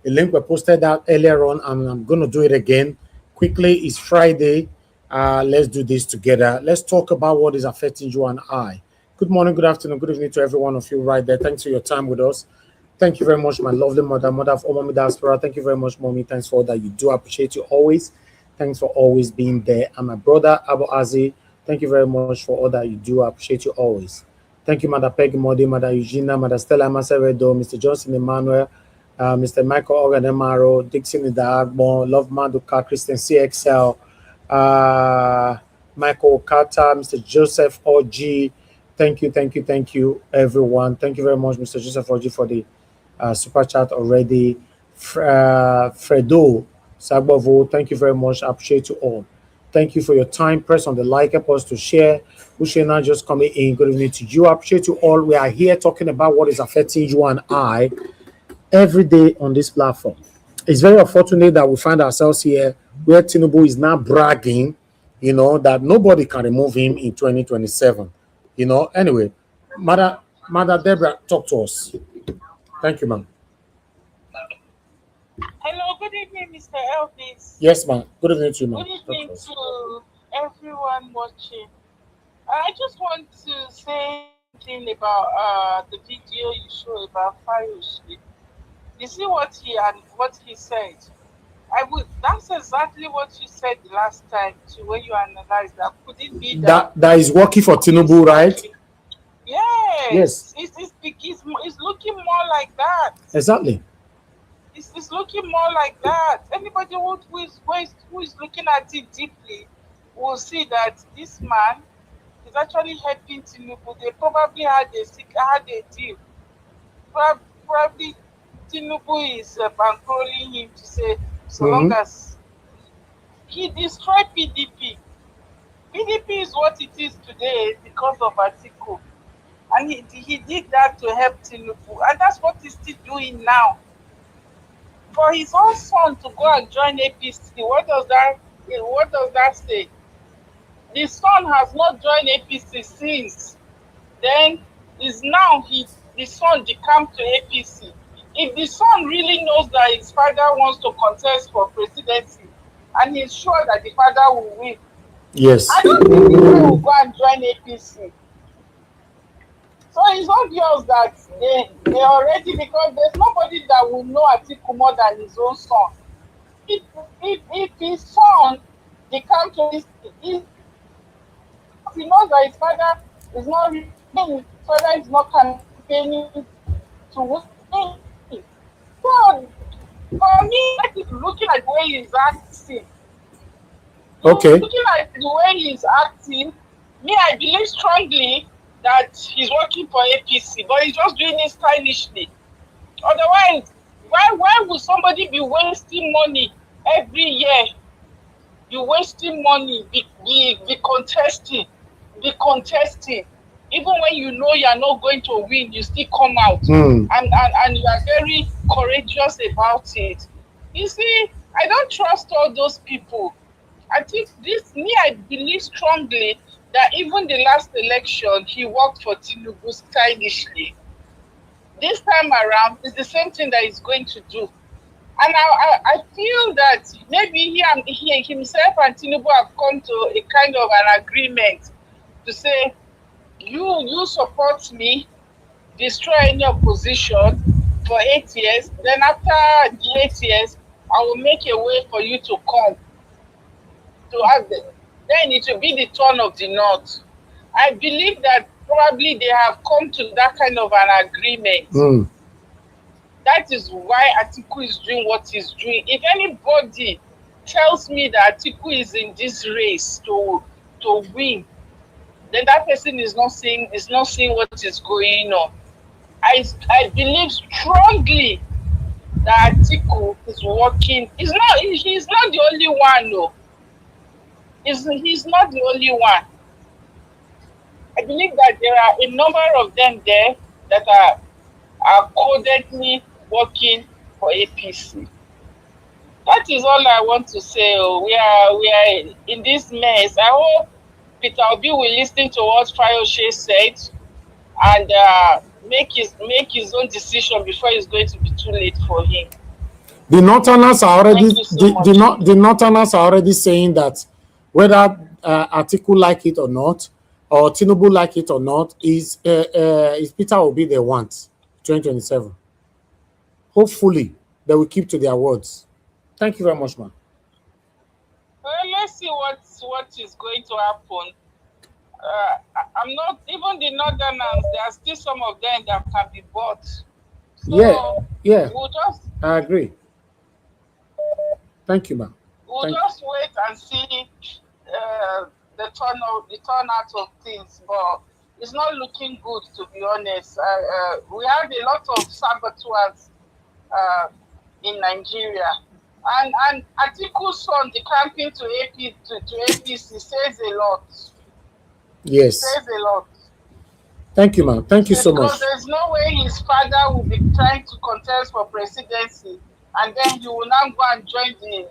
A link we posted out earlier on, and I'm going to do it again quickly. It's Friday. Let's do this together. Let's talk about what is affecting you and I. Good morning, good afternoon, good evening to every one of you right there. Thanks for your time with us. Thank you very much, my lovely mother of all Mommy Diaspora. Thank you very much, Mommy. Thanks for all that you do. I appreciate you always. Thanks for always being there. And my brother, Abu Azi, thank you very much for all that you do. I appreciate you always. Thank you, Mother Peggy Modi, Mother Eugenia, Mother Stella Maseredo, Mr. Johnson Emmanuel, Mr. Michael Oganemaro, Dixon Idagbo, Love Maduka, Christian CXL, Michael Okata, Mr. Joseph OG. Thank you, everyone. Thank you very much, Mr. Joseph OG, for the super chat already. Fredo Sagbovo, thank you very much. I appreciate you all. Thank you for your time. Press on the like, help us to share. Ushena just coming in. Good evening to you. I appreciate you all. We are here talking about what is affecting you and I every day on this platform. It's very unfortunate that we find ourselves here where Tinubu is now bragging, that nobody can remove him in 2027. Anyway, Mother Deborah, talk to us. Thank you, ma'am. Hello, good evening, Mr. Elvis. Yes, ma'am. Good evening to you, ma'am. Good evening to everyone watching. I just want to say something about the video you show about Fayose. You see what he said. That's exactly what you said the last time too, when you analyzed that. Could it be that is working for Tinubu, right? Yes. It's looking more like that. Exactly. It's looking more like that. Anybody who is looking at it deeply will see that this man is actually helping Tinubu. They probably had a deal. Probably Tinubu is bankrolling him to say, so long as he destroyed PDP. PDP is what it is today because of Atiku. And he did that to help Tinubu. And that's what he's still doing now. For his own son to go and join APC, what does that say? The son has not joined APC since. Then is now the son decamped to APC. If the son really knows that his father wants to contest for presidency, and he's sure that the father will win, yes, I don't think the son will go and join APC. So it's obvious that they already, because there's nobody that will know Atiku more than his own son. If his son decamped to this, he knows that his father is not winning, his father is not campaigning to win. So, for me, that is looking at the way he's acting. Okay. Looking at the way he's acting, me, I believe strongly that he's working for APC, but he's just doing it stylishly. Otherwise, why would somebody be wasting money every year? You're wasting money, be contesting. Even when you know you're not going to win, you still come out. And you are very courageous about it. You see, I don't trust all those people. I think I believe strongly that even the last election, he worked for Tinubu stylishly. This time around, it's the same thing that he's going to do. And I feel that maybe he himself and Tinubu have come to a kind of an agreement to say, you support me, destroy any opposition for 8 years. Then after the 8 years, I will make a way for you to come to have them. Then it will be the turn of the North. I believe that probably they have come to that kind of an agreement. That is why Atiku is doing what he's doing. If anybody tells me that Atiku is in this race to win, then that person is not seeing what is going on. I believe strongly that Atiku is working. He's not the only one, no. He's not the only one. I believe that there are a number of them there that are codedly working for APC. That is all I want to say. We are in this mess. I hope Peter Obi will listen to what Fayose said and make his own decision before it's going to be too late for him. The Northerners are already the Northerners are already saying that whether Atiku like it or not, or Tinubu like it or not, is Peter Obi they want 2027. Hopefully, they will keep to their words. Thank you very much, man. Well, let's see what is going to happen. I'm not even the Northerners. There are still some of them that can be bought. So yeah. We'll just. I agree. Thank you, ma'am. We'll just wait and see the turnout of things, but it's not looking good, to be honest. We have a lot of saboteurs in Nigeria, and Atiku's son, the campaign to APC says a lot. Yes, says a lot. Thank you, ma'am. Thank you so much. Because there's no way his father will be trying to contest for presidency, and then he will now go and join the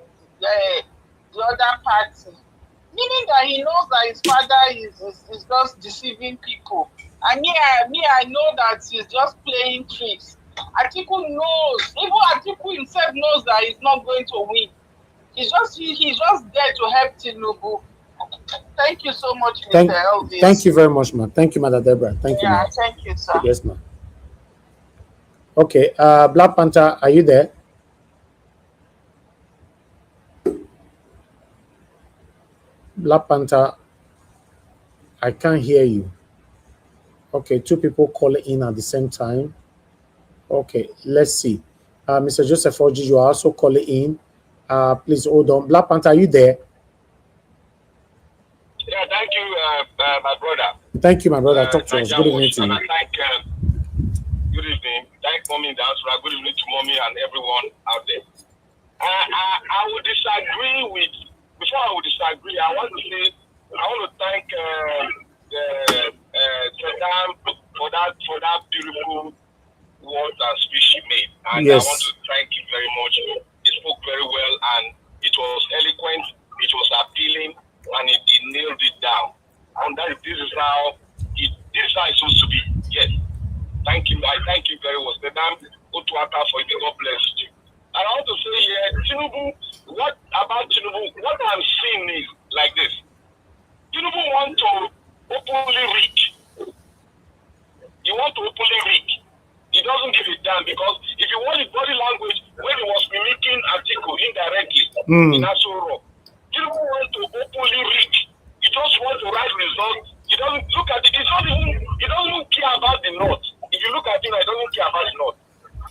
other party. Meaning that he knows that his father is just deceiving people. And I know that he's just playing tricks. Atiku knows, even Atiku himself knows that he's not going to win. He's just there to help Tinubu. Thank you so much, Mr. Elvis. Thank you very much, ma'am. Thank you, Mother Deborah. Thank you, ma'am. Thank you, sir. Yes, ma'am. Okay, Black Panther, are you there? Black Panther, I can't hear you. Okay, two people calling in at the same time. Okay, let's see. Mr. Joseph Oji, you are also calling in. Please hold on. Black Panther, are you there? Yeah, thank you, my brother. Thank you, my brother. Talk to us. Good evening to you. Good evening. Thank Mommy in the answer. Good evening to Mommy and everyone out there. I would disagree with. Before I would disagree, I want to thank Madam for that beautiful words and speech she made, and yes. I want to thank him very much. He spoke very well, and it was eloquent, it was appealing, and he nailed it down. And this is how it's supposed to be. Yes, thank you. I thank you very much. Madam, go to Aka for it. God bless you. And I want to say here, Tinubu. What about Tinubu? What I'm seeing is like this. Tinubu want to openly rig. You want to openly rig. He doesn't give a damn, because if you want his body language, when he was mimicking Atiku indirectly in Asoro, Tinubu want to openly rig. He just want to write results. He doesn't look at it. He doesn't even care about the North. If you look at him, he doesn't care about the North.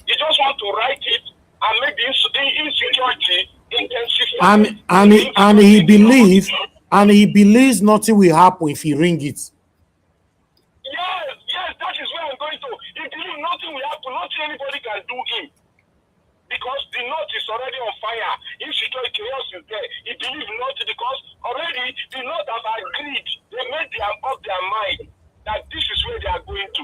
He just want to write it and make the insecurity intensify. And he believes nothing will happen if he ring it. Yes, that is where I'm going to. He believes nothing will happen, nothing anybody can do him. Because the North is already on fire. Insecurity, chaos is there. He believes nothing because already the North have agreed. They made up their mind that this is where they are going to.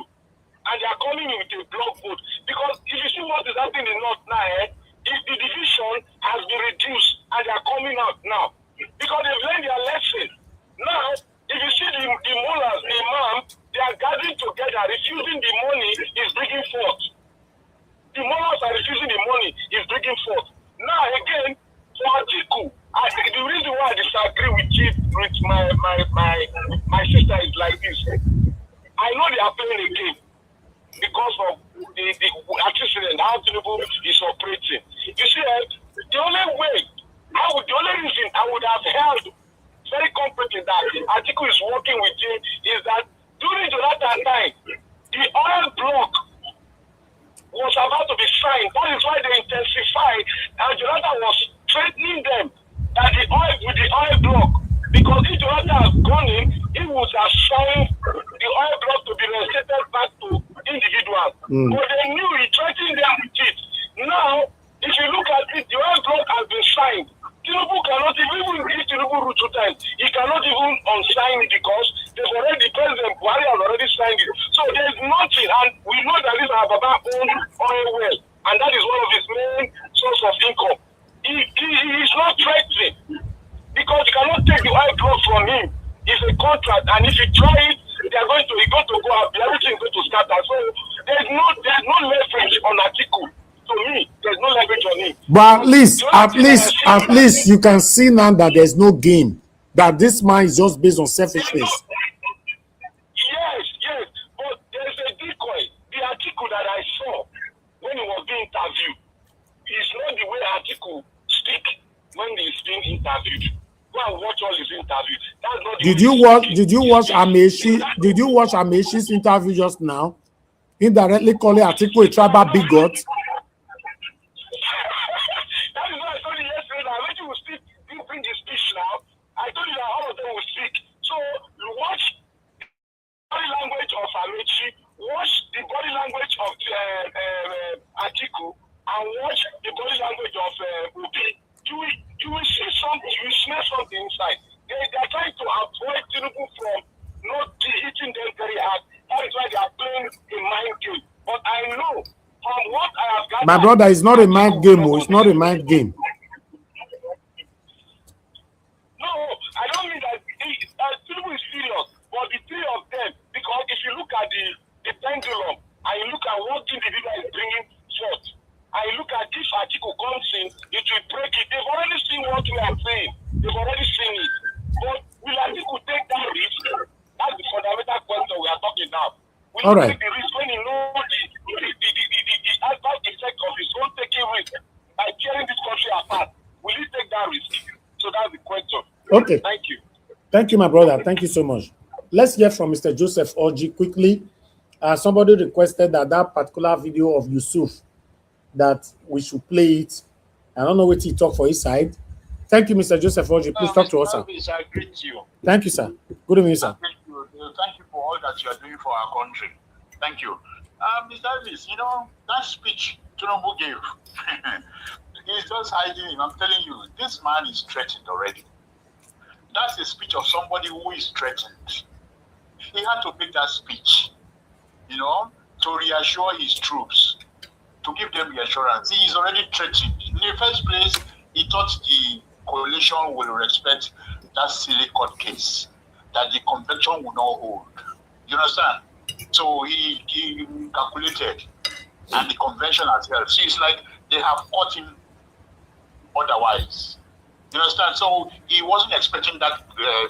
And they are coming with a block vote. Because if you see what is happening in the North now, if the division has been reduced and they are coming out now. Because they've learned their lesson. Now, if you see the mullahs, the imam, they are gathering together, refusing the money is bringing forth. The mullahs are refusing the money is bringing forth. Now, again, for Atiku, I think the reason why I disagree with my sister is like this. I know they are playing a game because of the accident, how Tinubu is operating. You see, the only reason I would have held very confident that Atiku is working with him is that during Jonathan time, the oil block was about to be signed. That is why they intensified, and Jonathan was threatening them that with the oil block, because if Jonathan has gone in, he would have signed the oil block to be reinstated back to individuals. But they knew he threatened them with it. Now, if you look at it, the oil block has been signed. Tinubu cannot even give Tinubu route 2 times. He cannot even unsign it because the President Buhari has already signed it. So there is nothing, and we know that this is Baba own oil well, and that is one of his main source of income. He is not threatening because you cannot take the oil block from him. It's a contract, and if you try it, he's going to go up. Everything is going to scatter. So there's no leverage on Atiku. To me, there's no leverage on on him. But at least you can see now that there's no game. That this man is just based on selfishness. Yes, but there's a decoy. The article that I saw when he was being interviewed is not the way Atiku speak when he's being interviewed. Go and watch all his interviews. That's not the Did you watch Amechi? Did you watch Amechi's interview just now? Indirectly calling Atiku a tribal bigot. That is why I told you yesterday that Amechi will speak, you bring his speech now. I told you that all of them will speak. So you watch the body language of Amechi, watch the body language of Atiku, and watch the body language of Obi. You will see something, you will smell something inside. They are trying to avoid Tinubu from not hitting them very hard. That is why they are playing a mind game. But I know from what I have gathered. My brother, it's not a mind game. It's not a mind game. No, I don't mean that Tinubu is serious. But the three of them, because if you look at the pendulum and you look at what individual is bringing forth, and you look at this article comes in, it will break it. They've already seen what we are saying. They've already seen it. But will Atiku take that risk? That's the fundamental question we are talking now. Will he take the risk when he knows the adverse effect of his own taking risk by tearing this country apart? Will he take that risk? So that's the question. Okay. Thank you. Thank you, my brother. Thank you so much. Let's hear from Mr. Joseph Orji quickly. Somebody requested that particular video of Yusuf, that we should play it. I don't know what he talked for his side. Thank you, Mr. Joseph Orji. Please talk to us, sir. I greet you. Thank you, sir. Good evening, sir. Thank you for all that you are doing for our country. Thank you. Mr. Elvis, that speech Tinubu gave, he's just hiding him. I'm telling you, this man is threatened already. That's a speech of somebody who is threatened. He had to make that speech, to reassure his troops, to give them reassurance. He is already threatened. In the first place, he thought the coalition will respect that silly court case, that the convention will not hold. You understand? So he calculated, and the convention as well. So it's like they have caught him otherwise. You understand? So he wasn't expecting that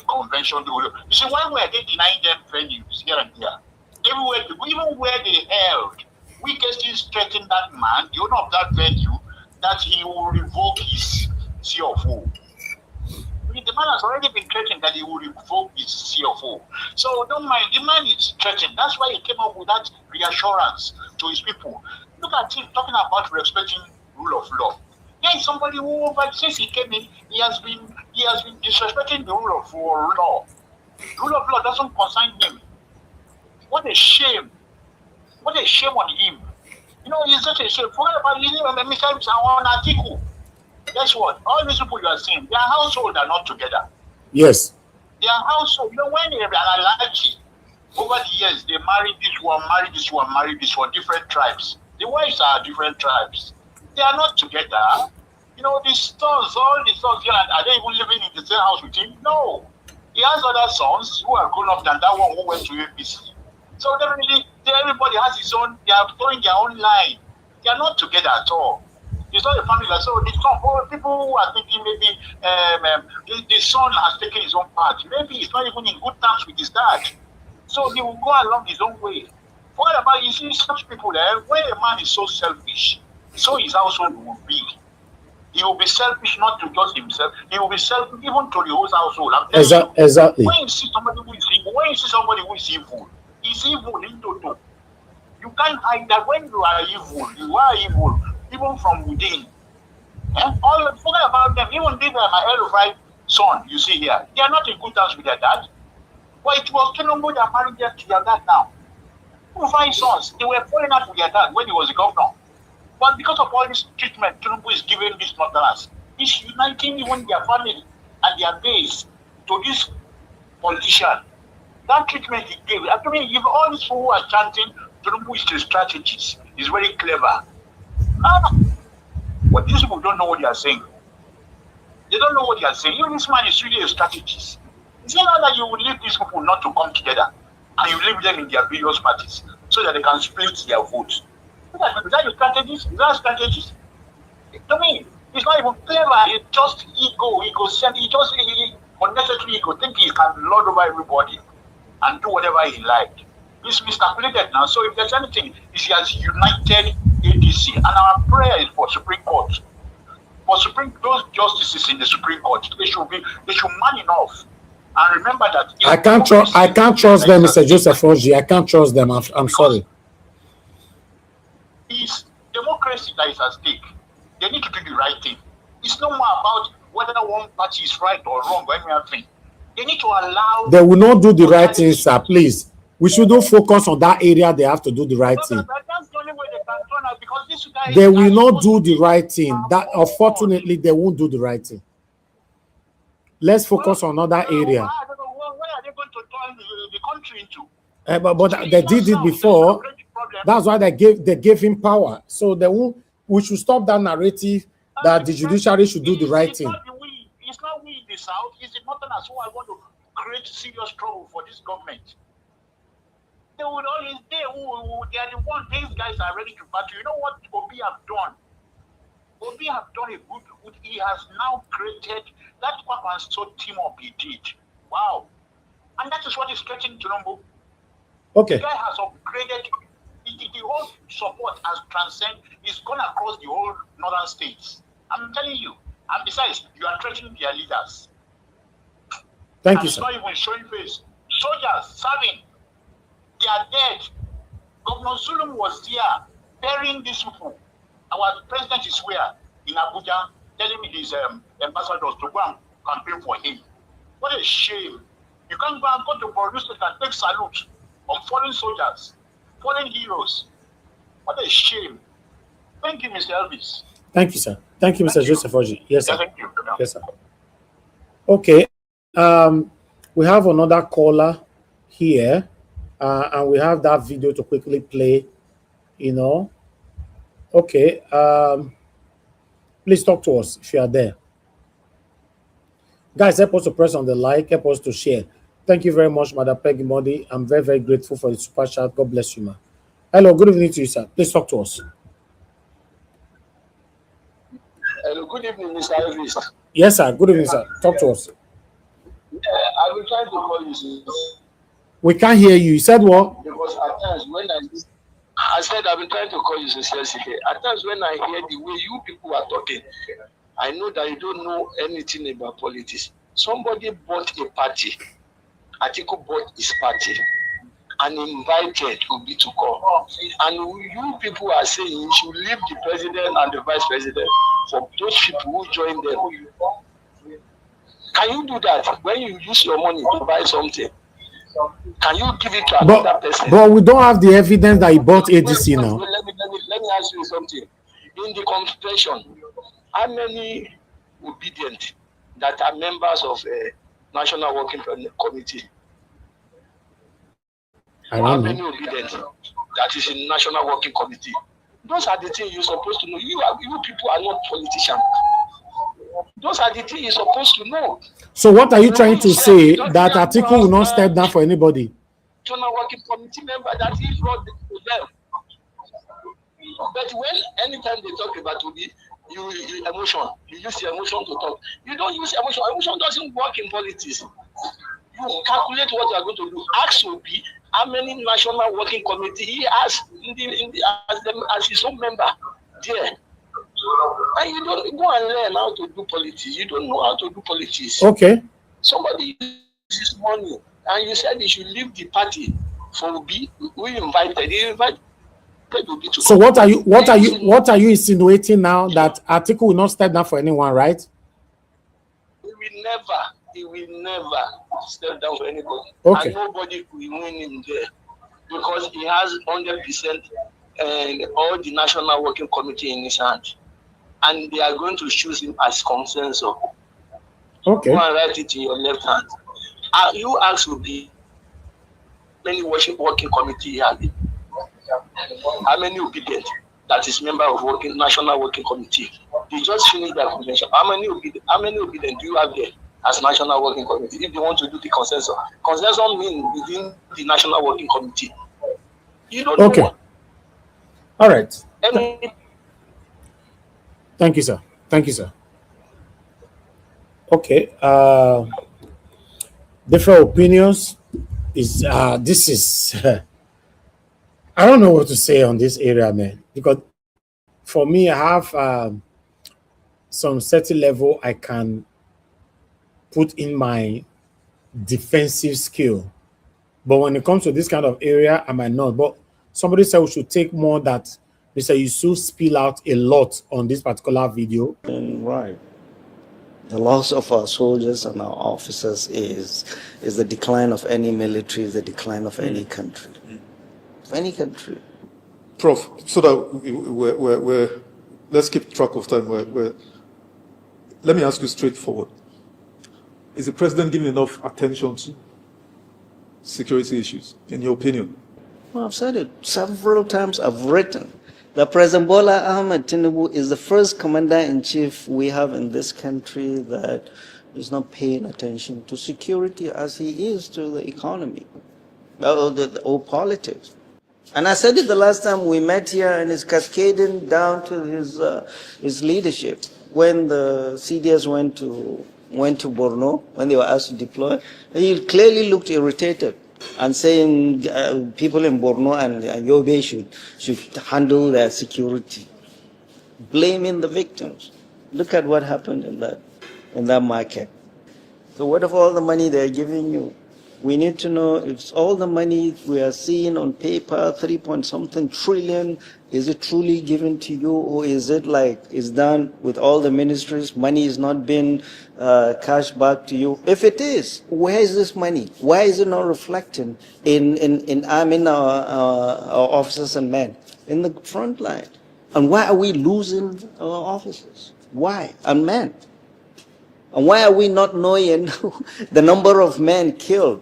convention to hold. You see, why were they denying them venues here and there? Everywhere, even where they held, we can still threaten that man, the owner of that venue, that he will revoke his CFO. The man has already been threatened that he will revoke his CFO. So don't mind, the man is threatened. That's why he came up with that reassurance to his people. Look at him talking about respecting rule of law. There is somebody who, since he came in, he has been disrespecting the rule of law. Rule of law doesn't concern him. What a shame. What a shame on him. It's just a shame. Forget about Mr. Atiku. Guess what? All these people you are seeing, their household are not together. Yes. Their household, when they are allergic, over the years, they marry this one, different tribes. The wives are different tribes. They are not together. All the sons here, are they even living in the same house with him? No. He has other sons who are grown up than that one who went to APC. So definitely, everybody has his own, they are going their own line. They are not together at all. It's not a family. So the son, people who are thinking maybe the son has taken his own part. Maybe he's not even in good terms with his dad. So he will go along his own way. Forget about, you see such people there, when a man is so selfish, so his household will be. He will be selfish not to just himself. He will be selfish even to the whole household. Exactly. When you see somebody who is evil, he's evil in total. You can't hide that when you are evil, even from within. Forget about them. Even my L5 son, you see here, they are not in good terms with their dad. But it was Tinubu that married them to their dad now. 5 sons, they were falling out with their dad when he was a governor. But because of all this treatment Tinubu is giving these northerners, he's uniting even their family and their base to this politician. That treatment he gave, if all these people who are chanting Tinubu is the strategist, is very clever. But these people don't know what they are saying. They don't know what they are saying. Even this man is really a strategist. Is it not that you will leave these people not to come together and you leave them in their various parties so that they can split their votes? Is that your strategist? Is that a strategist? To me, it's not even clever. It's just ego. He just unnecessary ego. Think he can lord over everybody and do whatever he liked. He's miscalculated now. So if there's anything, he has united ADC. And our prayer is for Supreme Court. For those justices in the Supreme Court, they should man enough. And remember that I can't trust them, Mr. Joseph Oji. I can't trust them. I'm sorry. It's democracy that is at stake. They need to do the right thing. It's no more about whether one party is right or wrong or anything. They need to allow. They will not do the right thing, sir. Please. We shouldn't focus on that area. They have to do the right thing. That's the only way they can turn out, because this guy. They will not do the right thing. That unfortunately they won't do the right thing. Let's focus on another area. Where are they going to turn the country into? But they did it before. That's why they gave him power. So they won't. We should stop that narrative that the judiciary should do the right thing. It's not we in the South. It's the Northerners who I want to create serious trouble for this government. They are the one. These guys are ready to battle. You know what Obi have done? Obi have done a good. He has now created that Papa so team up. He did. Wow, and that is what is threatening Tinubu. Okay. The guy has upgraded. The whole support has transcended. It's gone across the whole northern states. I'm telling you. And besides, you are threatening their leaders. Thank you, sir. It's not even showing face. Soldiers serving. They are dead. Governor Zulum was here burying these people. Our president is where? In Abuja, telling me his ambassadors to go and campaign for him. What a shame. You can't go to Borno State and take salute on fallen soldiers, fallen heroes. What a shame. Thank you, Mr. Elvis. Thank you, sir. Thank you, Mr. Joseph Oji. Yes, sir. Yeah, thank you. Yes, sir. Okay. We have another caller here, and we have that video to quickly play. Okay. Please talk to us if you are there. Guys, help us to press on the like, help us to share. Thank you very much, Madam Peggy Modi. I'm very, very grateful for the super chat. God bless you, ma. Hello, good evening to you, sir. Please talk to us. Hello, good evening, Mr. Elvis. Yes, sir. Good evening, sir. Talk to us. I've been trying to call you since. We can't hear you. You said what? Because at times when I said I've been trying to call you since yesterday. At times when I hear the way you people are talking, I know that you don't know anything about politics. Somebody bought a party. Atiku bought his party and invited Obi to come. And you people are saying you should leave the president and the vice president for those people who join them. Can you do that when you use your money to buy something? Can you give it to another person? But we don't have the evidence that he bought ADC now. Let me ask you something. In the confession, how many obedient that are members of a National Working Committee? How many obedient that is in National Working Committee? Those are the things you're supposed to know. You people are not politicians. Those are the things you're supposed to know. So what are you trying to say? That Atiku will not step down for anybody? National Working Committee member that he brought to them. But when anytime they talk about Obi, you use your emotion to talk. You don't use emotion. Emotion doesn't work in politics. You calculate what you are going to do. Ask Obi how many National Working Committee he has as his own member there. And you don't go and learn how to do politics. You don't know how to do politics. Okay. Somebody uses money and you said he should leave the party for Obi. We invited. He invited Obi to. So what are you insinuating now, that Atiku will not step down for anyone, right? He will never step down for anybody. Okay. And nobody will win him there because he has 100% and all the National Working Committee in his hand. And they are going to choose him as consensus. Okay. Go and write it in your left hand. You ask Obi how many working committee he has. How many obedient that is member of National Working Committee? They just finished their convention. How many obedient do you have there as National Working Committee if they want to do the consensus? Consensus means within the National Working Committee. You don't know. All right. Thank you, sir. Thank you, sir. Okay. Different opinions is this is I don't know what to say on this area, man. Because for me, I have some certain level I can put in my defensive skill. But when it comes to this kind of area, I might not. But somebody said we should take more that Mr. Yusuf spill out a lot on this particular video. Right. The loss of our soldiers and our officers is the decline of any military, is the decline of any country. Of any country. Prof, so that let's keep track of time. Let me ask you straightforward. Is the president giving enough attention to security issues, in your opinion? Well, I've said it several times. I've written that President Bola Ahmed Tinubu is the first commander-in-chief we have in this country that is not paying attention to security as he is to the economy or politics. And I said it the last time we met here, and it's cascading down to his leadership. When the CDS went to Borno, when they were asked to deploy, he clearly looked irritated and saying people in Borno and Yobe should handle their security, blaming the victims. Look at what happened in that market. So what of all the money they're giving you? We need to know if all the money we are seeing on paper, 3-point-something trillion, is it truly given to you, or is it like it's done with all the ministries? Money is not being cashed back to you. If it is, where is this money? Why is it not reflecting in arming our officers and men in the front line? And why are we losing our officers? Why? And men? And why are we not knowing the number of men killed?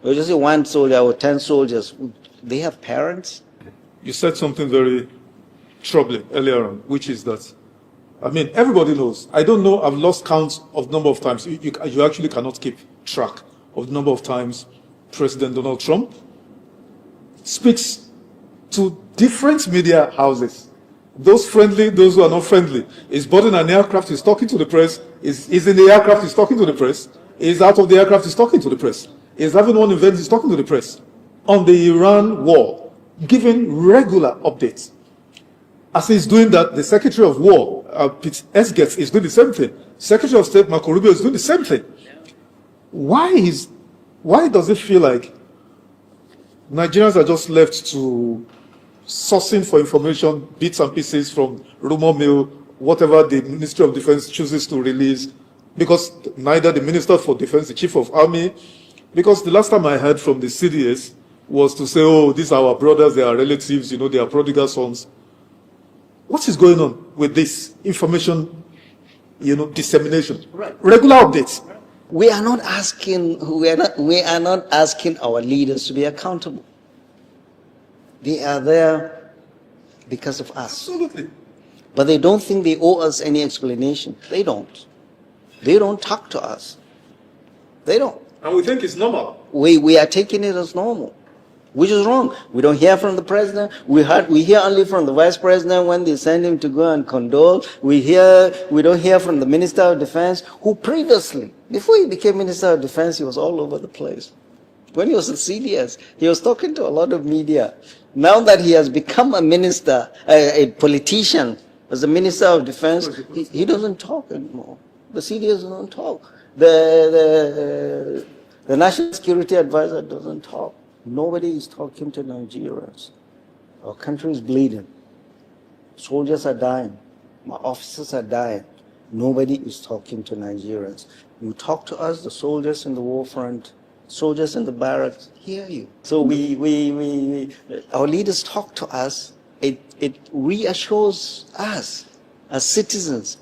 We just say 1 soldier or 10 soldiers. They have parents. You said something very troubling earlier on, which is that, I mean, everybody knows. I don't know, I've lost count of number of times. You actually cannot keep track of the number of times President Donald Trump speaks to different media houses. Those friendly, those who are not friendly. He's boarding an aircraft, he's talking to the press. He's in the aircraft, he's talking to the press. He's out of the aircraft, he's talking to the press. He's having one event, he's talking to the press. On the Iran war, giving regular updates. As he's doing that, the Secretary of War, Pete Esgetz, is doing the same thing. Secretary of State Marco Rubio is doing the same thing. Why does it feel like Nigerians are just left to sourcing for information, bits and pieces from rumor mill, whatever the Ministry of Defense chooses to release, because neither the Minister for Defense, the Chief of Army, because the last time I heard from the CDS was to say, oh, these are our brothers, they are relatives, you know, they are prodigal sons. What is going on with this information, you know, dissemination? Right. Regular updates. We are not asking our leaders to be accountable. They are there because of us. Absolutely. But they don't think they owe us any explanation. They don't. They don't talk to us. They don't. And we think it's normal. We are taking it as normal, which is wrong. We don't hear from the president. We hear only from the vice president when they send him to go and condole. We don't hear from the Minister of Defense, who previously, before he became Minister of Defense, he was all over the place. When he was at CDS, he was talking to a lot of media. Now that he has become a minister, a politician, as a Minister of Defense, he doesn't talk anymore. The CDS doesn't talk. The National Security Advisor doesn't talk. Nobody is talking to Nigerians. Our country is bleeding. Soldiers are dying. My officers are dying. Nobody is talking to Nigerians. You talk to us, the soldiers in the war front, soldiers in the barracks hear you. So our leaders talk to us. It reassures us as citizens.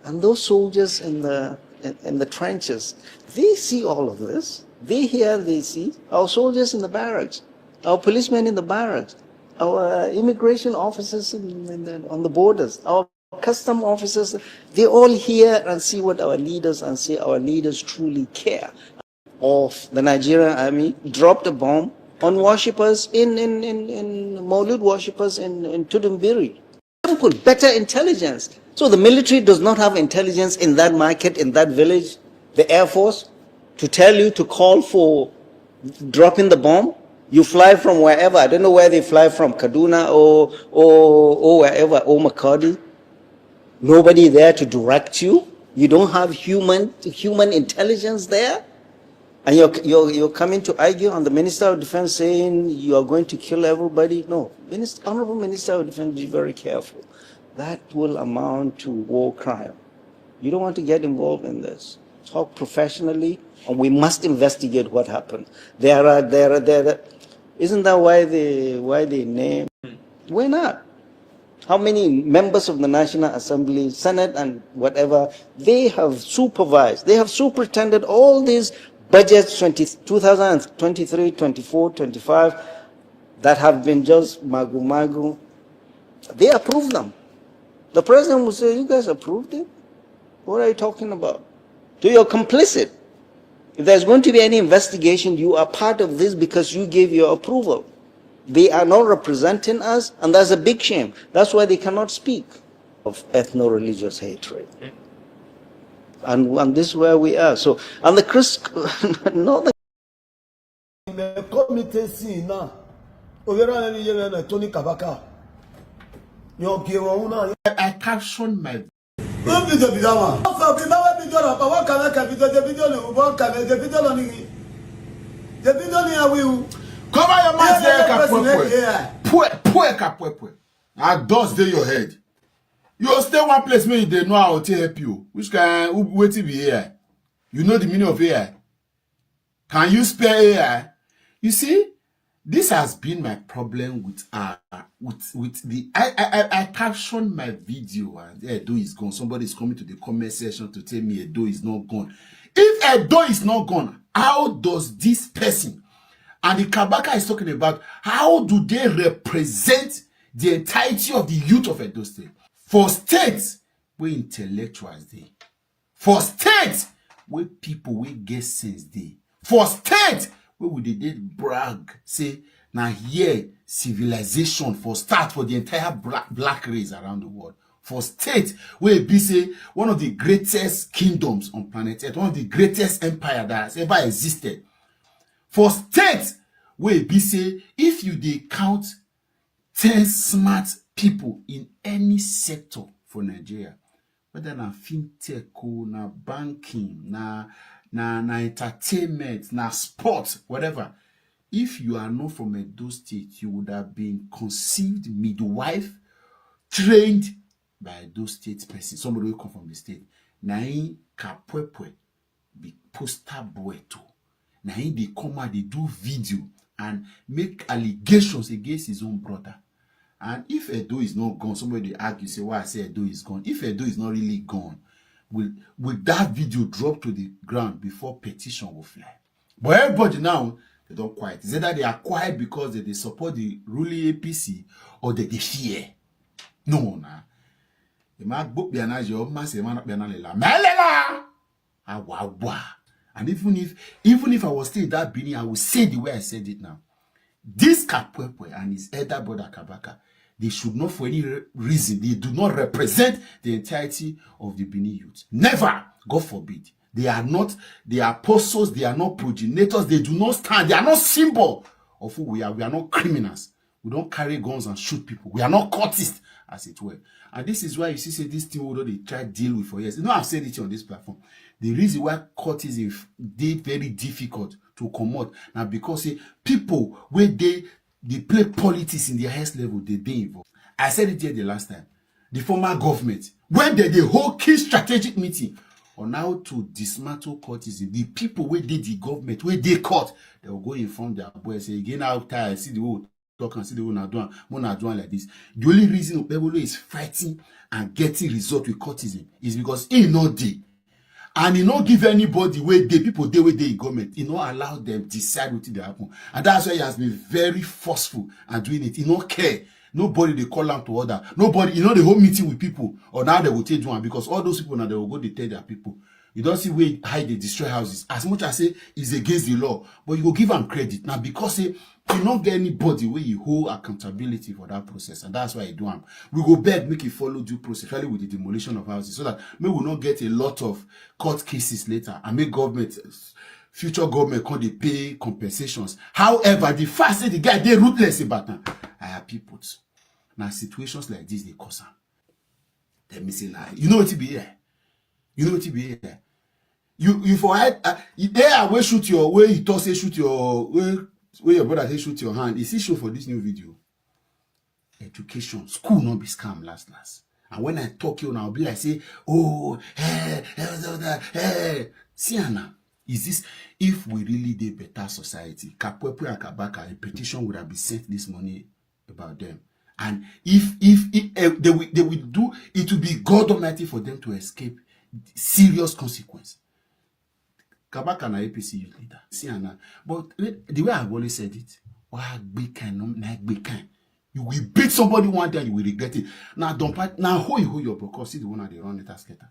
And those soldiers in the trenches, they see all of this. They hear, they see. Our soldiers in the barracks, our policemen in the barracks, our immigration officers on the borders, our custom officers, they all hear and see what our leaders and say our leaders truly care. Of the Nigerian army dropped a bomb on worshippers in Maulud worshippers in Tudumbiri. better intelligence. So the military does not have intelligence in that market, in that village, the Air Force, to tell you to call for dropping the bomb. You fly from wherever. I don't know where they fly from, Kaduna or wherever, or Makadi. Nobody there to direct you. You don't have human intelligence there. And you're coming to argue on the Minister of Defense saying you are going to kill everybody. No, Honorable Minister of Defense, be very careful. That will amount to war crime. You don't want to get involved in this. Talk professionally, and we must investigate what happened. Isn't that why they name? Why not? How many members of the National Assembly, Senate, and whatever, they have supervised, they have superintended all these budgets 2023, 24, 25 that have been just magu. They approve them. The president will say, you guys approved it? What are you talking about? So you're complicit. If there's going to be any investigation, you are part of this because you gave your approval. They are not representing us, and that's a big shame. That's why they cannot speak of ethno-religious hatred. And this is where we are. So, and the not the committee scene now. Tony Kabaka. I captioned my cover your mouth there, Kapwepwe. And dust dey your head. You stay one place where they know how to help you. Which can wait to be AI? You know the meaning of AI? Can you spare AI? You see, this has been my problem with the I captioned my video and Edo is gone. Somebody is coming to the comment section to tell me Edo is not gone. If Edo is not gone, how does this person and the Kabaka is talking about, how do they represent the entirety of the youth of Edo State? For states where intellectuals they, for states where people will get sense they, for states where would they brag, say, now here civilization for start for the entire black race around the world. For states where be say one of the greatest kingdoms on planet Earth, one of the greatest empire that has ever existed. For states where be say if you dey count 10 smart people in any sector for Nigeria, whether na fintech, na banking, na entertainment, na sport, whatever, if you are not from Edo State, you would have been conceived midwife, trained by Edo State person, somebody who come from the state. Na in Kapwepwe be poster boy too. Now they come out, they do video and make allegations against his own brother. And if Edo is not gone, somebody argue, say, why I say Edo is gone. If Edo is not really gone, will that video drop to the ground before petition will fly? But everybody now, they don't quiet. It's either they are quiet because they support the ruling APC or they fear. No, nah. The man book be an your man say man up be an melela. And even if I was still that Bini, I would say the way I said it now. This Kapwepwe and his elder brother Kabaka, they should not for any reason, they do not represent the entirety of the Bini youth. Never, God forbid. They are not the apostles, they are not progenitors, they do not stand, they are not symbol of who we are. We are not criminals. We don't carry guns and shoot people. We are not cultists, as it were. And this is why you see say this thing although they try to deal with for years. You know, I've said it on this platform. The reason why cultism is very difficult to come out now because say, people where they play politics in their highest level, they involved. I said it here the last time. The former government, when they hold key strategic meeting on how to dismantle cultism, the people where did the government, where they caught, they will go inform their boys, say, again, out there, see the whole talk and see the whole not doing like this. The only reason Obebolo is fighting and getting result with cultism is because he not did. And he not give anybody where they people they with the government. He not allow them decide what they happen. And that's why he has been very forceful and doing it. He not care. Nobody they call out to order. Nobody, you know, the whole meeting with people. Or now they will take one because all those people now they will go they tell their people. You don't see where how they destroy houses. As much as say is against the law, but you go give them credit. Now because say you don't get anybody where you hold accountability for that process, and that's why you do them. We go beg make it follow due process, especially with the demolition of houses, so that we will not get a lot of court cases later and make government, future government can they pay compensations. However, the fact that the guy they ruthless about them, I have people. Now situations like this they cause them. They missing lie. You know what it be here. You know what it be here. You for there where shoot your way you talk say shoot your where your brother say shoot your hand. Is he show for this new video? Education, school not be scam last. And when I talk you now, I'll be like say, oh, hey, see Anna, is this if we really did better society? Kapwepu and Kabaka, a petition would have been sent this morning about them. And if they will do, it will be God Almighty for them to escape serious consequence. Kabaka na APC youth leader. See Anna. But the way I've always said it, you will beat somebody one day, you will regret it. Now don't now hold your because see the one that they run it as skater.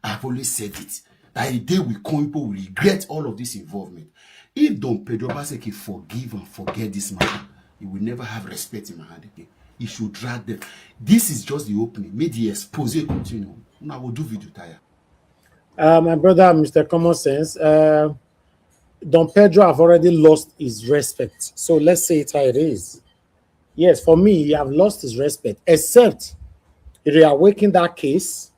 I've always said it. That a day will come, people will regret all of this involvement. If Don Pedro Baseki forgive and forget this man, he will never have respect in my hand again. He should drag them. This is just the opening. May the expose continue. Now we'll do video tire. My brother, Mr. Common Sense, Don Pedro have already lost his respect. So let's say it how it is. Yes, for me, he have lost his respect, except he reawaken that case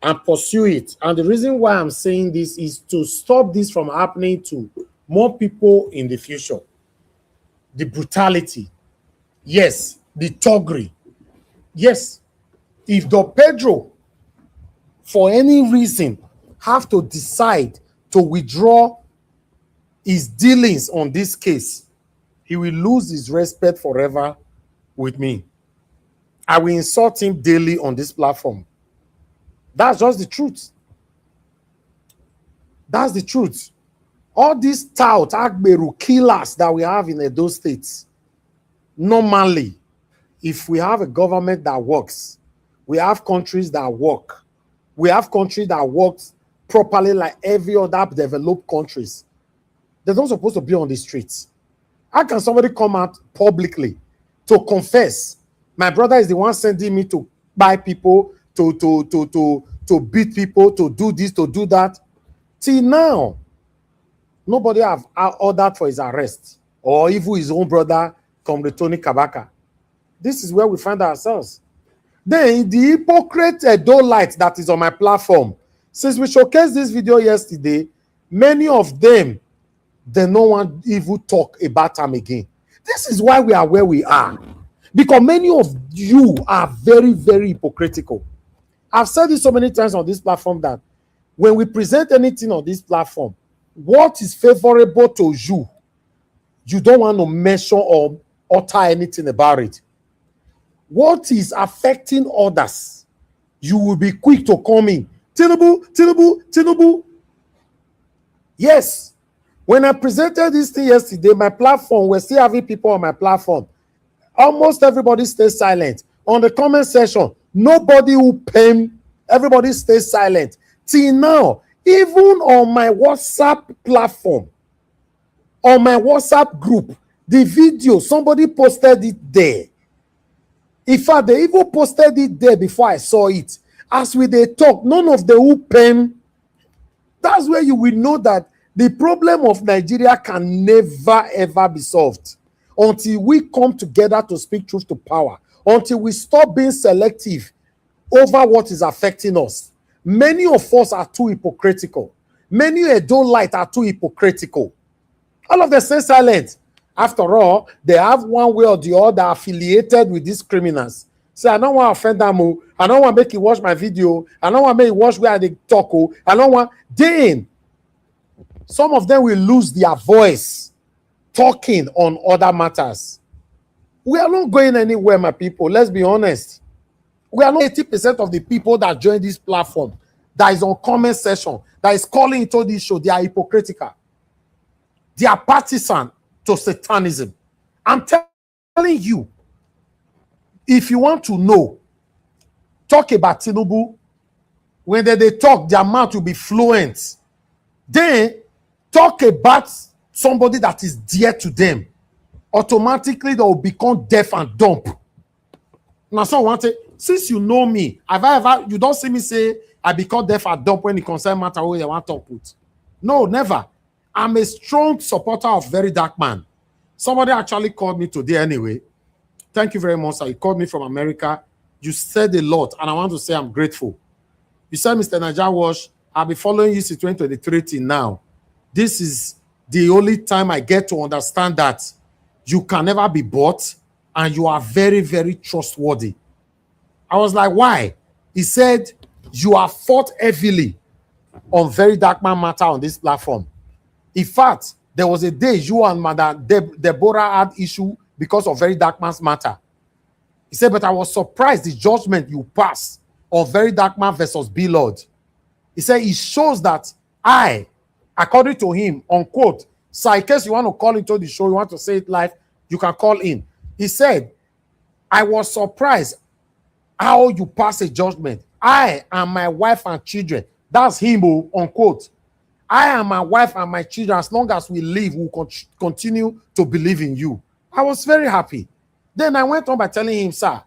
and pursue it. And the reason why I'm saying this is to stop this from happening to more people in the future. The brutality. Yes, the thuggery. Yes, if Don Pedro for any reason have to decide to withdraw his dealings on this case, he will lose his respect forever with me. I will insult him daily on this platform. That's just the truth. That's the truth. All these tout Agberu killers that we have in those states, normally, if we have a government that works, we have countries that work, we have countries that work properly like every other developed countries. They're not supposed to be on the streets. How can somebody come out publicly to confess? My brother is the one sending me to buy people, to beat people, to do this, to do that. Till now, nobody have ordered for his arrest, or even his own brother, Comrade Tony Kabaka. This is where we find ourselves. Then the hypocrite light that is on my platform, since we showcased this video yesterday, many of them, they no one even talk about them again. This is why we are where we are. Because many of you are very, very hypocritical. I've said this so many times on this platform that when we present anything on this platform, what is favorable to you, you don't want to mention or utter anything about it. What is affecting others, you will be quick to come in. Tinubu. Yes. When I presented this thing yesterday, my platform, we're still having people on my platform. Almost everybody stays silent. On the comment section, nobody will pay, everybody stays silent. Till now, even on my WhatsApp platform, on my WhatsApp group, the video, somebody posted it there. In fact, they even posted it there before I saw it. As we they talk, none of the who pen. That's where you will know that the problem of Nigeria can never ever be solved until we come together to speak truth to power, until we stop being selective over what is affecting us. Many of us are too hypocritical. Many Edolite are too hypocritical. All of them stay silent. After all, they have one way or the other affiliated with these criminals. Say, I don't want to offend them. I don't want to make you watch my video. I don't want to make you watch where they talk. I don't want. Then, some of them will lose their voice talking on other matters. We are not going anywhere, my people. Let's be honest. We are not 80% of the people that join this platform, that is on comment section, that is calling into this show, they are hypocritical. They are partisan to Satanism. I'm telling you, if you want to know, talk about Tinubu, when they talk, their mouth will be fluent. Then talk about somebody that is dear to them. Automatically, they will become deaf and dumb. Now, someone say, since you know me, you don't see me say I become deaf and dumb when it concerns matter where they want to put. No, never. I'm a strong supporter of Very Dark Man. Somebody actually called me today anyway. Thank you very much, sir. You called me from America. You said a lot, and I want to say I'm grateful. You said, Mr. Naija Wash, I'll be following you since 2023 till now. This is the only time I get to understand that you can never be bought and you are very, very trustworthy. I was like, why? He said, you are fought heavily on Very Dark Man matter on this platform. In fact, there was a day you and Madam Deborah had issue because of Very Dark Man's matter. He said, but I was surprised the judgment you passed on Very Dark Man versus B-Lord. He said, it shows that I, according to him, unquote, so in case you want to call into the show, you want to say it live, you can call in. He said, I was surprised how you pass a judgment. I and my wife and children, that's him, unquote. I and my wife and my children, as long as we live, we'll continue to believe in you. I was very happy. Then I went on by telling him, sir,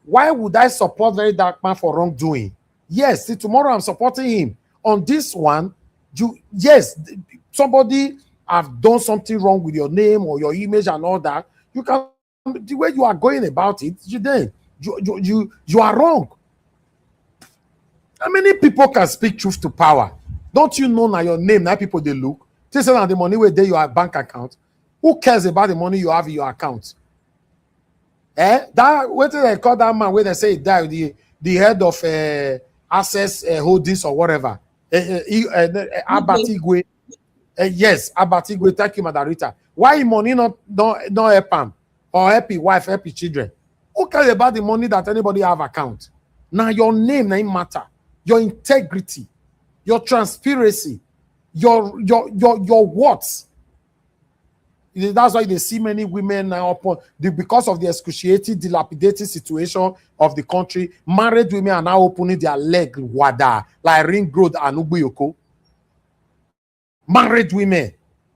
why would I support Very Dark Man for wrongdoing? Yes, see, tomorrow I'm supporting him. On this one, yes, somebody have done something wrong with your name or your image and all that. You can, the way you are going about it, you are wrong. How many people can speak truth to power? Don't you know now your name, now people they look? This is the money where they your bank account. Who cares about the money you have in your account? That what do they call that man where they say he died, the head of Access Holdings or whatever. Abatigwe. Yes, Abatigwe. Thank you, Madarita. Why money not help him or help his wife, help his children? Who cares about the money that anybody have account? Now your name name matter, your integrity, your transparency, your words. That's why they see many women now because of the excruciating, dilapidated situation of the country. Married women are now opening their leg wada like Ring Road and Ubuyoko. Married women.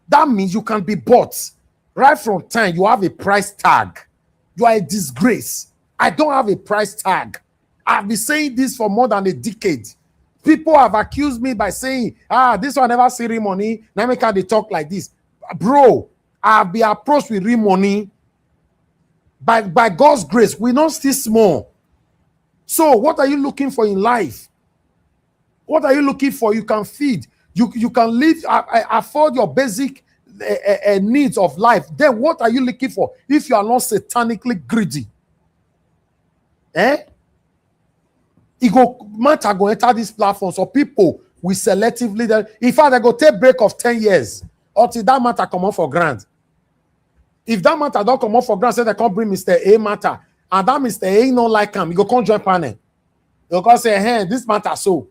That means you can be bought. Right from time, you have a price tag. You are a disgrace. I don't have a price tag. I've been saying this for more than a decade. People have accused me by saying, this one never see real money. Now can they talk like this? Bro, I've been approached with real money. By God's grace, we don't still small. So what are you looking for in life? What are you looking for? You can feed. You can live, afford your basic needs of life. Then what are you looking for if you are not satanically greedy? It go matter go enter this platform. So people will selectively, in fact, they go take break of 10 years until that matter come on for grant. If that matter don't come on for grant, say they can't bring Mr. A matter, and that Mr. A not like him, you go come join panel. You go say, hey, this matter so.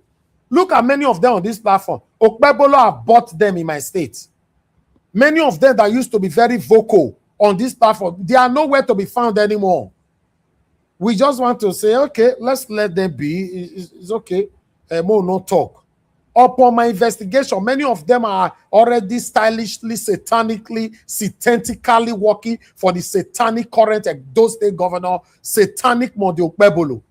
Look at many of them on this platform. Okpebolo have bought them in my state. Many of them that used to be very vocal on this platform, they are nowhere to be found anymore. We just want to say, okay, let's let them be. It's okay. More no talk. Upon my investigation, many of them are already stylishly, satanically, satantically working for the satanic current Edo State governor, satanic Modi Okpebolo. In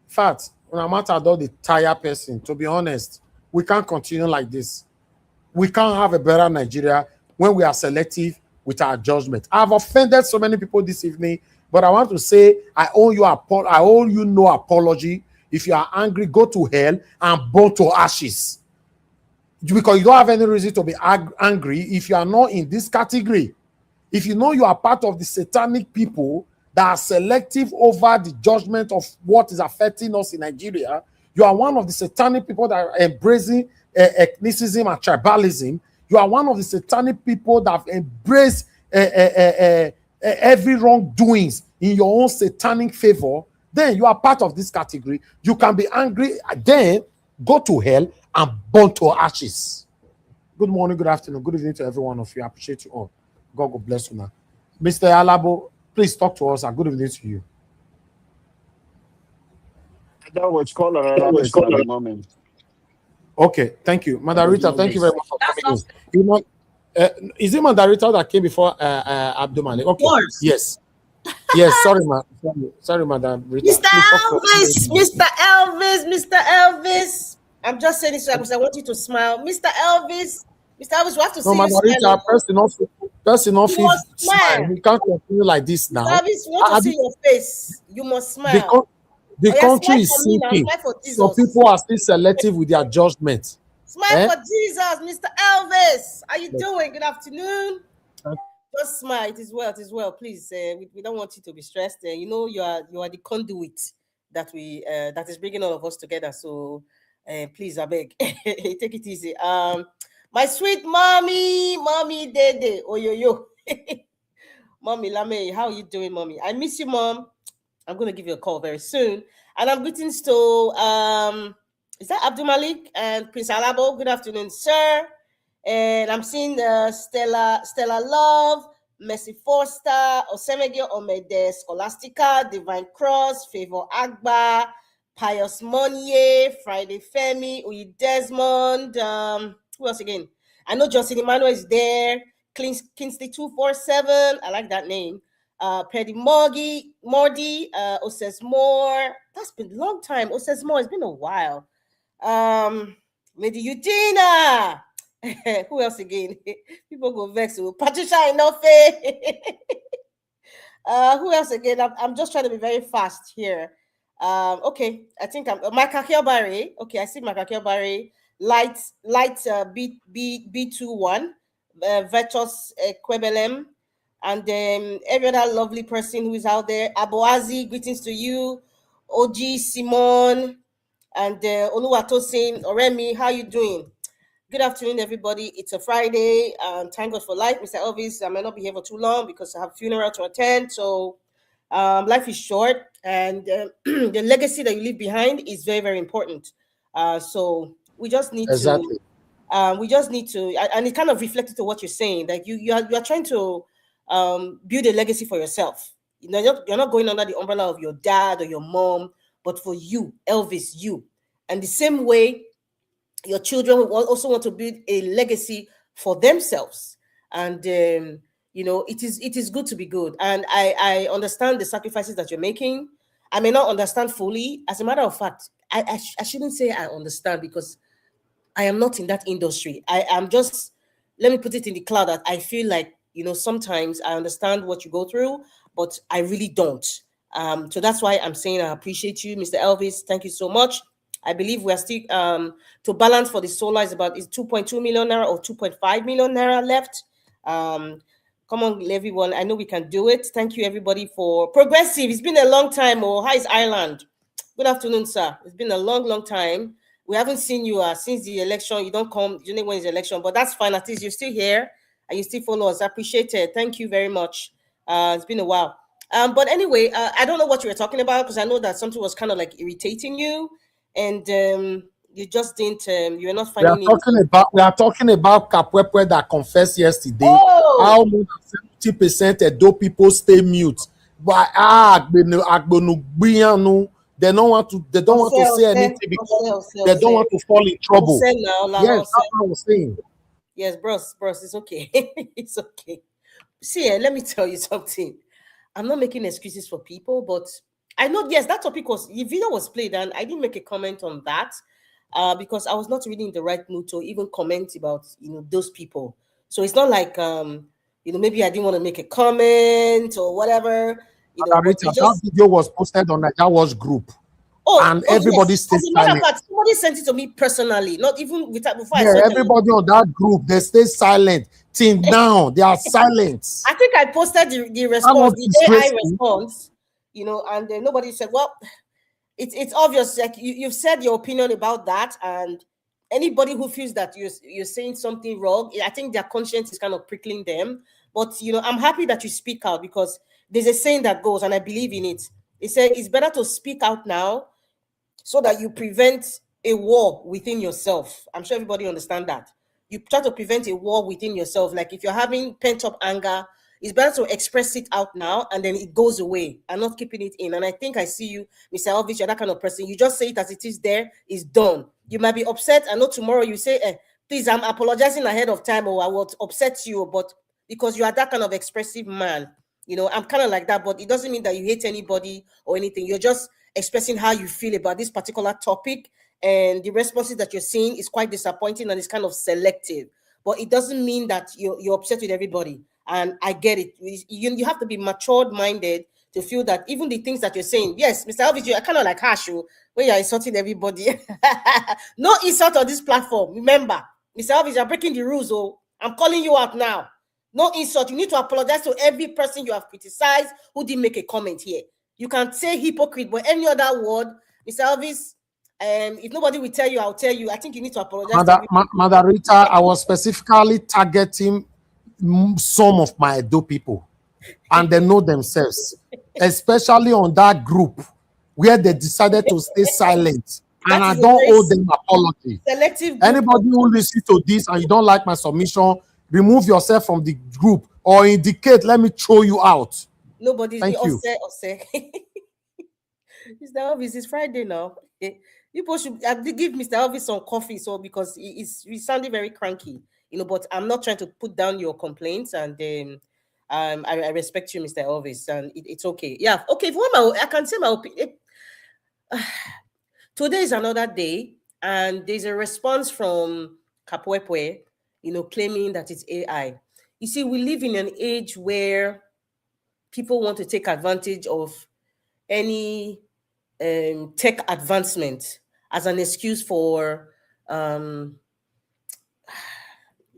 fact, no matter the tired person, to be honest, we can't continue like this. We can't have a better Nigeria when we are selective with our judgment. I've offended so many people this evening, but I want to say I owe you no apology. If you are angry, go to hell and burn to ashes. Because you don't have any reason to be angry if you are not in this category. If you know you are part of the satanic people that are selective over the judgment of what is affecting us in Nigeria, you are one of the satanic people that are embracing ethnicism and tribalism. You are one of the satanic people that have embraced every wrongdoings in your own satanic favor. Then you are part of this category. You can be angry, then go to hell and burn to ashes. Good morning, good afternoon, good evening to every one of you. I appreciate you all. God bless you now. Mr. Alabo, please talk to us and good evening to you. That was called another person at the moment. Okay, thank you, Madarita. Thank you very much for coming in. You know, is it Madarita that came before Abdul Malik? Okay, yes. Yes, sorry, sorry, Madam Rita. Mr. Elvis, Mr. Elvis, Mr. Elvis. I'm just saying this because I want you to smile. Mr. Elvis, we have to see Madam Rita, person off smile. We can't continue like this now. Mr. Elvis, we want to see your face. You must smile. The country is sinking. So people are still selective with their judgment. Smile for Jesus, Mr. Elvis. How you doing? Good afternoon. Just smile. It is well. Please, we don't want you to be stressed. You know, you are the conduit that that is bringing all of us together. So, please, I beg, take it easy. My sweet mommy Dede, yo, mommy Lame, how are you doing, mommy? I miss you, mom. I'm gonna give you a call very soon. And I'm greetings to is that Abdul Malik and Prince Alabo? Good afternoon, sir. And I'm seeing Stella Love, Mercy Forster, Osemege Omede, Scholastica, Divine Cross, Favor Agba, Pius Monier, Friday Femi, Uyi Desmond. Who else again? I know Jocelyn Emmanuel is there. Kingsley 247. I like that name. Paddy Mordy, Oses Moore. That's been a long time. Oses Moore, it's been a while. Lady Eugenia. Who else again? People go vex. Patricia Inofe. Who else again? I'm just trying to be very fast here. Okay, I think I'm Michael Kiobari. Okay, I see Michael Kiobari. Light B21, Vetos Quebelem, and then every other lovely person who is out there. Aboazi, greetings to you. OG Simon and Oluwatosin Oremi, how you doing? Good afternoon, everybody. It's a Friday. Thank God for life. Mr. Elvis, I may not be here for too long because I have a funeral to attend. So life is short, and the legacy that you leave behind is very, very important. So we just need to, and it kind of reflected to what you're saying, that you are trying to build a legacy for yourself. You know, you're not going under the umbrella of your dad or your mom, but for you, Elvis, you. And the same way, your children will also want to build a legacy for themselves. And, you know, it is good to be good. And I understand the sacrifices that you're making. I may not understand fully. As a matter of fact, I shouldn't say I understand because I am not in that industry. I am just, let me put it in the cloud that I feel like, you know, sometimes I understand what you go through, but I really don't. So that's why I'm saying I appreciate you, Mr. Elvis. Thank you so much. I believe we are still to balance for the solar is 2.2 million naira or 2.5 million naira left. Come on, everyone. I know we can do it. Thank you, everybody, for progressive. It's been a long time. Oh, how is Ireland? Good afternoon, sir. It's been a long, long time. We haven't seen you since the election. You don't come. You know when it's election, but that's fine. At least you're still here and you still follow us. I appreciate it. Thank you very much. It's been a while. But anyway, I don't know what you were talking about because I know that something was kind of like irritating you. And you just didn't. You were not finding. We are talking about Kapwepwe that confessed yesterday. How more than 70% of those people stay mute. But they don't want to. They don't want to say anything because they don't want to fall in trouble. Yes, that's what I was saying. Yes, bros, it's okay. It's okay. See, let me tell you something. I'm not making excuses for people, but I know, yes, that topic the video was played and I didn't make a comment on that because I was not really in the right mood to even comment about, you know, those people. So it's not like, you know, maybe I didn't want to make a comment or whatever. You know, that video was posted on that Watch group. And everybody stayed silent. As a matter of fact, somebody sent it to me personally, not even before I saw everybody on that group, they stay silent. Till now, they are silent. I think I posted the response, the AI response. You know, and nobody said, well, it's obvious, like you've said your opinion about that, and anybody who feels that you're saying something wrong, I think their conscience is kind of prickling them. But, you know, I'm happy that you speak out because there's a saying that goes, and I believe in it. It said it's better to speak out now so that you prevent a war within yourself. I'm sure everybody understands that. You try to prevent a war within yourself. Like if you're having pent-up anger, It's better to express it out now and then it goes away and not keeping it in. And I think I see you, Mr. Elvis, you're that kind of person. You just say it as it is there, it's done. You might be upset. I know tomorrow you say, please, I'm apologizing ahead of time, or I will upset you, but because you are that kind of expressive man, you know, I'm kind of like that, but it doesn't mean that you hate anybody or anything. You're just expressing how you feel about this particular topic, and the responses that you're seeing is quite disappointing and it's kind of selective. But it doesn't mean that you're upset with everybody. And I get it. You have to be matured-minded to feel that even the things that you're saying, yes, Mr. Elvis, you're kind of like harsh when you're insulting everybody. No insult on this platform. Remember, Mr. Elvis, you're breaking the rules. Oh, I'm calling you out now. No insult. You need to apologize to every person you have criticized who didn't make a comment here. You can say hypocrite, but any other word, Mr. Elvis, if nobody will tell you, I'll tell you. I think you need to apologize to everybody. Mother Rita, I was specifically targeting some of my Edo people, and they know themselves, especially on that group where they decided to stay silent. And I don't owe them apology. Selective Anybody who listens to this and you don't like my submission, remove yourself from the group or indicate, let me throw you out. Nobody's Thank you. Mr. Elvis, it's Friday now. People should give Mr. Elvis some coffee, so because he's sounding very cranky, you know. But I'm not trying to put down your complaints, and I respect you, Mr. Elvis, and it's okay. Yeah, okay. If I can say my opinion. Today is another day, and there's a response from Kapwepwe, you know, claiming that it's AI. You see, we live in an age where people want to take advantage of any tech advancement as an excuse for, you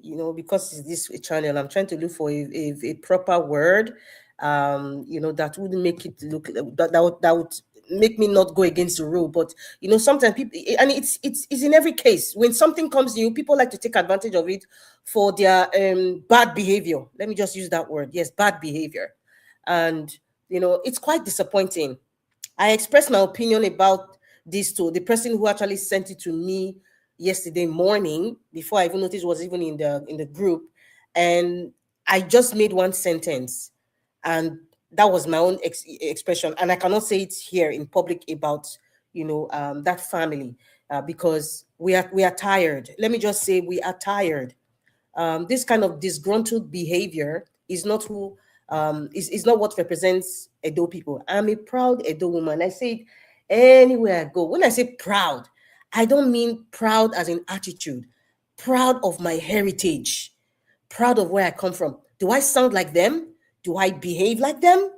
know, because it's this channel, I'm trying to look for a proper word, you know, that wouldn't make it look, that would make me not go against the rule. But you know, sometimes people, and it's in every case, when something comes new, people like to take advantage of it for their bad behavior. Let me just use that word. Yes, bad behavior. And you know, it's quite disappointing. I expressed my opinion about this to the person who actually sent it to me yesterday morning, before I even noticed it was even in the group, and I just made one sentence, and that was my own expression, and I cannot say it here in public about, you know, that family, because we are tired. Let me just say we are tired. This kind of disgruntled behavior is not who is not what represents Edo people. I'm a proud Edo woman. I say it anywhere I go. When I say proud, I don't mean proud as in attitude. Proud of my heritage. Proud of where I come from. Do I sound like them? Do I behave like them?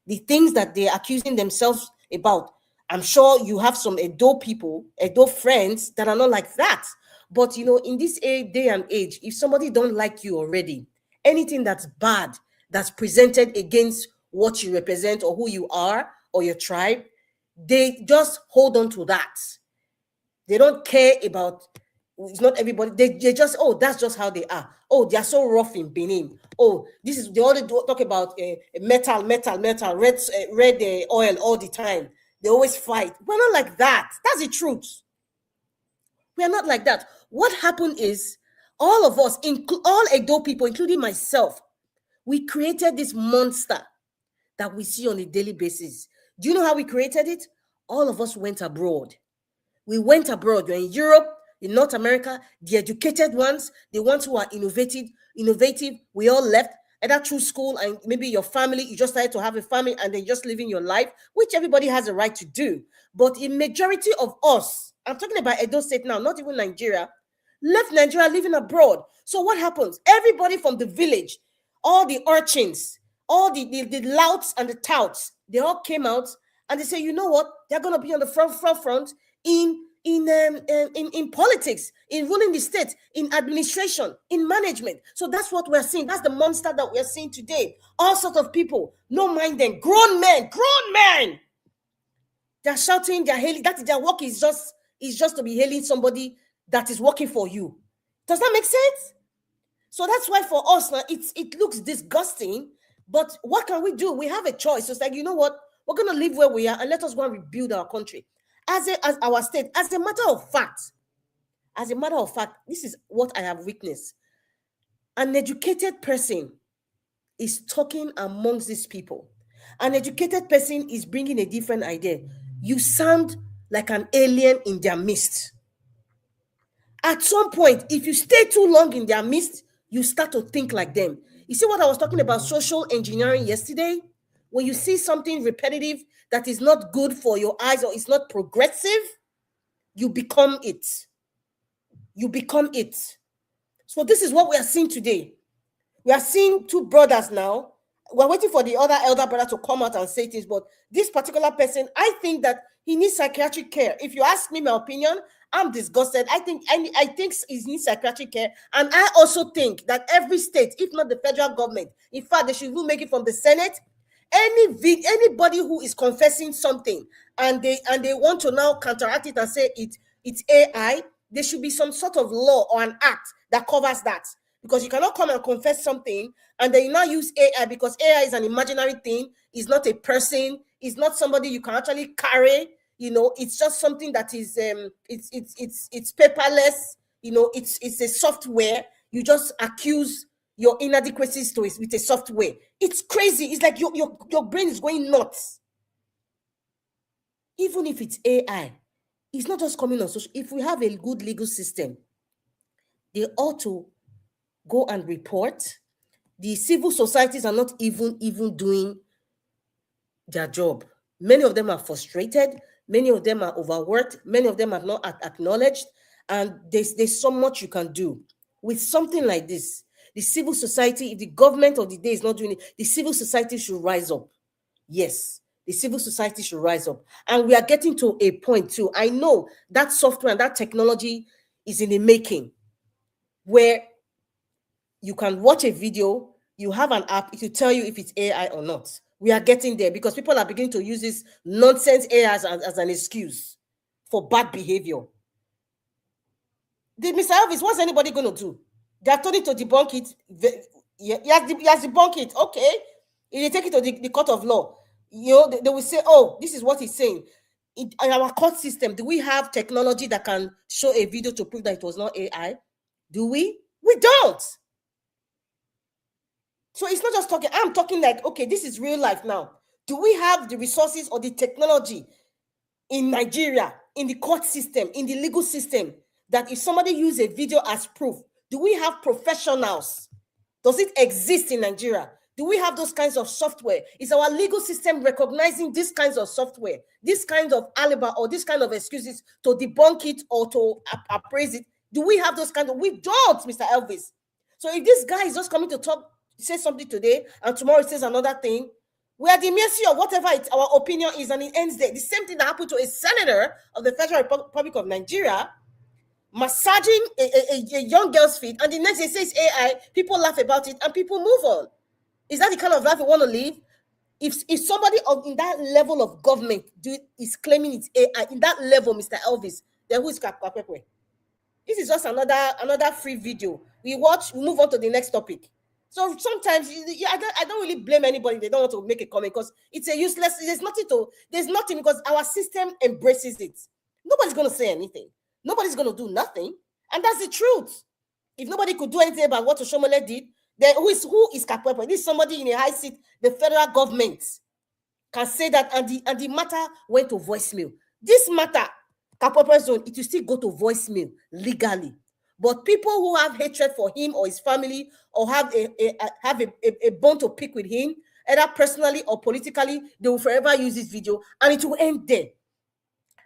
The things that they're accusing themselves about. I'm sure you have some Edo people, Edo friends that are not like that. But you know, in this day and age, if somebody don't like you already, anything that's bad, that's presented against what you represent or who you are or your tribe, they just hold on to that. They don't care about, it's not everybody. They just, oh, that's just how they are. Oh, they are so rough in Benin. Oh, this is, they always talk about metal, red oil all the time. They always fight. We're not like that. That's the truth. We are not like that. What happened is, all of us, all Edo people, including myself, we created this monster that we see on a daily basis. Do you know how we created it? All of us went abroad. We went abroad. You're in Europe, in North America, the educated ones, the ones who are innovative, we all left, either through school and maybe your family, you just started to have a family and then just living your life, which everybody has a right to do. But in majority of us, I'm talking about Edo State now, not even Nigeria, left Nigeria living abroad. So what happens? Everybody from the village, all the urchins, all the louts and the touts, they all came out and they say, you know what? They're going to be on the front in politics, in ruling the state, in administration, in management. So that's what we're seeing. That's the monster that we're seeing today. All sorts of people, no mind them, grown men. They're shouting, they're hailing. That is their work is just to be hailing somebody that is working for you. Does that make sense? So that's why for us now, it looks disgusting. But what can we do? We have a choice. So it's like, you know what? We're going to live where we are and let us go and rebuild our country. As our state, as a matter of fact, this is what I have witnessed. An educated person is talking amongst these people. An educated person is bringing a different idea. You sound like an alien in their midst. At some point, if you stay too long in their midst, you start to think like them. You see what I was talking about social engineering yesterday? When you see something repetitive that is not good for your eyes or is not progressive, you become it. You become it. So this is what we are seeing today. We are seeing two brothers now. We're waiting for the other elder brother to come out and say things, but this particular person, I think that he needs psychiatric care. If you ask me my opinion, I'm disgusted. I think he needs psychiatric care. And I also think that every state, if not the federal government, in fact, they should even make it from the Senate. Anybody who is confessing something and they want to now counteract it and say it's AI, there should be some sort of law or an act that covers that. Because you cannot come and confess something and then you now use AI, because AI is an imaginary thing. It's not a person. It's not somebody you can actually carry. You know, it's just something that is it's paperless. You know, it's a software. You just accuse your inadequacies to it with a software. It's crazy. It's like your brain is going nuts. Even if it's AI, it's not just coming on social. If we have a good legal system, they ought to go and report. The civil societies are not even doing their job. Many of them are frustrated. Many of them are overworked. Many of them are not acknowledged. And there's so much you can do with something like this. The civil society, if the government of the day is not doing it, the civil society should rise up. Yes, the civil society should rise up. And we are getting to a point too. I know that software and that technology is in the making, where you can watch a video, you have an app, it will tell you if it's AI or not. We are getting there because people are beginning to use this nonsense AI as an excuse for bad behavior. Mr. Elvis, what's anybody going to do? They are told to debunk it. He has debunked it. Okay. If they take it to the court of law, you know, they will say, oh, this is what he's saying. In our court system, do we have technology that can show a video to prove that it was not AI? Do we? We don't. So it's not just talking. I'm talking like, okay, this is real life now. Do we have the resources or the technology in Nigeria, in the court system, in the legal system, that if somebody uses a video as proof, do we have professionals? Does it exist in Nigeria? Do we have those kinds of software? Is our legal system recognizing these kinds of software, this kind of alibi or this kind of excuses to debunk it or to appraise it? Do we have those kinds of? We don't, Mr. Elvis. So if this guy is just coming to talk, say something today, and tomorrow he says another thing, we are at the mercy of whatever our opinion is, and it ends there. The same thing that happened to a senator of the Federal Republic of Nigeria, massaging a young girl's feet, and the next day says AI, people laugh about it, and people move on. Is that the kind of life we want to live? If somebody in that level of government is claiming it's AI, in that level, Mr. Elvis, then who is Kapekwe? This is just another free video. We watch, we move on to the next topic. So sometimes I don't really blame anybody. They don't want to make a comment because it's a useless. There's nothing because our system embraces it. Nobody's going to say anything. Nobody's going to do nothing, and that's the truth. If nobody could do anything about what Oshomole did, then who is Kapwepo? This is somebody in a high seat. The federal government can say that, and the matter went to voicemail. This matter, Kapwepo's zone, it will still go to voicemail legally. But people who have hatred for him or his family, or have a bone to pick with him, either personally or politically, they will forever use this video, and it will end there.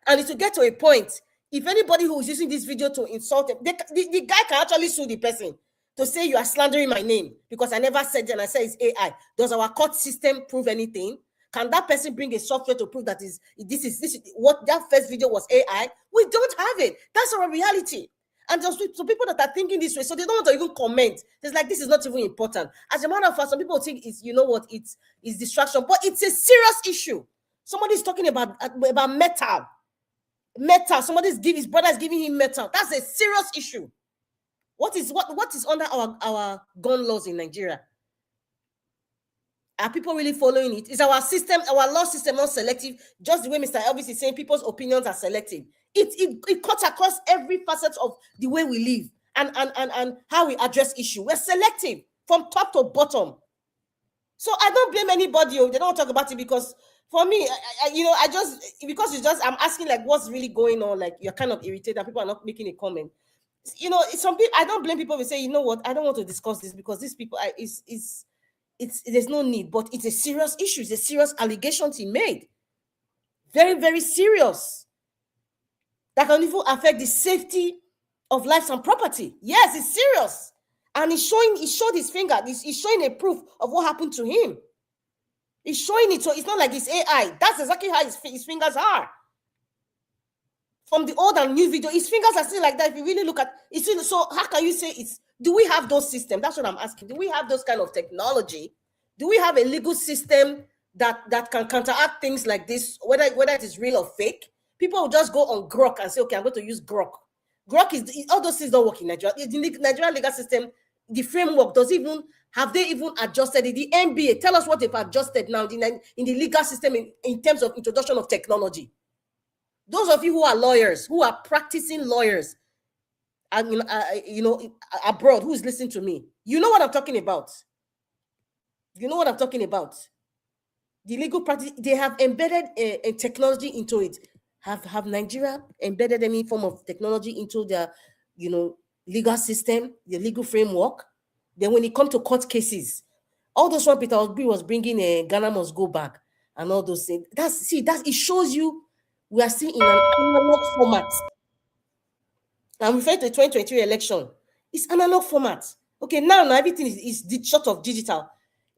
And it will get to a point. If anybody who is using this video to insult him, the guy can actually sue the person to say you are slandering my name because I never said it and I said it's AI. Does our court system prove anything? Can that person bring a software to prove that this is what that first video was AI? We don't have it. That's our reality. And there's some people that are thinking this way, so they don't want to even comment. It's like, this is not even important. As a matter of fact, some people think it's, you know what, it's distraction, but it's a serious issue. Somebody's talking about metal. His brother is giving him metal. That's a serious issue. What is under our gun laws in Nigeria? Are people really following it? Is our system, our law system not selective? Just the way Mr. Elvis is saying people's opinions are selective. It cuts across every facet of the way we live and how we address issue. We're selective from top to bottom. So I don't blame anybody. They don't talk about it because for me, I just because it's just I'm asking like what's really going on. Like you're kind of irritated that people are not making a comment. Some people I don't blame people who say, you know what, I don't want to discuss this because these people it's there's no need, but it's a serious issue. It's a serious allegation he made. Very, very serious. That can even affect the safety of lives and property. Yes, it's serious. And he showed his finger. He's showing a proof of what happened to him. He's showing it, so it's not like it's AI. That's exactly how his fingers are. From the old and new video, his fingers are still like that. If you really look at it, so how can you say it's? Do we have those systems? That's what I'm asking. Do we have those kind of technology? Do we have a legal system that can counteract things like this, whether it is real or fake? People will just go on Grok and say, okay, I'm going to use Grok. Grok is all those things don't work in Nigeria. The Nigerian legal system, the framework have they even adjusted it? The NBA, tell us what they've adjusted now in the legal system in terms of introduction of technology. Those of you who are lawyers, who are practicing lawyers, and abroad, who is listening to me, you know what I'm talking about. You know what I'm talking about. The legal practice, they have embedded a technology into it. Have Nigeria embedded any form of technology into their, legal system, the legal framework? Then when it comes to court cases, all those one Peter Osby was bringing Ghana must go back and all those things. It shows you we are still in an analog format. I'm referring to the 2023 election. It's analog format. Okay, now everything is short of digital.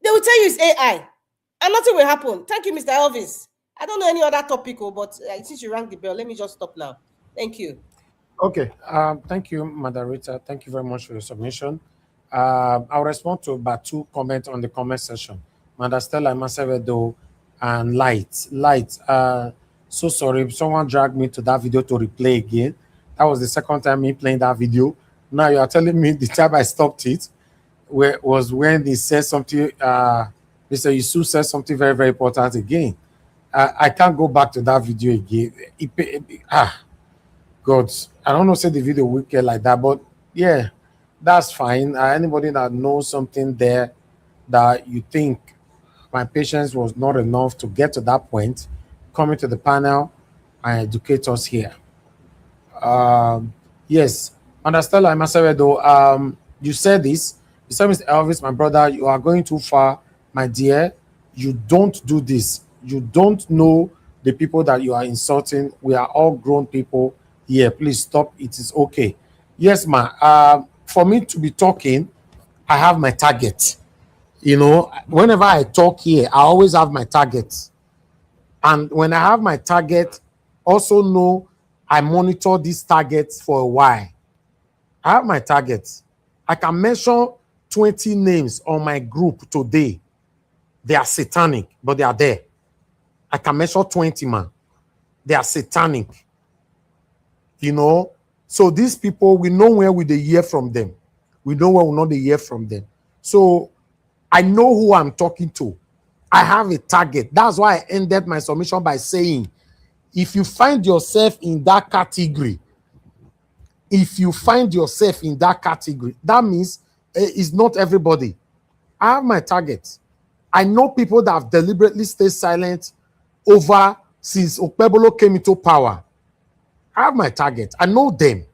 They will tell you it's AI, and nothing will happen. Thank you, Mr. Elvis. I don't know any other topic, but since you rang the bell, let me just stop now. Thank you. Okay. Thank you, moderator. Thank you very much for your submission. I'll respond to about 2 comments on the comment section. Madastella Masevedo and Light. So sorry, someone dragged me to that video to replay again. That was the second time me playing that video. Now you are telling me the time I stopped it was when they said something. Mr. Yusuf said something very, very important again. I can't go back to that video again. God, I don't know, say the video wicked like that, but yeah, that's fine. Anybody that knows something there that you think my patience was not enough to get to that point, coming to the panel and educate us here. Yes, understand, like Masevedo, you said this. You said, Mr. Elvis, my brother, you are going too far, my dear. You don't do this. You don't know the people that you are insulting. We are all grown people here. Please stop. It is okay. Yes, ma. For me to be talking, I have my target. Whenever I talk here, I always have my target. And when I have my target, also know I monitor these targets for a while. I have my targets. I can mention 20 names on my group today. They are satanic, but they are there. I can mention 20, man. They are satanic. So these people, we know where we hear from them. We know where we not hear from them. So I know who I'm talking to. I have a target. That's why I ended my submission by saying, if you find yourself in that category, that means it's not everybody. I have my target. I know people that have deliberately stayed silent over since Okpebolo came into power. I have my target. I know them.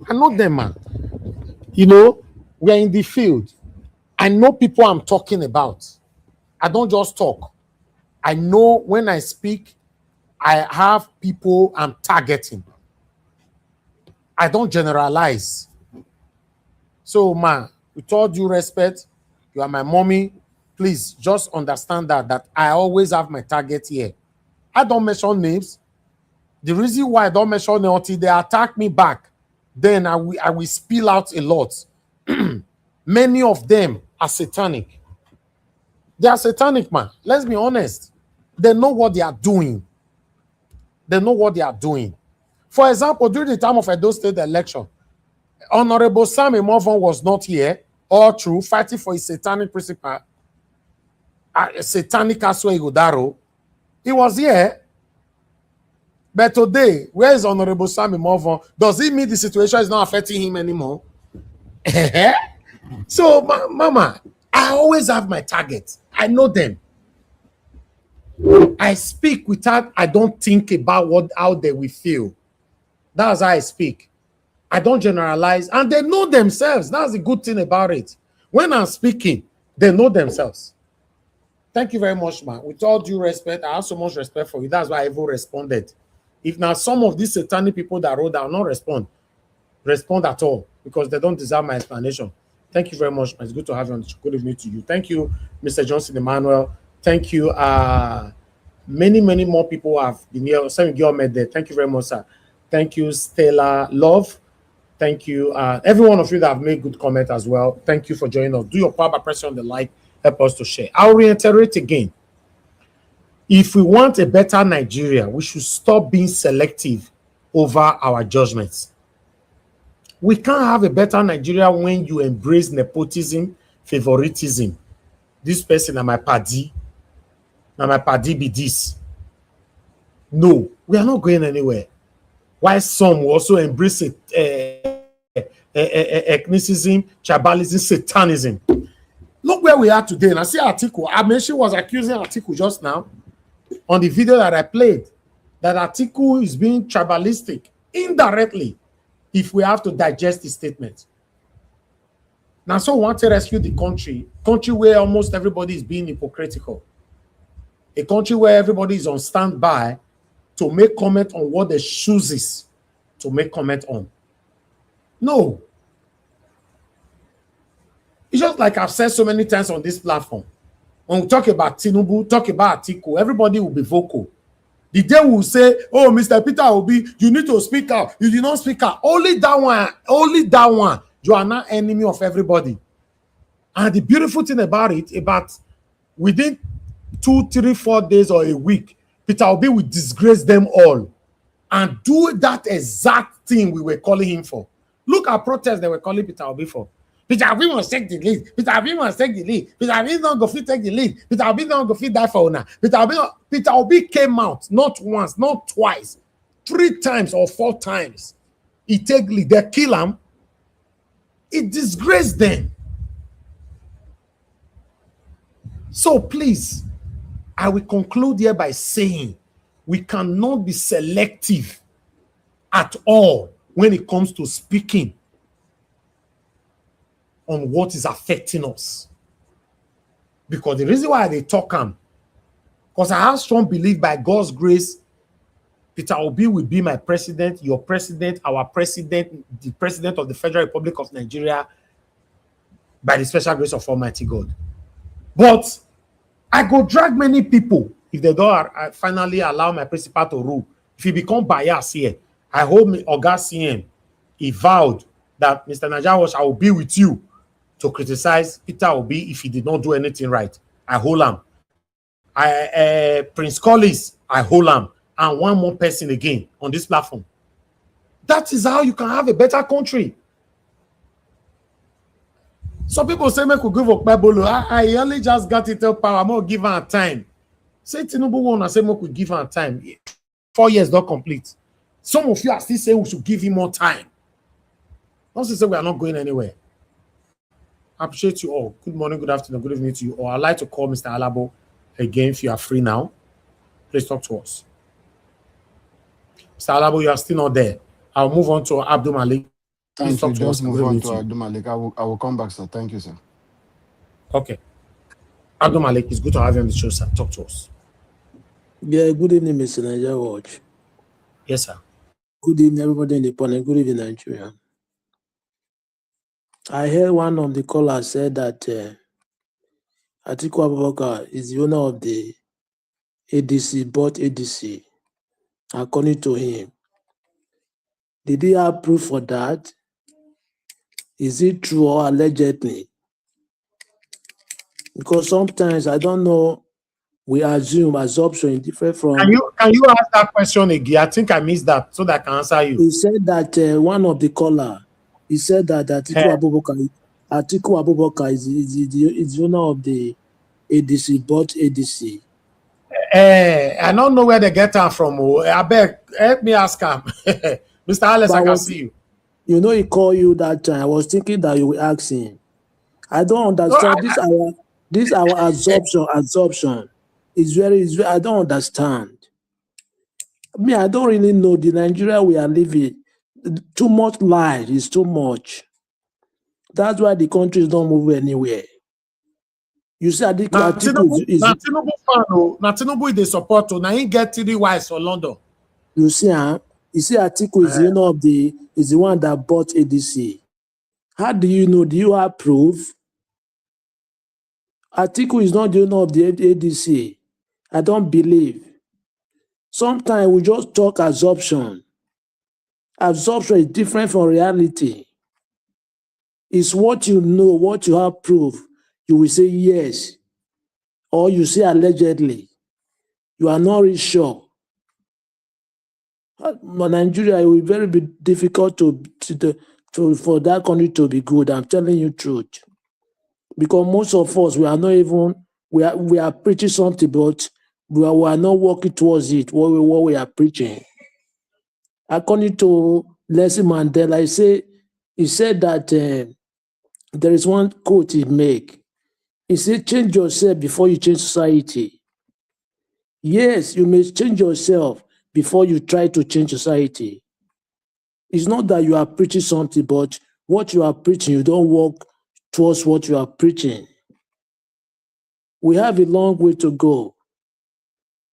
Man. We are in the field. I know people I'm talking about. I don't just talk. I know when I speak, I have people I'm targeting. I don't generalize. So, man, with all due respect, you are my mommy. Please just understand that I always have my target here. I don't mention names. The reason why I don't mention names until they attack me back, then I will spill out a lot. Many of them are satanic. They are satanic, man. Let's be honest. They know what they are doing. For example, during the time of Edo State election, Honorable Sam Imovon was not here, all true, fighting for his satanic principle, satanic Aswe Igodaro. He was here. But today, where is Honorable Sam Imovon? Does it mean the situation is not affecting him anymore? So, Mama, I always have my target. I know them. I speak without, I don't think about how they will feel. That's how I speak. I don't generalize, and they know themselves. That's the good thing about it. When I'm speaking, they know themselves. Thank you very much, man. With all due respect, I have so much respect for you. That's why I even responded. If now some of these satanic people that wrote down not respond at all because they don't deserve my explanation. Thank you very much. It's good to have you on the show. Good evening to you. Thank you, Mr. Johnson Emmanuel. Thank you. Many more people have been here. Some girl met there. Thank you very much, sir. Thank you, Stella Love. Thank you, every one of you that have made good comment as well. Thank you for joining us. Do your part by pressing on the like. Help us to share. I'll reiterate again. If we want a better Nigeria, we should stop being selective over our judgments. We can't have a better Nigeria when you embrace nepotism, favoritism. This person and my party be this. No, we are not going anywhere. Why some will also embrace it, ethnicism, tribalism, satanism. Look where we are today. And I see Atiku. I mean, she was accusing Atiku just now on the video that I played that Atiku is being tribalistic indirectly if we have to digest the statement. Now, so we want to rescue the country where almost everybody is being hypocritical, a country where everybody is on standby to make comment on what they chooses to make comment on. No. It's just like I've said so many times on this platform. When we talk about Tinubu, talk about Atiku, everybody will be vocal. The day we will say, oh, Mr. Peter Obi, you need to speak out. You did not speak out. Only that one. You are not enemy of everybody. And the beautiful thing about it, about within 2, 3, 4 days or a week, Peter Obi will disgrace them all and do that exact thing we were calling him for. Look at protests they were calling Peter Obi for. Peter Obi must take the lead. Peter Obi must take the lead. Peter Obi not go fit take the lead. Peter Obi not go fit die for una. Peter Obi came out not once, not twice, 3 times or 4 times. He take lead. They kill him. It disgraced them. So please, I will conclude here by saying we cannot be selective at all when it comes to speaking on what is affecting us. Because the reason why they talk because I have strong belief by God's grace, Peter Obi will be my president, your president, our president, the president of the Federal Republic of Nigeria by the special grace of Almighty God. But I go drag many people if they don't finally allow my principal to rule. If he become biased here, I hold me Oga CM. He vowed that Mr. Najawash, I will be with you to criticize Peter Obi if he did not do anything right. I hold him. Prince Collis, I hold him. And one more person again on this platform. That is how you can have a better country. Some people say, make we give Okpebolo. I only just got it up power. I'm not giving her time. Say Tinubu one and say, make we give her time. 4 years not complete. Some of you are still saying we should give him more time. Don't say we are not going anywhere. I appreciate you all. Good morning, good afternoon, good evening to you all. I'd like to call Mr. Alabo again if you are free now. Please talk to us. Mr. Alabo, you are still not there. I'll move on to Abdul Malik. Thank you. Just move on to Abdul Malik. I will come back, sir. Thank you, sir. Okay. Abdul Malik, it's good to have you on the show, sir. Talk to us. Yeah, good evening, Mr. Nigeria Watch. Yes, sir. Good evening, everybody in the panel. Good evening, Nigeria. I heard one of the callers said that Atiku Abubakar is the owner of the ADC, bought ADC, according to him. Did he have proof for that? Is it true or allegedly? Because sometimes, I don't know, we assume assumption different from... Can you ask that question again? I think I missed that so that I can answer you. He said that one of the caller, he said that Atiku Abubakar is the owner of the ADC, bought ADC. I don't know where they get her from. I beg, help me ask him. Mr. Alex, I can see you. You know, he called you that time. I was thinking that you will ask him. I don't understand. This our absorption is very, I don't understand. I don't really know the Nigeria we are living. Too much lies is too much. That's why the countries don't move anywhere. You see, Tinubu is the support to now he get 3 wives for London. You see, Atiku is the one that bought ADC. How do you know? Do you have proof? Atiku is not the owner of the ADC. I don't believe. Sometimes we just talk absorption. Absorption is different from reality. It's what you know, what you have proof. You will say yes, or you say allegedly. You are not really sure. Nigeria, it will be very difficult for that country to be good. I'm telling you the truth. Because most of us, we are not even, we are preaching something, but we are not working towards it, what we are preaching. According to Nelson Mandela, he said that there is one quote he make. He said, change yourself before you change society. Yes, you may change yourself before you try to change society. It's not that you are preaching something, but what you are preaching, you don't work towards what you are preaching. We have a long way to go.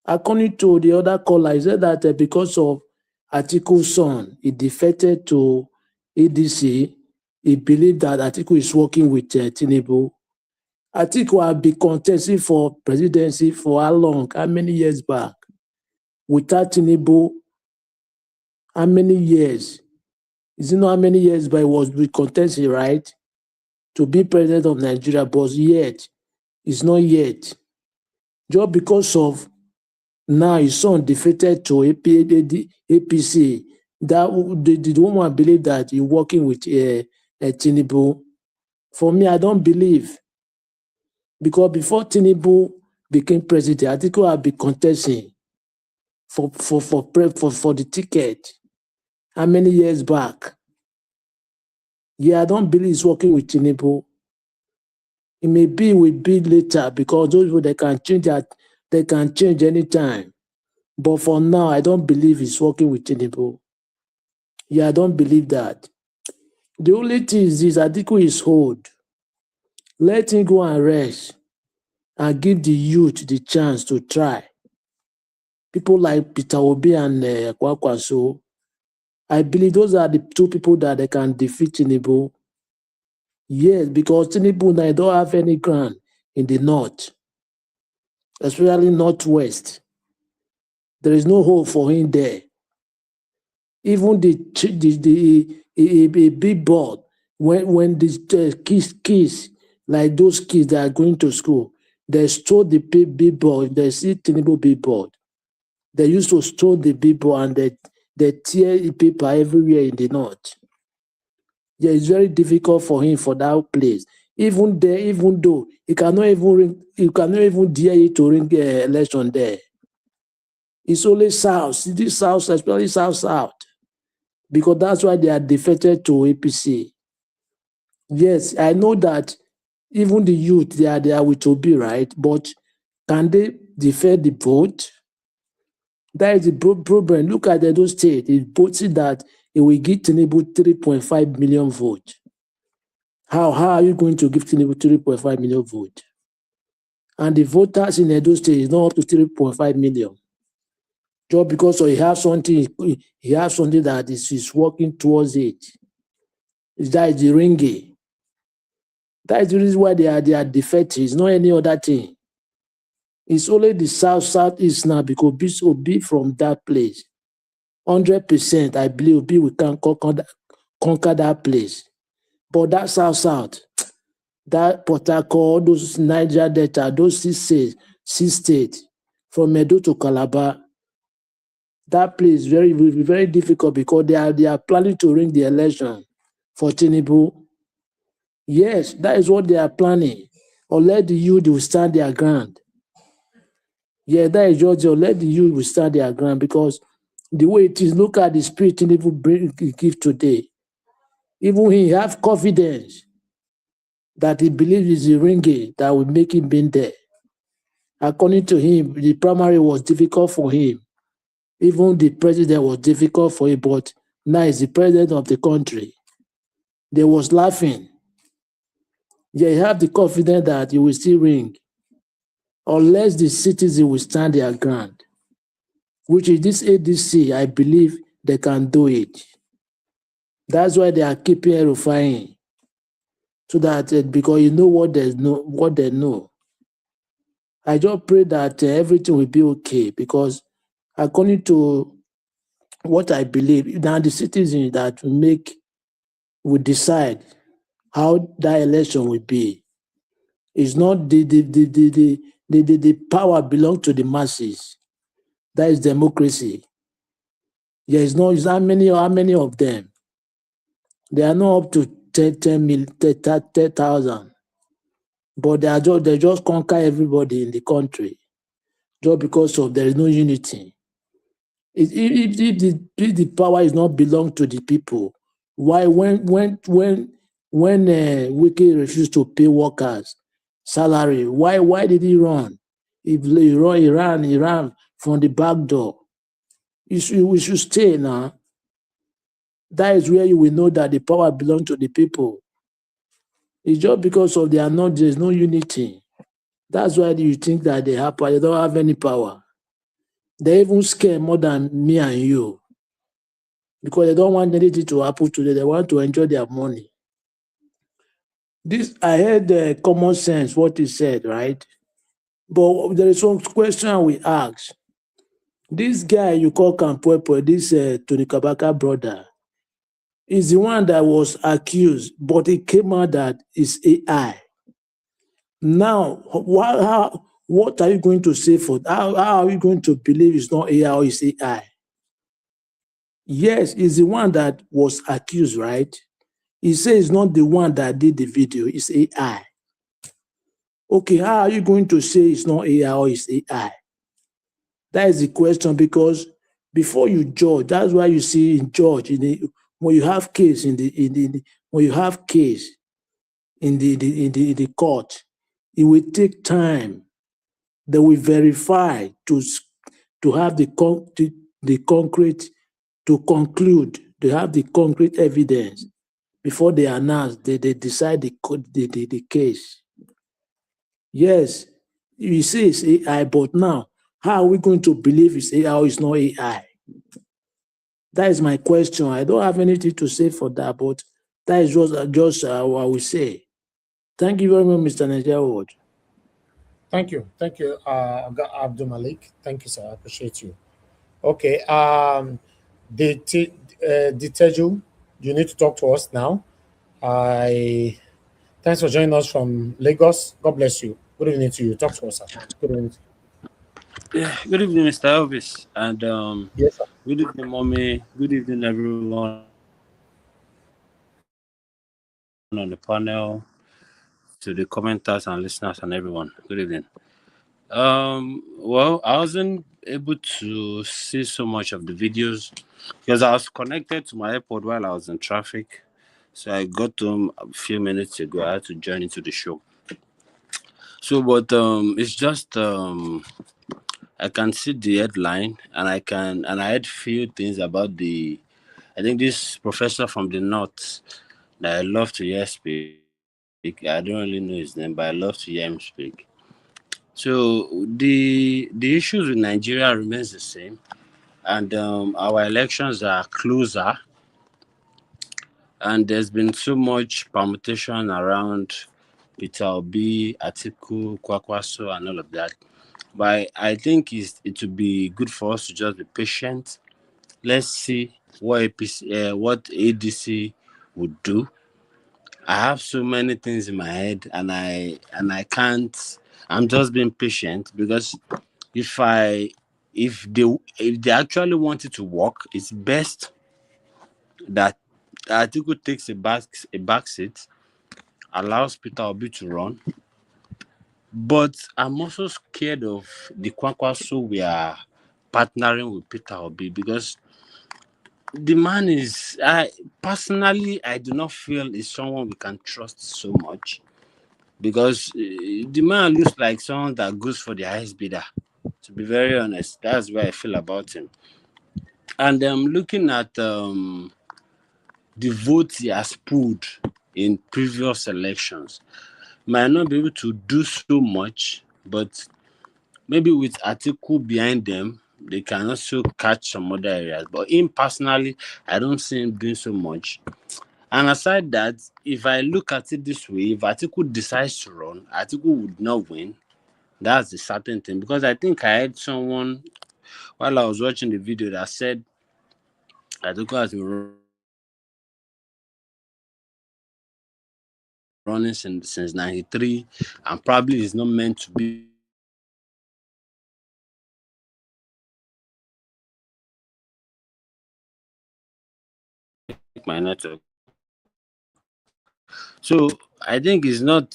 According to the other caller, he said that because of Atiku's son, he defected to ADC. He believed that Atiku is working with Tinubu. Atiku had been contesting for presidency for how long? How many years back? Without Tinubu, how many years? Is it not how many years back he was contesting, right? To be president of Nigeria, but yet, it's not yet. Just because of now his son defeated to APC, that the woman believe that he's working with Tinubu. For me, I don't believe. Because before Tinubu became president, Atiku had been contesting for the ticket. How many years back? Yeah, I don't believe he's working with Tinubu. It may be will be later because those people they can change anytime. But for now, I don't believe he's working with Tinubu. Yeah, I don't believe that. The only thing is this: Atiku is old. Let him go and rest and give the youth the chance to try. People like Peter Obi and Kwakwaso, I believe those are the two people that they can defeat Tinubu. Yes, because Tinubu now don't have any ground in the north, especially northwest. There is no hope for him there. Even a big board when the kids like those kids that are going to school, they stole the big board. They see Tinubu big board. They used to store the big board and they tear the paper everywhere in the north. Yeah, it's very difficult for him for that place. Even though he cannot even dare to ring election there. It's only south, this south, especially south, because that's why they are defected to APC. Yes, I know that even the youth they are with Obi, right? But can they defend the vote? That is the problem. Look at Edo State. It posted that it will give Tinubu 3.5 million votes. How are you going to give Tinubu 3.5 million votes? And the voters in Edo State is not up to 3.5 million. Just because he has something that is working towards it. That is the ringy. That is the reason why they are defected. It's not any other thing. It's only the southeast now because this will be from that place. 100%, I believe we can conquer that place. But that south, that Port Harcourt, those Niger Delta, those six states, from Edo to Calabar, that place will be very difficult because they are planning to ring the election for Tinubu. Yes, that is what they are planning. Or let the youth will stand their ground. Yeah, that is Georgia. Let the youth will stand their ground because the way it is, look at the spirit Tinubu give today. Even he have confidence that he believes is the ringgit that will make him being there. According to him, the primary was difficult for him. Even the president was difficult for him, but now he's the president of the country. They was laughing. Yeah, you have the confidence that he will still ring, unless the citizens will stand their ground, which is this ADC, I believe they can do it. That's why they are keeping Erufai, so that because you know what they know. I just pray that everything will be okay, because according to what I believe, now the citizens that will decide how that election will be. It's not the power belongs to the masses. That is democracy. Yeah, it's how many of them. They are not up to 10,000, but they just conquer everybody in the country just because of there is no unity. If the power is not belong to the people, why when Wike refused to pay workers salary, why did he run? If he ran from the back door. We should stay now. That is where you will know that the power belongs to the people. It's just because of there's no unity. That's why you think that they have power. They don't have any power. They even scare more than me and you, because they don't want anything to happen to them. They want to enjoy their money. I heard the common sense, what he said, right? But there is one question we ask. This guy you call Kampuepo, this Tony Kabaka brother, is the one that was accused, but it came out that it's AI. Now, what are you going to say for that? How are you going to believe it's not AI or it's AI? Yes, it's the one that was accused, right? He says it's not the one that did the video, it's AI. Okay, how are you going to say it's not AI or it's AI? That is the question, because before you judge, that's why you see in judge when you have case in the court, it will take time. They will verify to have the concrete to conclude. They have the concrete evidence before they announce. They decide the case. Yes, you say it's AI, but now how are we going to believe it's AI or it's not AI? That is my question. I don't have anything to say for that, but that is just what we say. Thank you very much, Mr. Nigeria Ward. Thank you, Abdul Malik. Thank you, sir. I appreciate you. Okay, Teju, you need to talk to us now. Thanks for joining us from Lagos. God bless you. Good evening to you. Talk to us, sir. Good evening. Yeah, good evening, Mr. Elvis, and yes, sir. Good evening, mommy. Good evening, everyone on the panel, to the commenters and listeners, and everyone. Good evening. Well, I wasn't able to see so much of the videos because I was connected to my airport while I was in traffic. So I got home a few minutes ago. I had to join into the show. So, but it's just I can see the headline, and I had few things about I think this professor from the north that I love to hear speak. I don't really know his name, but I love to hear him speak. So the issues with Nigeria remains the same, and our elections are closer, and there's been so much permutation around Peter Obi, Atiku, Kwakwaso, and all of that. But I think it would be good for us to just be patient. Let's see what ADC would do. I have so many things in my head, and I can't. I'm just being patient, because if they actually want it to work, it's best that Atiku takes a back seat, allows Peter Obi to run. But I'm also scared of the Kwankwaso we are partnering with Peter Obi, because the man is, I do not feel is someone we can trust so much. because the man looks like someone that goes for the highest bidder. To be very honest, that's where I feel about him. And looking at the votes he has pulled in previous elections, might not be able to do so much, but maybe with Atiku behind them, they can also catch some other areas. But him personally, I don't see him doing so much. And aside that, if I look at it this way, if Atiku decides to run, Atiku would not win. That's a certain thing. Because I think I heard someone while I was watching the video that said Atiku has been running since 93 and probably is not meant to be my network. So I think it's not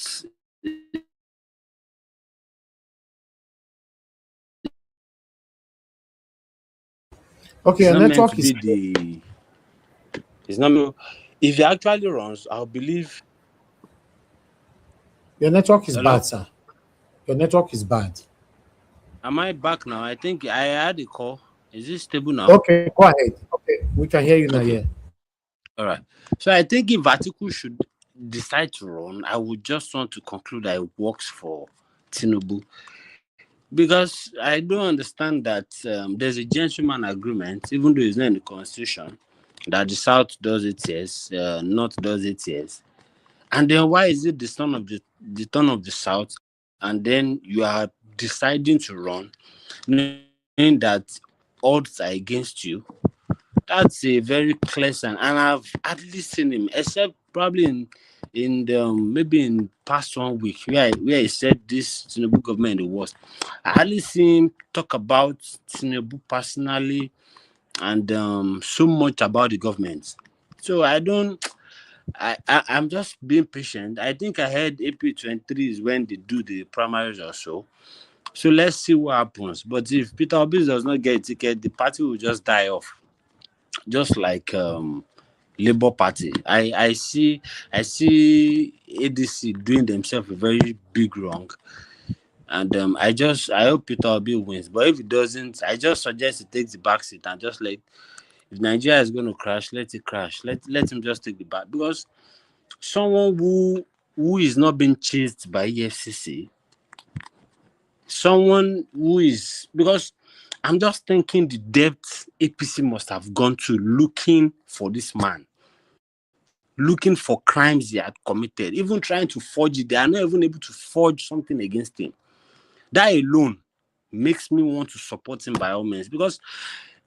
Okay, it's your not meant to network be is the it's not if he actually runs, I'll believe. your network is Hello? bad, sir. Your network is bad. Am I back now? I think I had a call. Is it stable now? Okay, go ahead. Okay, we can hear you now. Okay. Yeah. All right. So I think if Atiku should decide to run, I would just want to conclude that it works for Tinubu. Because I don't understand that there's a gentleman agreement, even though it's not in the constitution, that the South does it yes, North does it yes. And then why is it the turn of the South, and then you are deciding to run, knowing that odds are against you? That's a very clear sign, and I've hardly seen him, except probably in the maybe in past 1 week where he said this Tinubu government the worst. I hardly see him talk about Tinubu personally and so much about the government. So I don't. I'm just being patient. I think I heard April 23 is when they do the primaries or so. So let's see what happens. But if Peter Obi does not get a ticket, the party will just die off, just like Labour Party. I see ADC doing themselves a very big wrong, and I hope Peter Obi wins. But if he doesn't, I just suggest he takes the back seat and just let. If Nigeria is going to crash, let it crash. Let him just take the back, because someone who is not being chased by EFCC, someone who is, because I'm just thinking the depth APC must have gone to looking for this man, looking for crimes he had committed, even trying to forge it. They are not even able to forge something against him. That alone makes me want to support him by all means, because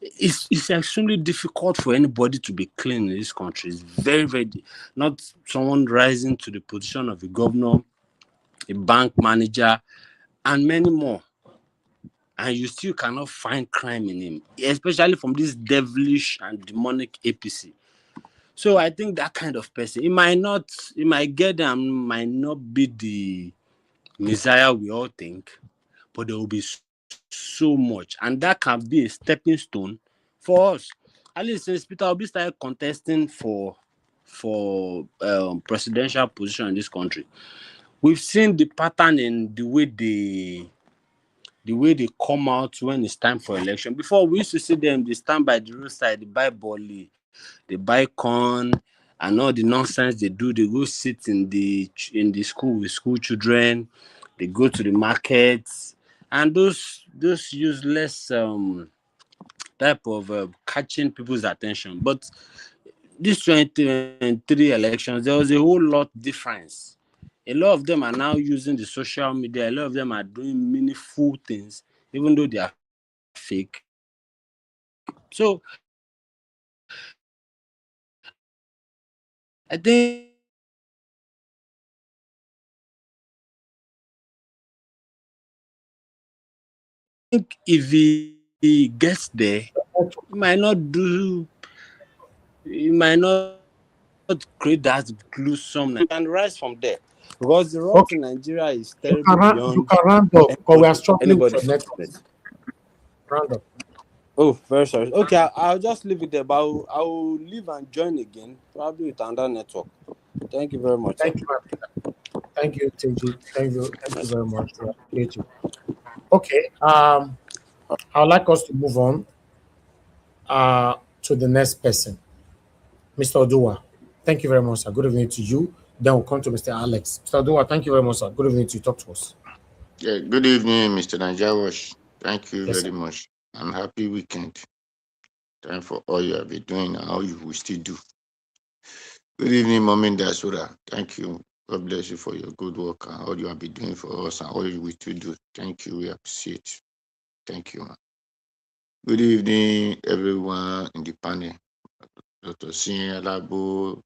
it's extremely difficult for anybody to be clean in this country. It's very, very not someone rising to the position of a governor, a bank manager, and many more. And you still cannot find crime in him, especially from this devilish and demonic APC. So I think that kind of person, it might get them, might not be the Messiah we all think, but there will be so much, and that can be a stepping stone for us. At least since Peter Obi started contesting for presidential position in this country, we've seen the pattern in the way they come out when it's time for election. Before, we used to see them, they stand by the roadside, they buy bolly, they buy corn, and all the nonsense they do. They go sit in the school with school children. They go to the markets, and those useless type of catching people's attention. But this 2023 elections, there was a whole lot difference. A lot of them are now using the social media. A lot of them are doing meaningful things, even though they are fake. So I think if he gets there, he might not create that gruesome and rise from there. Because the rot Okay. in Nigeria is You terrible you beyond can round up because we are struggling with your anybody's network. estimate. Round up. Oh, very sorry. Okay, I'll just leave it there, but I'll leave and join again, probably with another network. Thank you very much, sir. Thank you, my brother. Thank you, TG. Thank you very much. Appreciate you. Okay. I'd like us to move on to the next person, Mr. Odua. Thank you very much, sir. Good evening to you. Then we'll come to Mr. Alex. Mr. Odua, thank you very much, sir. Good evening to you. Talk to us. Yeah, good evening, Mr. Nigeria. Thank you Yes, very sir. much. And happy weekend. Time for all you have been doing and all you will still do. Good evening, Mom Dasura. Thank you. God bless you for your good work and all you have been doing for us and all you will still do. Thank you. We appreciate. Thank you, man. Good evening, everyone in the panel. Dr. Sin Alabo,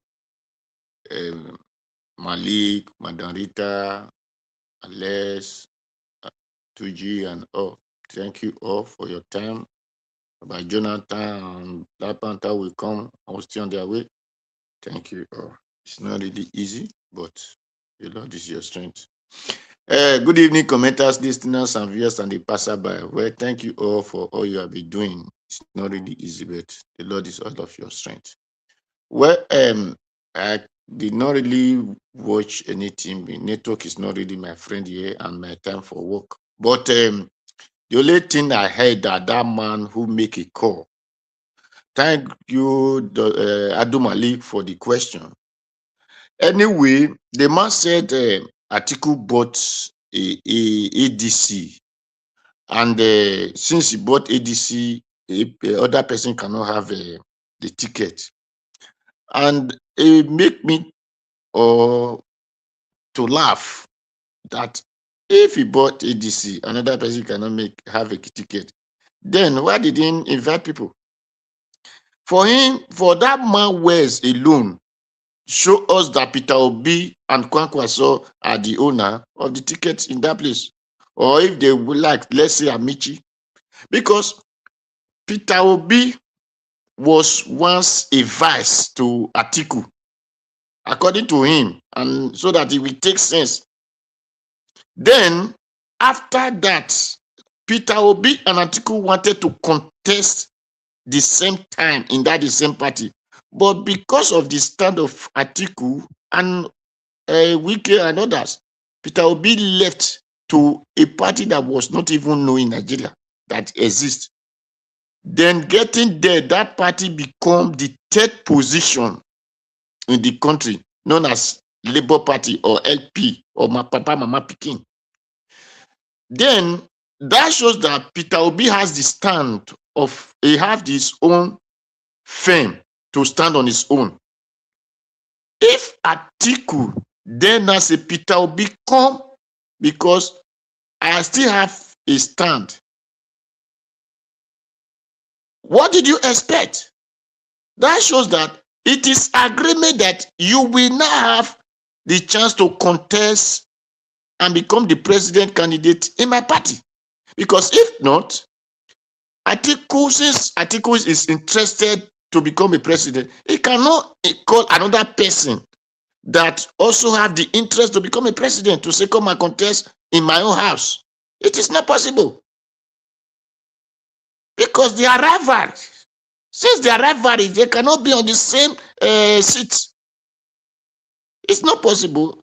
Malik, Madam Rita, Alex, Tuji, and all. Thank you all for your time. About Jonathan and Black Panther will come. I will stay on their way. Thank you all. It's not really easy, but the Lord is your strength. Good evening, commenters, listeners, and viewers, and the passerby. Well, thank you all for all you have been doing. It's not really easy, but the Lord is all of your strength. Well, I did not really watch anything. The network is not really my friend here, and my time for work. But the only thing I heard that man who make a call. Thank you, Adu Malik, for the question. Anyway, the man said Atiku bought a ADC, and since he bought ADC, other person cannot have the ticket, and it make me to laugh that if he bought ADC, another person cannot have a ticket. Then why did he invite people? For that man wears alone, show us that Peter Obi and Kwankwaso are the owner of the tickets in that place. Or if they would like, let's say Amici. Because Peter Obi was once a vice to Atiku, according to him, and so that it will take sense. Then, after that, Peter Obi and Atiku wanted to contest the same time in the same party. But because of the stand of Atiku and Wike and others, Peter Obi left to a party that was not even known in Nigeria that exists. Then getting there, that party become the third position in the country, known as Labour Party or LP or Papa Mama Pikin. Then that shows that Peter Obi has the stand of, he has his own fame to stand on his own. If Atiku then as a Peter Obi come, because I still have a stand, what did you expect? That shows that it is agreement that you will now have the chance to contest and become the president candidate in my party. Because if not, Atiku, since Atiku is interested to become a president, he cannot call another person that also have the interest to become a president to say, come and contest in my own house. It is not possible. Because they are rivals. Since they are rivals, they cannot be on the same seat. It's not possible.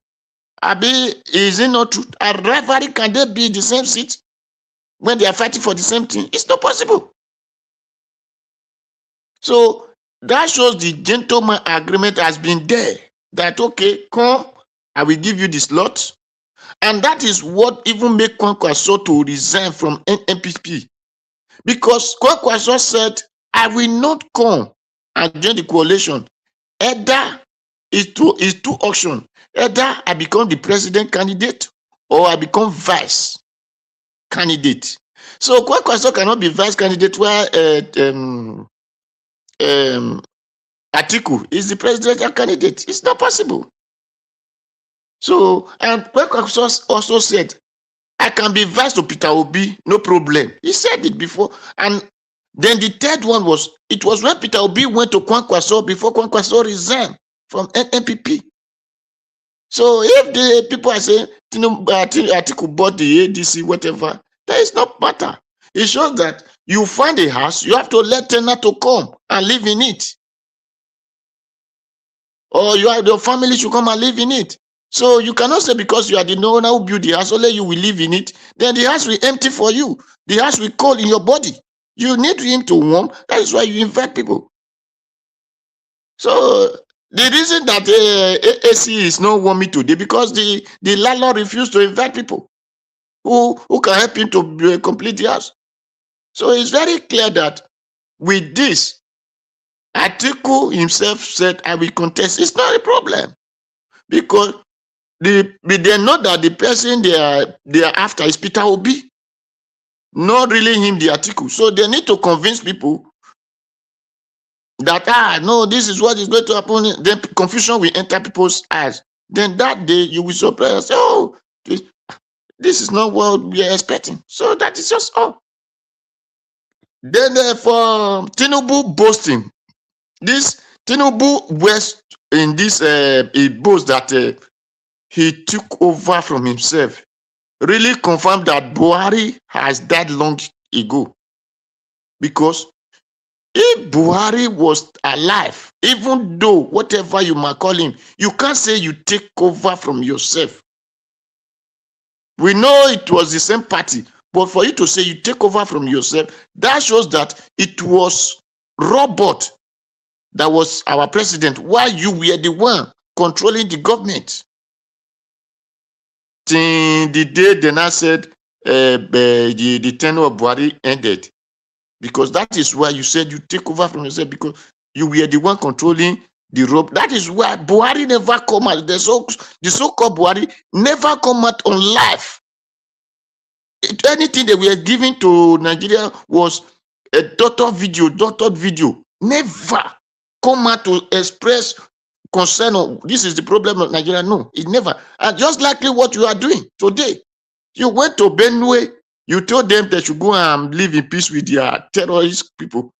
Abi, is it not true? A rivalry, can they be in the same seat when they are fighting for the same thing? It's not possible. So that shows the gentleman agreement has been there. That, okay, come, I will give you the slot. And that is what even made Kwankwaso to resign from NPP. Because Kwankwaso said, I will not come and join the coalition. Either it's two options. Either I become the president candidate or I become vice candidate. So Kwankwaso cannot be vice candidate while Atiku is the presidential candidate. It's not possible. So, and Kwankwaso also said, I can be vice to Peter Obi, no problem. He said it before. And then the third one was, it was when Peter Obi went to Kwankwaso before Kwankwaso resigned from NPP. So if the people are saying, Atiku bought the ADC, whatever, that is not matter. It shows that you find a house, you have to let tenant to come and live in it. Or your family should come and live in it. So you cannot say because you are the owner who built the house, only you will live in it. Then the house will empty for you. The house will cold in your body. You need him to warm. That is why you invite people. So the reason that AC is not warming today because the landlord refused to invite people who can help him to complete the house. So it's very clear that with this, Atiku himself said, I will contest. It's not a problem because they know that the person they are after is Peter Obi, not really him, the Atiku. So they need to convince people that no, this is what is going to happen. Then confusion will enter people's eyes. Then that day you will surprise and say, oh, this is not what we are expecting. So that is just all. Then for Tinubu boasting, this Tinubu was in this he boast that he took over from himself. Really confirmed that Buhari has died long ago. Because if Buhari was alive, even though whatever you might call him, you can't say you take over from yourself. We know it was the same party, but for you to say you take over from yourself, that shows that it was robot that was our president while you were the one controlling the government. Till the day they now said the tenure of Buhari ended. Because that is why you said you take over from yourself because you were the one controlling the rope. That is why Buhari never come out. The so-called Buhari never come out on live. Anything they were giving to Nigeria was a doctored video. Never come out to express concern on this is the problem of Nigeria. No, it never. And just likely what you are doing today. You went to Benue, you told them they should go and live in peace with their terrorist people.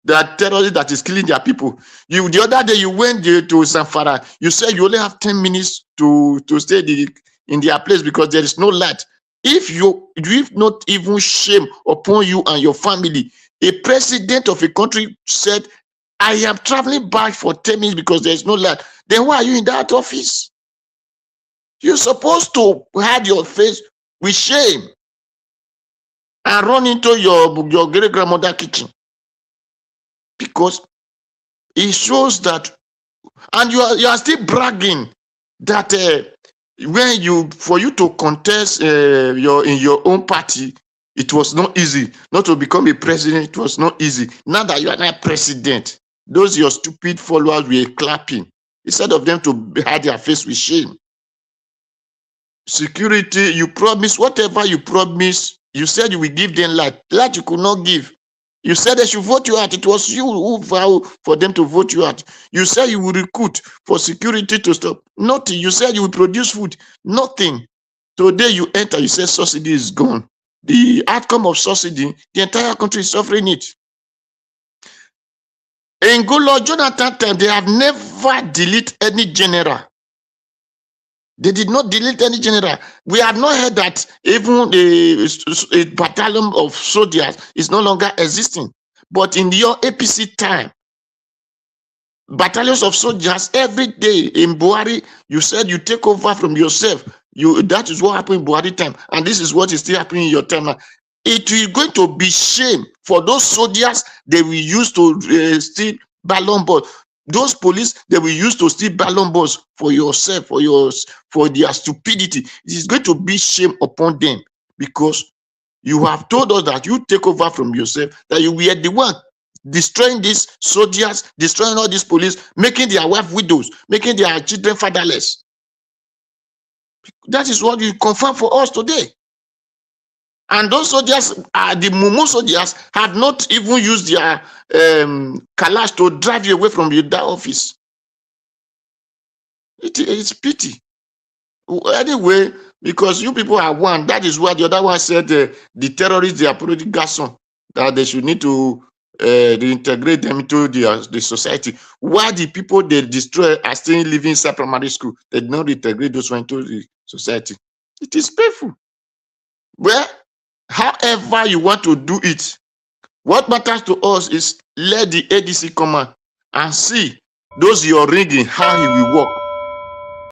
That terrorist that is killing their people. The other day you went to Zamfara, you said you only have 10 minutes to stay in their place because there is no light. If you not even shame upon you and your family, a president of a country said, I am traveling back for 10 minutes because there is no light, then why are you in that office? You're supposed to hide your face with shame and run into your great grandmother kitchen because it shows that, and you are still bragging that for you to contest in your own party, it was not easy. Not to become a president, it was not easy. Now that you are not president, those your stupid followers were clapping instead of them to hide their face with shame. Security, you promise whatever you promise. You said you will give them light. Light you could not give. You said they should vote you out. It was you who vowed for them to vote you out. You said you will recruit for security to stop. Nothing. You said you will produce food. Nothing. Today you enter, you say subsidy is gone. The outcome of subsidy, the entire country is suffering it. In good Lord Jonathan time, they have never deleted any general. They did not delete any general. We have not heard that even a battalion of soldiers is no longer existing. But in your APC time, battalions of soldiers every day in Buhari, you said you take over from yourself. That is what happened in Buhari time. And this is what is still happening in your time now. It is going to be shame for those soldiers they will use to steal ballon balls. Those police they will use to steal ballon balls for yourself, for their stupidity. It is going to be shame upon them because you have told us that you take over from yourself, that you were the one destroying these soldiers, destroying all these police, making their wife widows, making their children fatherless. That is what you confirm for us today. And those soldiers, the Mumu soldiers, have not even used their kalash to drive you away from that office. It's pity. Anyway, because you people are one, that is what the other one said, the terrorists, they are political garson, that they should need to reintegrate them into the society. While the people they destroy are still living inside primary school, they did not reintegrate those ones into the society. It is painful. Well, however you want to do it, what matters to us is let the ADC come out and see those you're ringing, how he will work.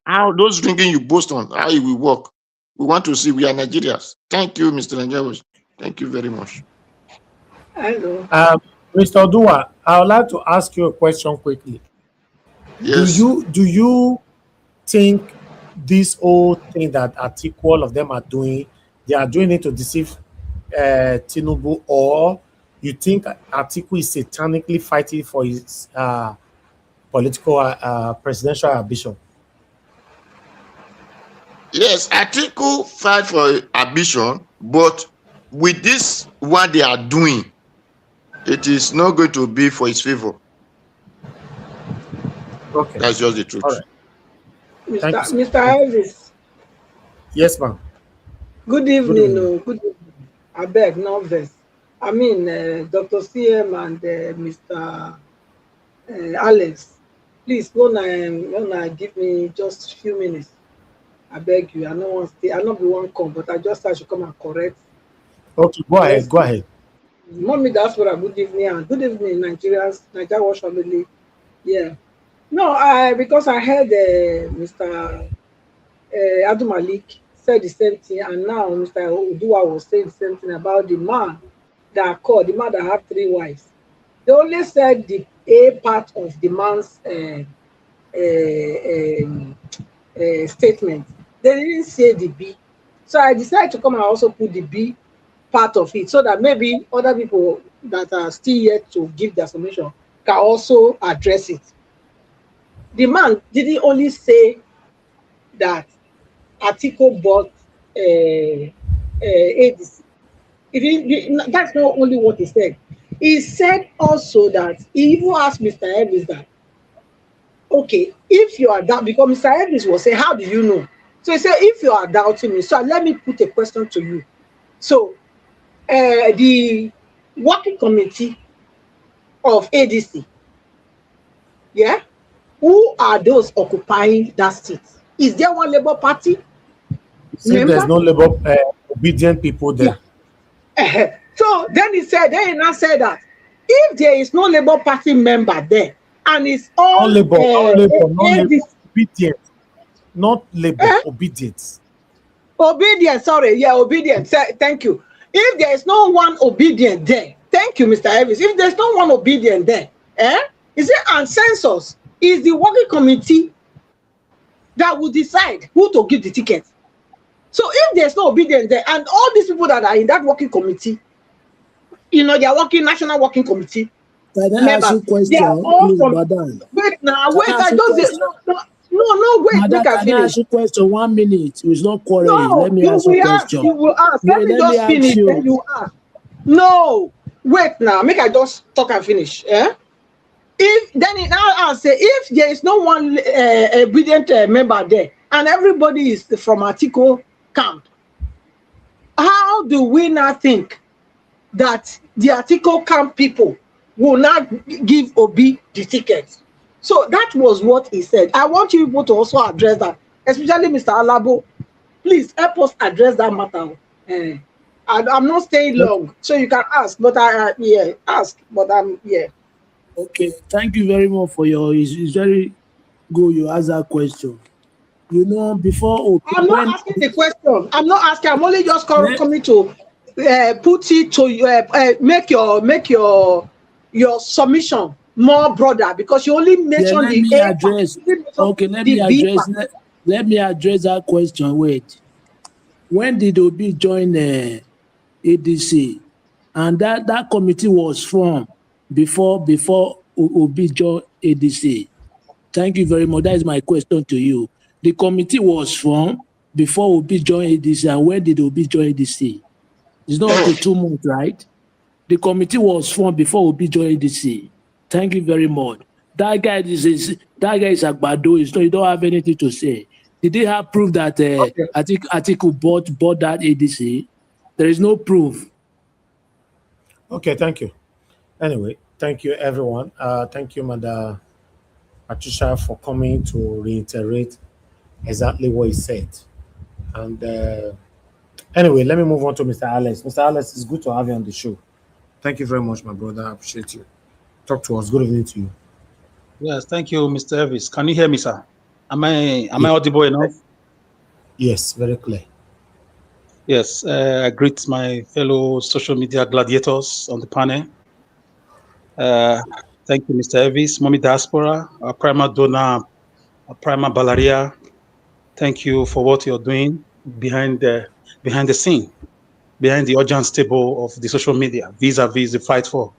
how those drinking you boast on, how it will work. We want to see. We are Nigerians. Thank you, Mr. Nigerians. Thank you very much. Hello. Mr. Odua, I would like to ask you a question quickly. Yes. Do you think this whole thing that Atiku, all of them are doing, they are doing it to deceive Tinubu, or you think Atiku is satanically fighting for his political presidential ambition? Yes, Atiku fight for ambition, but with this, what they are doing, it is not going to be for his favor. Okay. That's just the truth. All right. Mr. Elvis. Yes, ma'am. Good evening. Good evening. I beg, no verse. I mean, Dr. CM and Mr. Alex, please gonna give me just a few minutes. I beg you. I don't want to stay. I not be one come, but I just have to come and correct. Okay, go ahead. Go ahead. Mommy, that's what. Good evening and good evening, Nigerians, Nigeria Watch family. Yeah. No, because I heard Mr. Adu Malik said the same thing, and now Mr. Odua was saying the same thing about the man that called, the man that have 3 wives. They only said the A part of the man's statement. They didn't say the B. So I decided to come and also put the B part of it, so that maybe other people that are still yet to give their submission can also address it. The man didn't only say that Atiku bought ADC. That's not only what he said. He said also that he even asked Mr. Edwards that, okay, if you are doubting, because Mr. Edwards was saying, how do you know? So he said, if you are doubting me, so let me put a question to you. So the working committee of ADC, yeah, who are those occupying that seat? Is there one Labour Party? There's no Labour obedient people there. Yeah. So then he now said that if there is no Labour Party member there, and it's all Labour, obedient, not Labour, obedience. Obedience, sorry, yeah, obedience. Thank you. If there is no one obedient there, thank you, Mr. Evans. If there's no one obedient there, is it and census is the working committee that will decide who to give the ticket. So if there's no obedience there, and all these people that are in that working committee, they are working national working committee. Members, they are all from. Wait now, wait. I don't. No, wait. Madam, make I finish. I ask you question 1 minute? It's not quarreling. No, Let me ask you a question. You will ask. Let me just finish. Then you ask. No, wait now. Make I just talk and finish. If then it now I'll say if there is no one obedient member there and everybody is from Atiku camp, how do we not think that the Atiku camp people will not give Obi the ticket? So that was what he said. I want you people to also address that, especially Mr. Alabo. Please help us address that matter. I'm not staying long, so you can ask, but ask, but I'm Okay, thank you very much for your. It's very good you ask that question. Before. I'm not asking the question. I'm not asking. I'm only just coming to put it to make your submission more broader, because you only mentioned let me address that question. Wait, when did Obi join ADC? And that committee was formed before Obi joined ADC. Thank you very much. That is my question to you. The committee was formed before Obi joined ADC, and when did Obi join ADC? It's not up to 2 months, right? The committee was formed before Obi joined ADC. Thank you very much. That guy is Agbado. You don't have anything to say. Did they have proof that Atiku bought that ADC? There is no proof. Okay, thank you. Anyway, thank you, everyone. Thank you, Madam Patricia, for coming to reiterate exactly what he said. And anyway, let me move on to Mr. Alex. Mr. Alex, it's good to have you on the show. Thank you very much, my brother. I appreciate you. Talk to us. Good evening to you. Yes, thank you, Mr. Elvis. Can you hear me, sir? Am I audible enough? Yes, very clear. Yes, I greet my fellow social media gladiators on the panel. Thank you, Mr. Evis, Mommy Diaspora, our prima donor, our prima Balaria. Thank you for what you're doing behind the scene, behind the audience table of the social media, vis-a-vis the fight for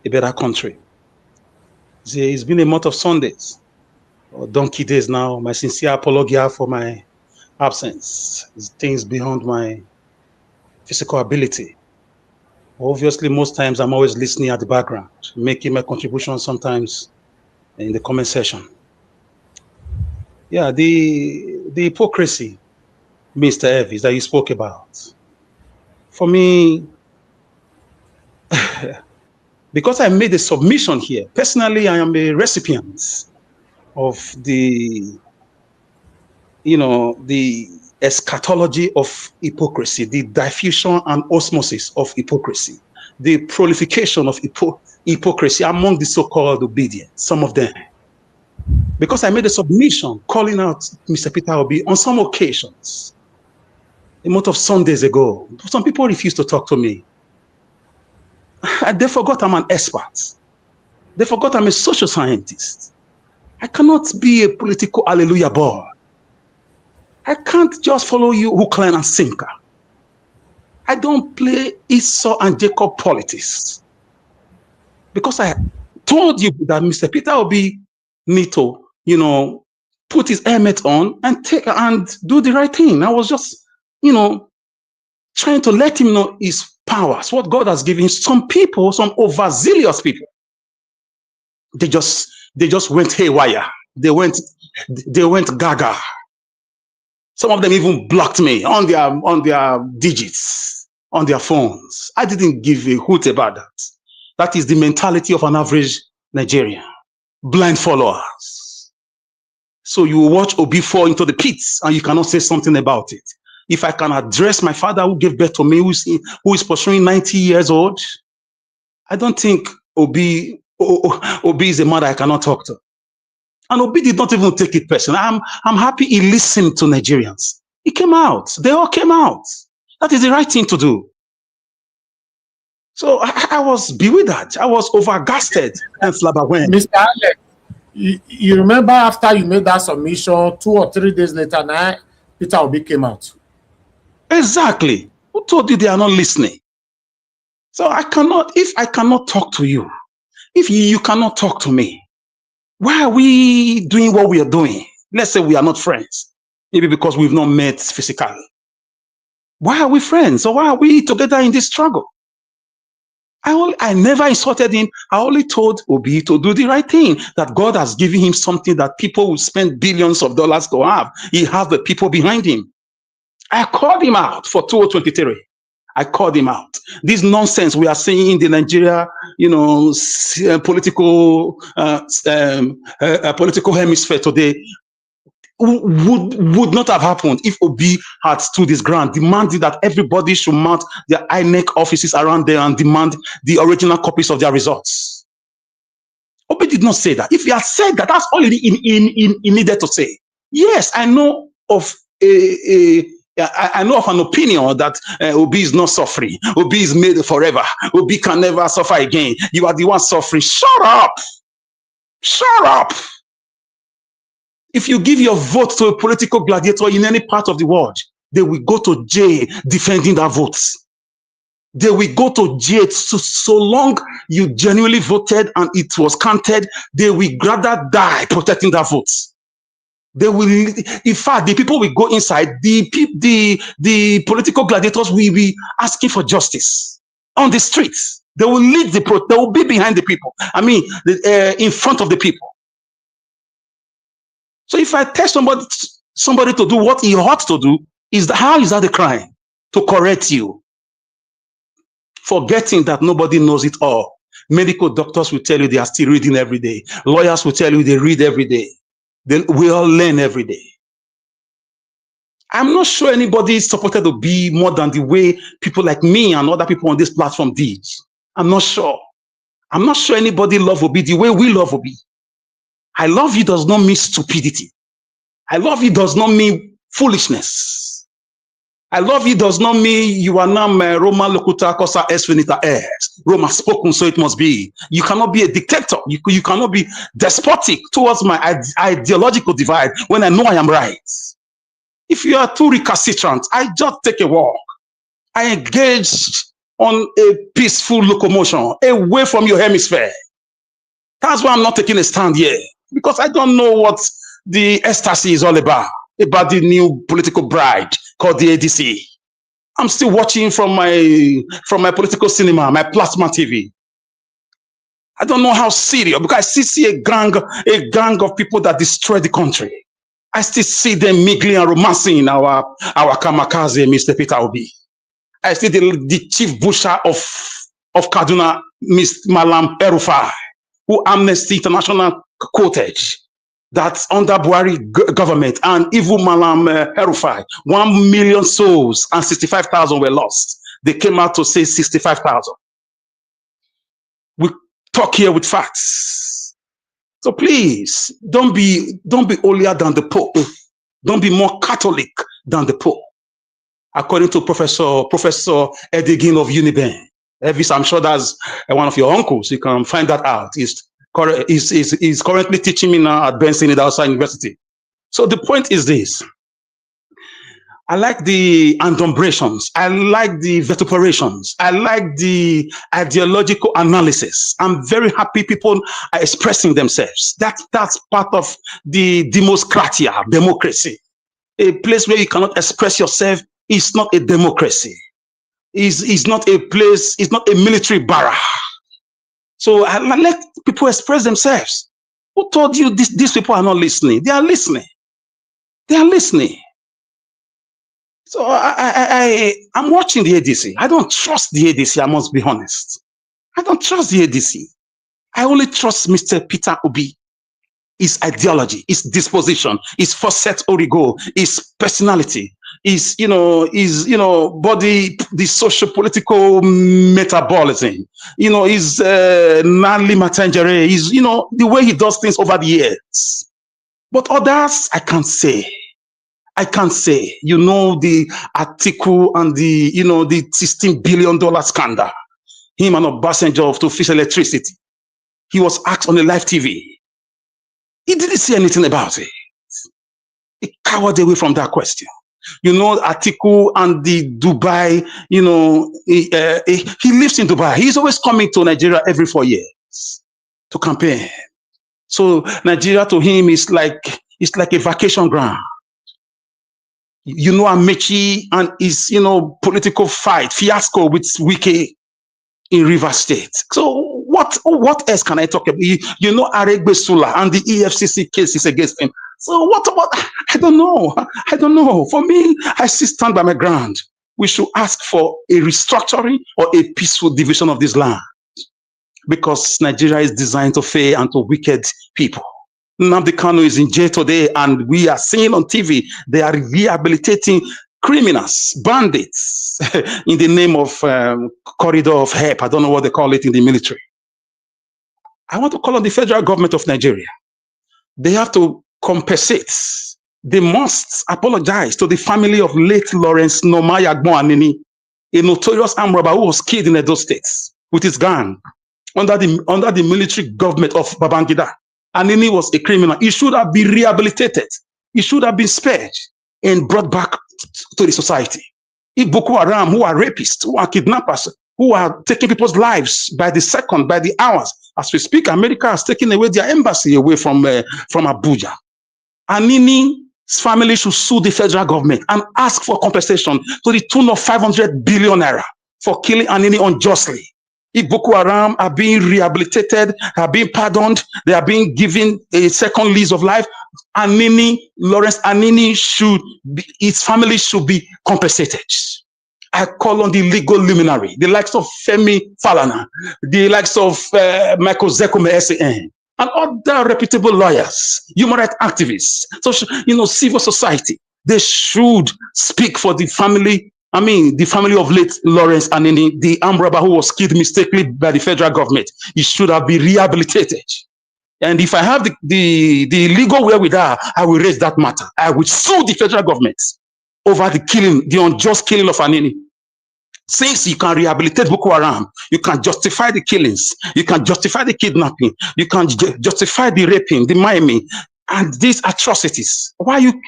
a better country. See, it's been a month of Sundays, or donkey days now. My sincere apology for my absence. It's things beyond my physical ability. Obviously, most times I'm always listening at the background, making my contribution sometimes in the comment section. Yeah, the hypocrisy, Mr. Evis, that you spoke about. For me, because I made a submission here, personally, I am a recipient of the eschatology of hypocrisy, the diffusion and osmosis of hypocrisy, the proliferation of hypocrisy among the so-called obedient, some of them. Because I made a submission calling out Mr. Peter Obi on some occasions, a month of Sundays ago. Some people refused to talk to me. They forgot I'm an expert. They forgot I'm a social scientist. I cannot be a political hallelujah boy. I can't just follow you hook, line, and sinker. I don't play Esau and Jacob politics. Because I told you that Mr. Peter Obi need to, put his helmet on and do the right thing. I was just, trying to let him know his powers, what God has given some people, some overzealous people. They just went haywire. They went gaga. Some of them even blocked me on their digits, on their phones. I didn't give a hoot about that. That is the mentality of an average Nigerian. Blind followers. So you watch Obi fall into the pits and you cannot say something about it. If I can address my father who gave birth to me, who is pursuing 90 years old, I don't think Obi is a man I cannot talk to. And Obi did not even take it personally. I'm happy he listened to Nigerians. He came out. They all came out. That is the right thing to do. So I was bewildered. I was overgasted and flabbergasted. Mr. Alex, you remember after you made that submission, 2 or 3 days later, now Peter Obi came out. Exactly. Who told you they are not listening? So if I cannot talk to you, if you cannot talk to me, why are we doing what we are doing? Let's say we are not friends. Maybe because we've not met physically. Why are we friends? Or why are we together in this struggle? I never insulted him. I only told Obi to do the right thing, that God has given him something that people will spend billions of dollars to have. He has the people behind him. I called him out for 2023. I called him out. This nonsense we are seeing in the Nigeria, political hemisphere today would not have happened if Obi had stood his ground, demanding that everybody should mount their INEC offices around there and demand the original copies of their results. Obi did not say that. If he had said that, that's all he needed to say. Yes, I know of I know of an opinion that Obi is not suffering. Obi is made forever. Obi can never suffer again. You are the one suffering. Shut up. Shut up. If you give your vote to a political gladiator in any part of the world, they will go to jail defending that vote. They will go to jail so long you genuinely voted and it was counted. They will rather die protecting that vote. They will, in fact, the people will go inside. The political gladiators will be asking for justice on the streets. They will lead they will be behind the people. I mean, in front of the people. So if I tell somebody to do what he ought to do, how is that a crime? To correct you. Forgetting that nobody knows it all. Medical doctors will tell you they are still reading every day. Lawyers will tell you they read every day. Then we all learn every day. I'm not sure anybody supported Obi more than the way people like me and other people on this platform did. I'm not sure. I'm not sure anybody loved Obi the way we love Obi. I love you does not mean stupidity. I love you does not mean foolishness. I love you does not mean you are now Roma locuta cosa es finita es. Roma spoken, so it must be. You cannot be a dictator. You cannot be despotic towards my ideological divide when I know I am right. If you are too recalcitrant, I just take a walk. I engage on a peaceful locomotion away from your hemisphere. That's why I'm not taking a stand here, because I don't know what the ecstasy is all about the new political bride called the ADC. I'm still watching from my political cinema, my plasma TV. I don't know how serious, because I still see a gang of people that destroy the country. I still see them mingling and romancing our kamikaze, Mr. Peter Obi. I see the chief butcher of Kaduna, Mr. Malam El-Rufai, who Amnesty International quoted that under Buhari government and evil Malam El-Rufai, 1 million souls and 65,000 were lost. They came out to say 65,000. We talk here with facts. So please, don't be holier than the Pope. Don't be more Catholic than the Pope. According to Professor Edegin of Uniben, I'm sure that's one of your uncles. You can find that out. He's currently teaching me now at Benson outside University. So the point is this. I like the adumbrations. I like the vituperations. I like the ideological analysis. I'm very happy people are expressing themselves. That's part of the democracy. A place where you cannot express yourself is not a democracy. Is not a place, it's not a military barrack. So I let people express themselves. Who told you these people are not listening? They are listening. They are listening. So I'm watching the ADC. I don't trust the ADC, I must be honest. I don't trust the ADC. I only trust Mr. Peter Obi. His ideology, his disposition, his foresight origo, his personality, his body, the social-political metabolism, his Nali Matangere, the way he does things over the years. But others, I can't say. The Atiku and the $16 billion scandal, him and Obasanjo to fix electricity. He was asked on the live TV. He didn't say anything about it. He cowered away from that question. Atiku and the Dubai, he lives in Dubai. He's always coming to Nigeria every 4 years to campaign. So Nigeria to him is like a vacation ground. Amechi and his, political fiasco with Wike in Rivers State. So what else can I talk about? Aregbe Sula and the EFCC cases against him. So what about? I don't know. For me, I still stand by my ground. We should ask for a restructuring or a peaceful division of this land, because Nigeria is designed to fail and to wicked people. Nnamdi Kanu is in jail today, and we are seeing on TV they are rehabilitating criminals, bandits, in the name of corridor of help. I don't know what they call it in the military. I want to call on the federal government of Nigeria. They have to compensate. They must apologize to the family of late Lawrence Nomaya Gboanini, a notorious armed robber who was killed in Edo State with his gang under the military government of Babangida. Anini was a criminal. He should have been rehabilitated. He should have been spared and brought back to the society. If Boko Haram, who are rapists, who are kidnappers, who are taking people's lives by the second, by the hours, as we speak, America has taken away their embassy away from Abuja. Anini's family should sue the federal government and ask for compensation to the tune of 500 billion naira for killing Anini unjustly. If Boko Haram are being rehabilitated, are being pardoned, they are being given a second lease of life, Lawrence Anini his family should be compensated. I call on the legal luminary, the likes of Femi Falana, the likes of Michael Zekome SAN, and other reputable lawyers, human rights activists, civil society. They should speak for the family. The family of late Lawrence Anini, the armed robber who was killed mistakenly by the federal government. He should have been rehabilitated. And if I have the legal wherewithal, I will raise that matter. I will sue the federal government over the killing, the unjust killing of Anini. Since you can rehabilitate Boko Haram, you can justify the killings, you can justify the kidnapping, you can justify the raping, the maiming, and these atrocities. Why you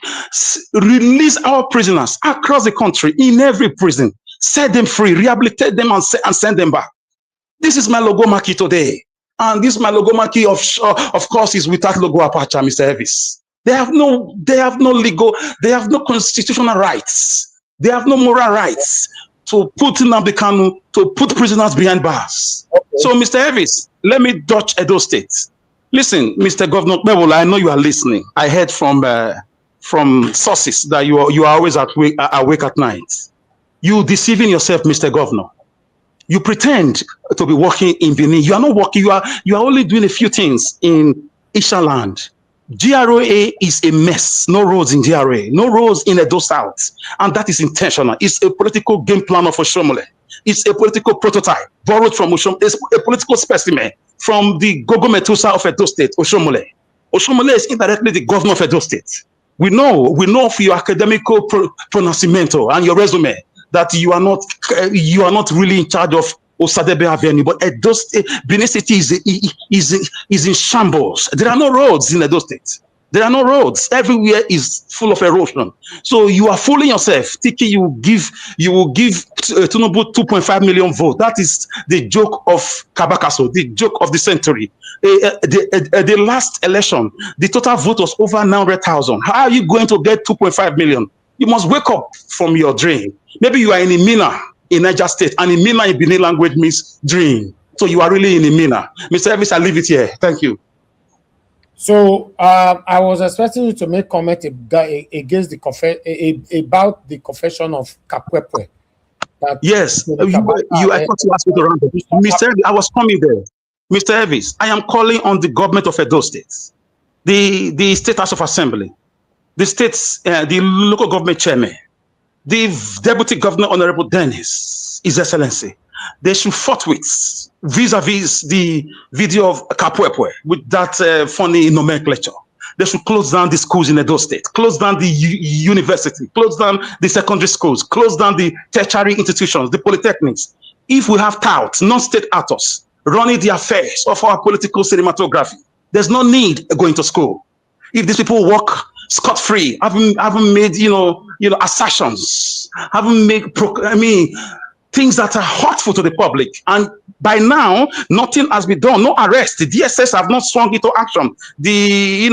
release our prisoners across the country, in every prison, set them free, rehabilitate them, and send them back. This is my logomaki today. And this my logomaki of course is without logo apache, Mr. Elvis. They have no legal, they have no constitutional rights. They have no moral rights to put Nnamdi Kanu, to put prisoners behind bars. Okay. So, Mr. Elvis, let me dodge Edo State. Listen, Mr. Governor Bebola, I know you are listening. I heard from sources that you are always awake at night. You deceiving yourself, Mr. Governor. You pretend to be working in Benin. You are not working. You are only doing a few things in Ishaland. GRA is a mess. No roads in GRA. No roads in Edo South. And that is intentional. It's a political game plan of Oshomole. It's a political prototype borrowed from Oshomole. It's a political specimen from the Gogo Metusa of Edo State, Oshomole. Oshomole is indirectly the governor of Edo State. We know of your academical pronunciamento and your resume that you are not really in charge of Osadebe Avenue, but Edo State, Benin City is in shambles. There are no roads in Edo State. There are no roads. Everywhere is full of erosion. So you are fooling yourself, thinking you will give Tinubu 2.5 million votes. That is the joke of Kabakaso, the joke of the century. The last election, the total vote was over 900,000. How are you going to get 2.5 million? You must wake up from your dream. Maybe you are in Imina in Niger State, and Imina in Benin language means dream. So you are really in Imina. Mr. Elvis, I'll leave it here. Thank you. So I was expecting you to make comment against about the confession of Kapwepwe. Yes, I thought you asked me to run. Mr. Elvis, I was coming there. Mr. Elvis, I am calling on the government of Edo State, the State House of Assembly, the states, the local government chairman, the Deputy Governor Honorable Dennis, His Excellency. They should forthwith vis-a-vis the video of Kapwepwe with that funny nomenclature. They should close down the schools in Edo State, close down the university, close down the secondary schools, close down the tertiary institutions, the polytechnics. If we have touts, non-state actors, running the affairs of our political cinematography, there's no need going to school. If these people work scot-free, haven't made assertions, haven't made things that are hurtful to the public, and by now nothing has been done, no arrest. The DSS have not swung into action. The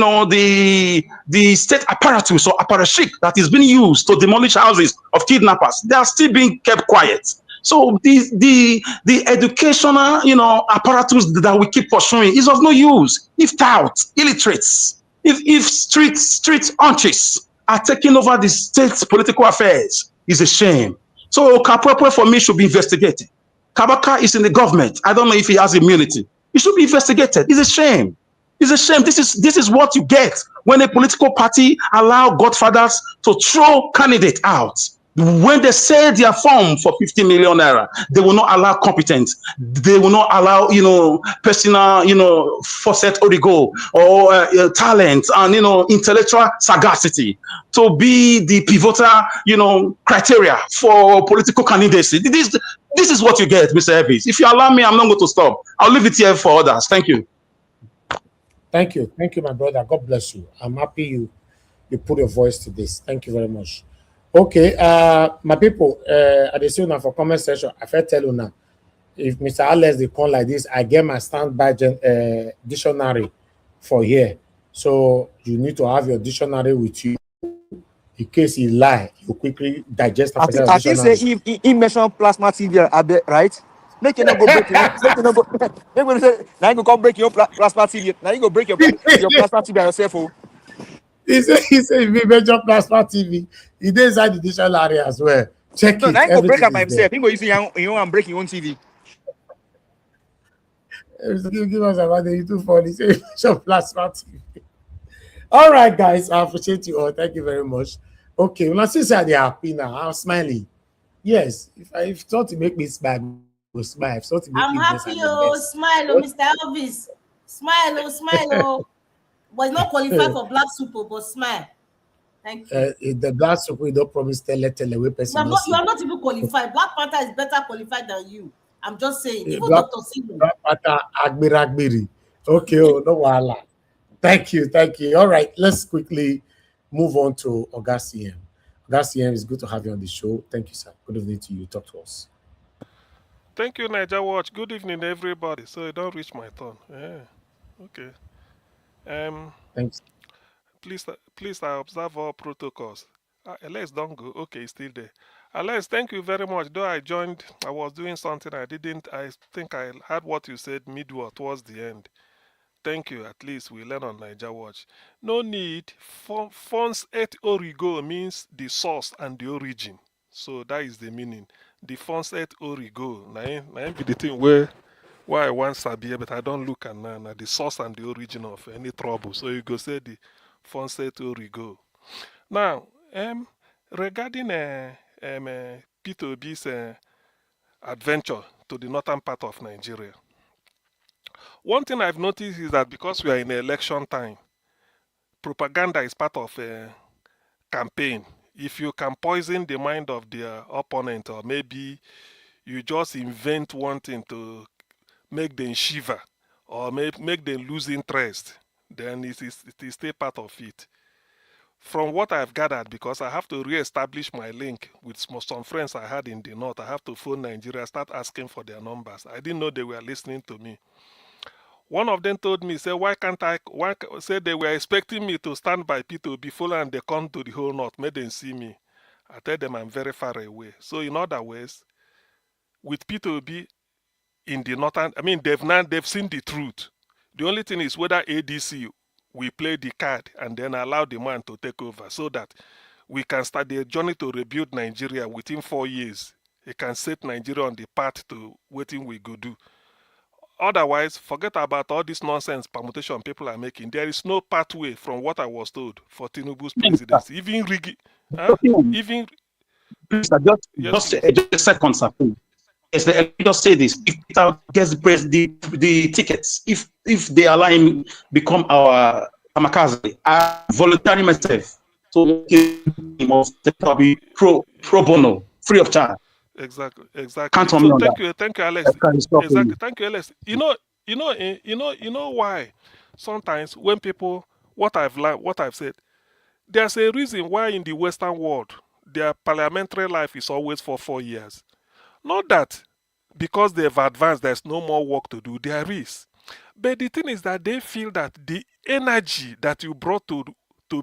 state apparatus or apparatchik that is being used to demolish houses of kidnappers, they are still being kept quiet. So the educational apparatus that we keep pursuing is of no use if touts, illiterates, if street aunties are taking over the state's political affairs. Is a shame. So Kapwepwe for me should be investigated. Kabaka is in the government. I don't know if he has immunity. He should be investigated. It's a shame. It's a shame. This is what you get when a political party allow godfathers to throw candidates out. When they say their form for 50 million naira, they will not allow competence. They will not allow, personal, faucet origo or talent and, intellectual sagacity to be the pivotal, criteria for political candidacy. This is what you get, Mr. Elvis. If you allow me, I'm not going to stop. I'll leave it here for others. Thank you. Thank you. Thank you, my brother. God bless you. I'm happy you put your voice to this. Thank you very much. Okay, my people, at the soon for comment section, I first tell you now, if Mr. Alex they come like this, I get my standby dictionary for here. So you need to have your dictionary with you. In case he lie, you quickly digest I think say if he mention plasma TV, right? Make you not go break it. Make you not go. Make you say now you go come break your plasma TV. Now you go break your plasma TV by yourself. Oh. He said if he mention plasma TV, he did inside the dictionary as well. Check it. No, now he go break up by himself. He go use your own break your own TV. Give us about the YouTube for this mention plasma TV. All right, guys, I appreciate you all. Thank you very much. Okay, when I see they are happy now, I'm smiling. Yes, if thought to make me smile, I will smile. If thought to make I'm happy, oh, smile, oh, Mr. Elvis. Smile, oh. But it's not qualified for black super, but smile. Thank you. The black super don't promise tell we person. You are not even qualified. Black Panther is better qualified than you. I'm just saying. Even Black Dr. Sinu. Panther Agbiri. Okay, no wahala. Thank you. All right, let's quickly move on to Augustine. Augustine, it's good to have you on the show. Thank you, sir. Good evening to you. Talk to us. Thank you, Niger Watch. Good evening, everybody. So it don't reach my turn. Yeah. Okay. Thanks. Please, I observe all protocols. Alex, don't go. Okay, it's still there. Alex, thank you very much. Though I was doing something I didn't. I think I heard what you said midway towards the end. Thank you. At least we learn on Niger Watch. No need. Fonts et origo means the source and the origin. So that is the meaning. The fonts et origo. Now be the thing why I want Sabia, but I don't look at now the source and the origin of any trouble. So you go say the fonts et origo. Now, regarding Peter Obi's adventure to the northern part of Nigeria. One thing I've noticed is that because we are in election time, propaganda is part of a campaign. If you can poison the mind of the opponent, or maybe you just invent one thing to make them shiver or make them lose interest, then it is still part of it. From what I've gathered, because I have to re-establish my link with some friends I had in the north, I have to phone Nigeria, start asking for their numbers. I didn't know they were listening to me. One of them told me, say, say they were expecting me to stand by Peter before and they come to the whole north, made them see me. I tell them I'm very far away. So in other words, with Peter Obi in the northern, they've seen the truth. The only thing is whether ADC will play the card and then allow the man to take over so that we can start the journey to rebuild Nigeria within 4 years. It can set Nigeria on the path to what we go do. Otherwise, forget about all this nonsense permutation people are making. There is no pathway from what I was told for Tinubu's presidency. Even Rigi, even please, just a second, sir. Yes, let me just say this: if Peter gets the tickets, if they allow him become our kamikaze, I volunteer myself so he must be pro bono, free of charge. Exactly. Count on me on thank you, Alex. Exactly. Thank you, Alex. You know why? Sometimes when people, what I've said, there's a reason why in the Western world their parliamentary life is always for 4 years. Not that because they've advanced, there's no more work to do. There is. But the thing is that they feel that the energy that you brought to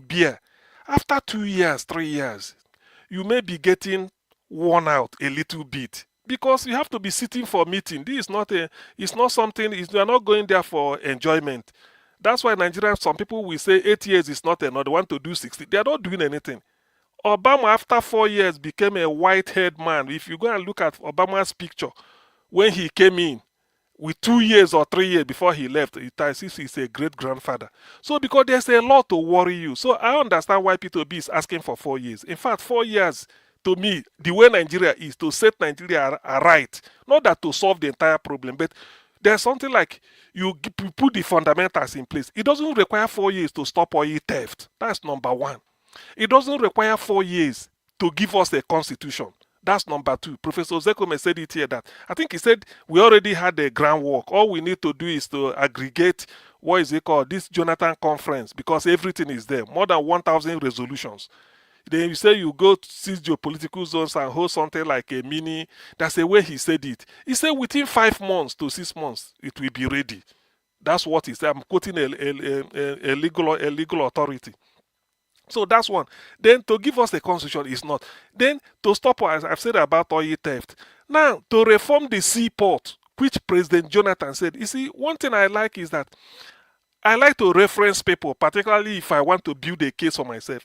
bear, after 2 years, 3 years, you may be getting worn out a little bit because you have to be sitting for meeting. This is it's not something, you are not going there for enjoyment. That's why Nigerians, some people will say 8 years is not enough. They want to do 60. They are not doing anything. Obama, after 4 years, became a white-haired man. If you go and look at Obama's picture, when he came in, with 2 years or 3 years before he left, he's a great-grandfather. So because there's a lot to worry you. So I understand why Peter Obi is asking for 4 years. In fact, 4 years, to me, the way Nigeria is, to set Nigeria right, not that to solve the entire problem, but there's something like you put the fundamentals in place. It doesn't require 4 years to stop oil theft. That's number one. It doesn't require 4 years to give us a constitution. That's number two. Professor Zekome said it here that I think he said we already had the groundwork. All we need to do is to aggregate, what is it called, this Jonathan Conference, because everything is there. More than 1,000 resolutions. Then you say you go to seize geopolitical zones and hold something like a mini. That's the way he said it. He said within 5 months to 6 months, it will be ready. That's what he said. I'm quoting a legal authority. So that's one. Then to give us a constitution is not. Then to stop, as I've said about oil theft. Now, to reform the seaport, which President Jonathan said. You see, one thing I like is that I like to reference people, particularly if I want to build a case for myself.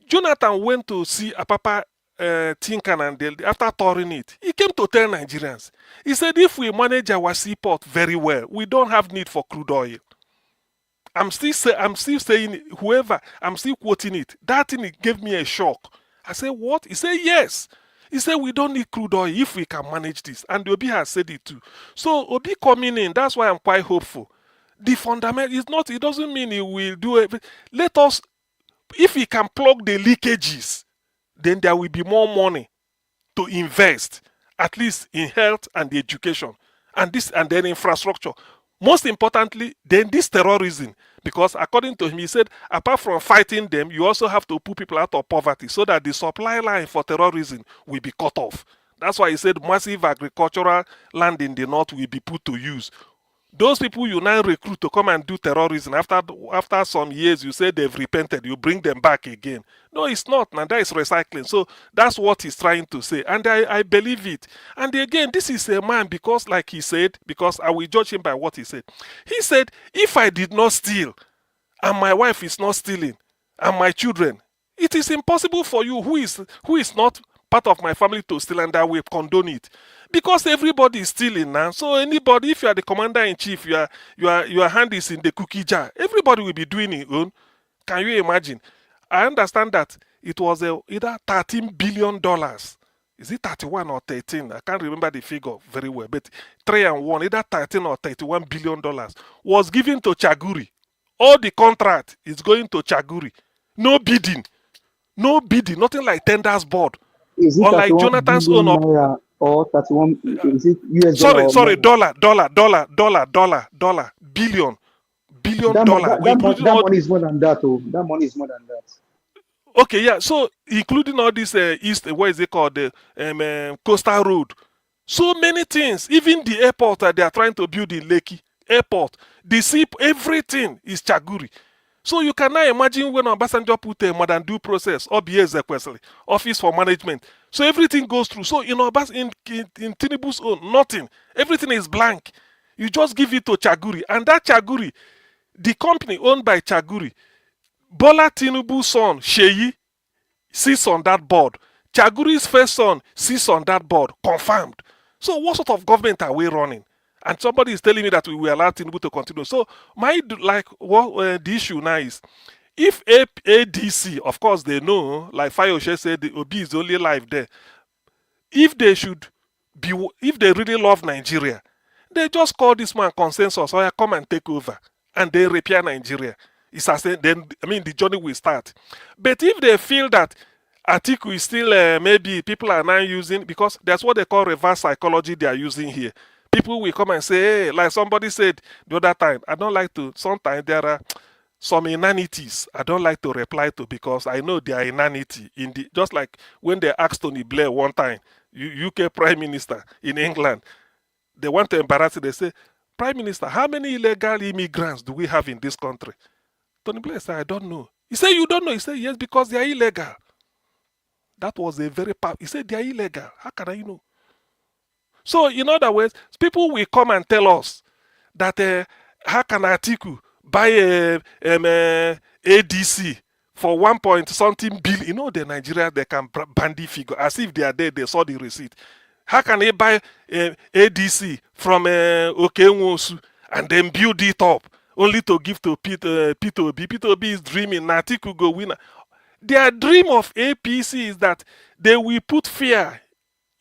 Jonathan went to see Apapa Tinkan and after touring it. He came to tell Nigerians. He said, if we manage our seaport very well, we don't have need for crude oil. I'm still saying, I'm still quoting it. That thing gave me a shock. I said, what? He said, yes. He said, we don't need crude oil if we can manage this. And Obi has said it too. So Obi coming in, that's why I'm quite hopeful. The fundamental is not, it doesn't mean he will do it. Let us, if he can plug the leakages, then there will be more money to invest, at least in health and education, and this and then infrastructure. Most importantly, then this terrorism, because according to him, he said, apart from fighting them, you also have to put people out of poverty so that the supply line for terrorism will be cut off. That's why he said massive agricultural land in the north will be put to use. Those people you now recruit to come and do terrorism, after some years, you say they've repented, you bring them back again. No, it's not. Now that is recycling. So that's what he's trying to say. And I believe it. And again, this is a man, because like he said, because I will judge him by what he said. He said, if I did not steal, and my wife is not stealing, and my children, it is impossible for you who is not part of my family to steal, and I will condone it. Because everybody is stealing now. So anybody, if you are the commander-in-chief, your hand is in the cookie jar. Everybody will be doing it own. Can you imagine? I understand that it was either $13 billion. Is it 31 or 13? I can't remember the figure very well. But 3 and 1, either 13 or $31 billion was given to Chaguri. All the contract is going to Chaguri. No bidding. No bidding. Nothing like tenders board. Is it or like 31 Jonathan's billion own naira or 31? Is it US dollar? Sorry, dollar, billion dollar. That money is more than that. Oh, that money is more than that. Okay, yeah. So including all this east, what is it called, the coastal road. So many things. Even the airport that they are trying to build in Lekki airport, the sea, everything is Chaguri. So you can now imagine when Obasanjo put a modern due process, OBS equally, Office for Management. So everything goes through. So in Tinubu's own, nothing. Everything is blank. You just give it to Chaguri. And that Chaguri, the company owned by Chaguri, Bola Tinubu's son, Sheyi, sits on that board. Chaguri's first son sits on that board. Confirmed. So what sort of government are we running? And somebody is telling me that we will allow Tinubu to continue. So the issue now is, if ADC, of course they know, like Fayoshe said, the Obi is only live there. If they really love Nigeria, they just call this man consensus, or come and take over, and they repair Nigeria. The journey will start. But if they feel that Atiku is still, maybe people are now using, because that's what they call reverse psychology they are using here. People will come and say, hey, like somebody said the other time, I don't like to, sometimes there are some inanities I don't like to reply to, because I know they are inanity. Just like when they asked Tony Blair one time, UK Prime Minister in England, they want to embarrass it. They say, Prime Minister, how many illegal immigrants do we have in this country? Tony Blair said, I don't know. He said, you don't know? He said, yes, because they are illegal. That was a very powerful. He said, they are illegal. How can I know? So, in other words, people will come and tell us that how can Atiku buy a ADC for 1 point something billion? You know, the Nigeria, they can bandy figure as if they are there, they saw the receipt. How can he buy ADC from Okenwosu and then build it up only to give to Peter Obi? Peter Obi is dreaming, Atiku go win. Their dream of APC is that they will put fear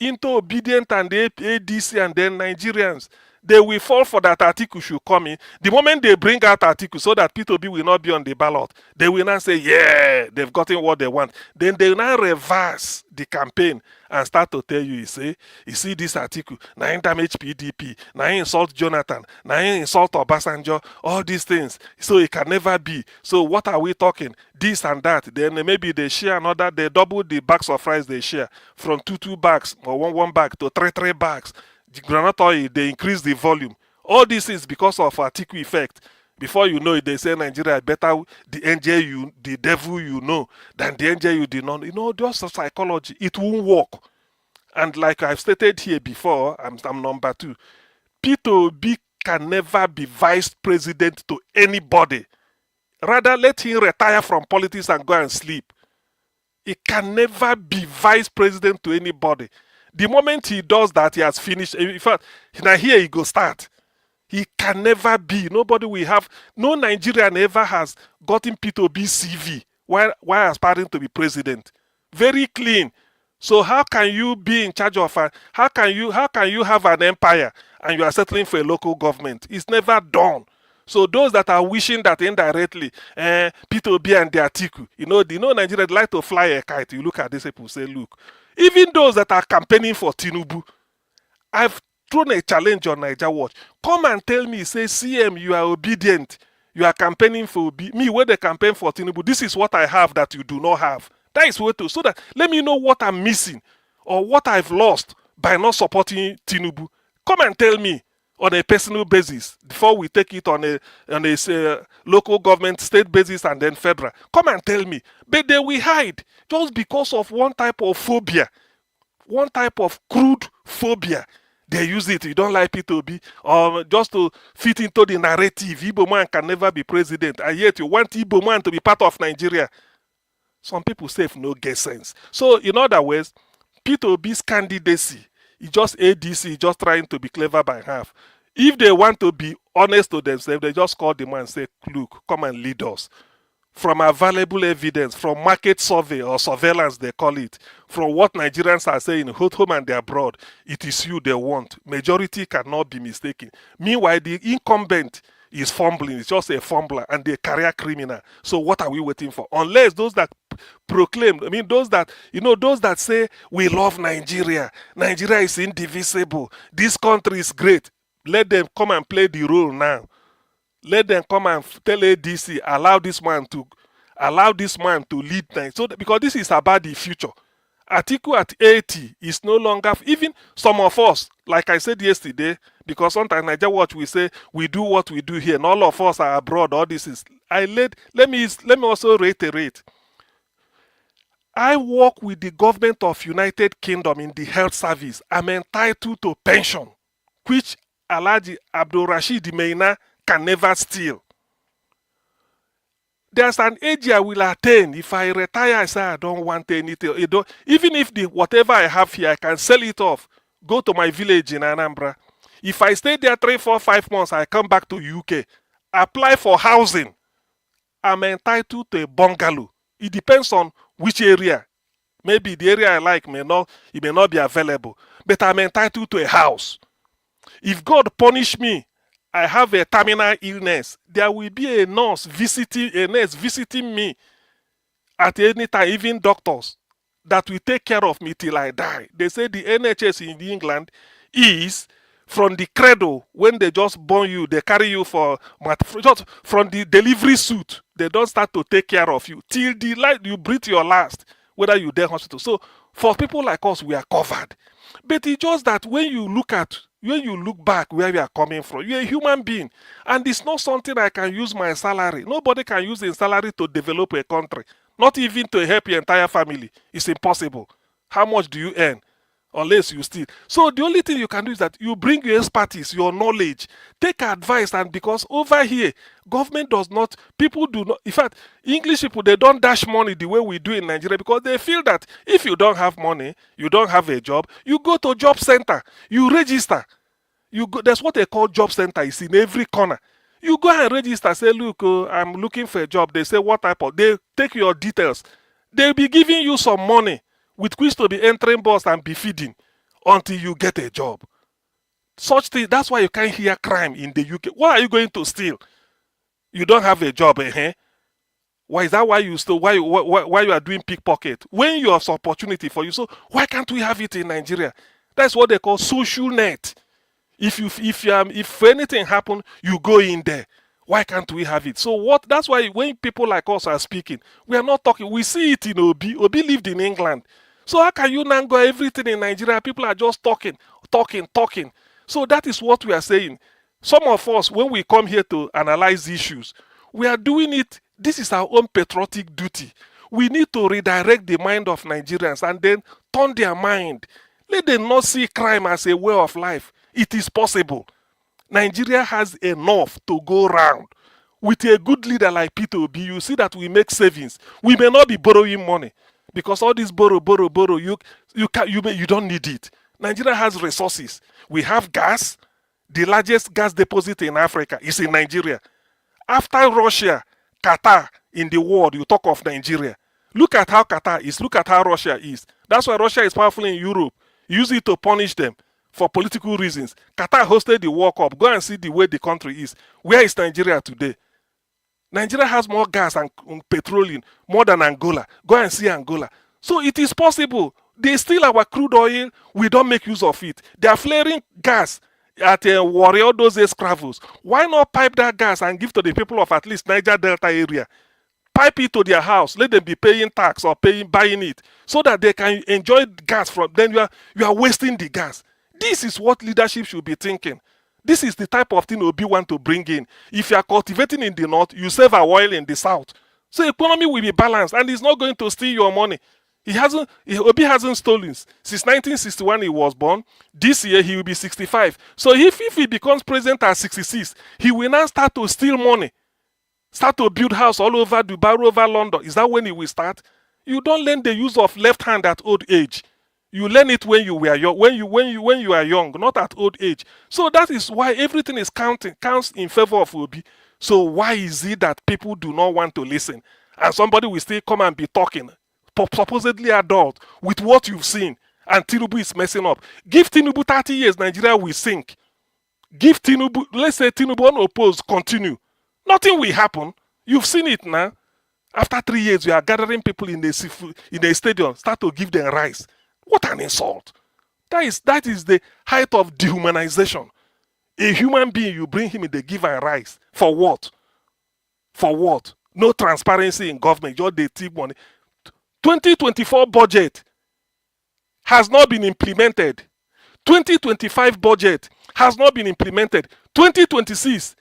into Obedient and the ADC and then Nigerians. They will fall for that Atiku should come in. The moment they bring out Atiku so that P2B will not be on the ballot, they will now say, yeah, they've gotten what they want. Then they will now reverse the campaign and start to tell you, you see this Atiku, now he damage PDP, now he insult Jonathan, now he insult Obasanjo, all these things. So it can never be. So what are we talking? This and that. Then maybe they share another, they double the bags of rice they share from 2 bags or one bag to 3 bags. The granite oil, they increase the volume. All this is because of Atiku effect. Before you know it, they say Nigeria better the NJ the devil you know than the NJ you did not. You know, just psychology. It won't work. And like I've stated here before, I'm number 2. P2B can never be vice president to anybody. Rather, let him retire from politics and go and sleep. He can never be vice president to anybody. The moment he does that, he has finished. In fact, now here he go start. He can never be. Nobody will have. No Nigerian ever has gotten P2B CV while aspiring to be president. Very clean. So how can you be in charge of how can you have an empire and you are settling for a local government? It's never done. So those that are wishing that indirectly, P2B and the Atiku, Nigeria like to fly a kite. You look at these people, say, look, even those that are campaigning for Tinubu, I've thrown a challenge on Niger Watch. Come and tell me, say, CM, you are obedient. You are campaigning for me when they campaign for Tinubu. This is what I have that you do not have. That is what to, so that let me know what I'm missing or what I've lost by not supporting Tinubu. Come and tell me on a personal basis before we take it on a local government, state basis, and then federal. Come and tell me. But they will hide just because of one type of phobia, one type of crude phobia. They use it. You don't like P2B, or just to fit into the narrative. Igbo man can never be president, and yet you want Igbo man to be part of Nigeria. Some people say no get sense. So in other words, P2B's candidacy is just ADC, just trying to be clever by half. If they want to be honest to themselves, they just call the man and say, look, come and lead us. From available evidence, from market survey or surveillance, they call it, from what Nigerians are saying, both home and abroad, it is you they want. Majority cannot be mistaken. Meanwhile, the incumbent is fumbling. It's just a fumbler and a career criminal. So what are we waiting for? Unless those that proclaim, those that say, we love Nigeria. Nigeria is indivisible. This country is great. Let them come and play the role now. Let them come and tell ADC, allow this man to lead things. So because this is about the future. Atiku at 80 is no longer, even some of us, like I said yesterday, because sometimes Niger Watch we say we do what we do here, and all of us are abroad. All this is let me also reiterate. I work with the government of United Kingdom in the health service. I'm entitled to pension, which Alhaji Abdul Rashid Meina can never steal. There's an age I will attain. If I retire, I say I don't want anything. Even if whatever I have here, I can sell it off, go to my village in Anambra. If I stay there 3, 4, 5 months, I come back to UK, apply for housing. I'm entitled to a bungalow. It depends on which area. Maybe the area I like may not be available, but I'm entitled to a house. If God punish me, I have a terminal illness, there will be a nurse visiting me at any time, even doctors, that will take care of me till I die. They say the NHS in England is from the cradle, when they just born you, they carry you just from the delivery suit, they don't start to take care of you till the life you breathe your last, whether you die hospital. So for people like us, we are covered. But it's just that when you look back where we are coming from, you're a human being. And it's not something I can use my salary. Nobody can use a salary to develop a country. Not even to help your entire family. It's impossible. How much do you earn? Unless you steal. So the only thing you can do is that you bring your expertise, your knowledge, take advice, and because over here, government does not, people do not, in fact, English people, they don't dash money the way we do in Nigeria because they feel that if you don't have money, you don't have a job, you go to job center, you register. That's what they call job center. It's in every corner. You go and register, say, look, I'm looking for a job. They say, what type of, they take your details. They'll be giving you some money with which to be entering bus and be feeding until you get a job. Such thing, that's why you can't hear crime in the UK. What are you going to steal? You don't have a job, Why is that why you still why you are doing pickpocket? When you have opportunity for you, so why can't we have it in Nigeria? That's what they call social net. If anything happen, you go in there. Why can't we have it? So that's why when people like us are speaking, we are not talking. We see it in Obi. Obi lived in England. So how can you now go everything in Nigeria? People are just talking. So that is what we are saying. Some of us, when we come here to analyze issues, we are doing it. This is our own patriotic duty. We need to redirect the mind of Nigerians and then turn their mind. Let them not see crime as a way of life. It is possible. Nigeria has enough to go round. With a good leader like P2B, you see that we make savings. We may not be borrowing money because all this borrow, you don't need it. Nigeria has resources. We have gas. The largest gas deposit in Africa is in Nigeria. After Russia, Qatar in the world, you talk of Nigeria. Look at how Qatar is. Look at how Russia is. That's why Russia is powerful in Europe. Use it to punish them for political reasons. Qatar hosted the World Cup. Go and see the way the country is. Where is Nigeria today? Nigeria has more gas and petroleum more than Angola. Go and see Angola. So it is possible. They steal our crude oil. We don't make use of it. They are flaring gas at Warrior, those escravos. Why not pipe that gas and give to the people of at least Niger Delta area? Pipe it to their house. Let them be paying tax or buying it so that they can enjoy gas from. Then you are wasting the gas. This is what leadership should be thinking. This is the type of thing Obi want to bring in. If you are cultivating in the north, you save our oil in the south. So economy will be balanced, and he's not going to steal your money. Obi hasn't stolen since 1961. He was born. This year he will be 65. So if he becomes president at 66, he will now start to steal money, start to build house all over Dubai, all over London. Is that when he will start? You don't learn the use of left hand at old age. You learn it when you were young, when you are young, not at old age. So that is why everything is counts in favor of Obi. So why is it that people do not want to listen? And somebody will still come and be talking, supposedly adult, with what you've seen, and Tinubu is messing up. Give Tinubu 30 years, Nigeria will sink. Give Tinubu, let's say Tinubu unopposed, continue. Nothing will happen. You've seen it now. After 3 years, you are gathering people in a stadium, start to give them rice. What an insult. That is the height of dehumanization. A human being, you bring him in, they give a rice. For what? For what? No transparency in government, just they take money. 2024 budget has not been implemented. 2025 budget has not been implemented. 2026,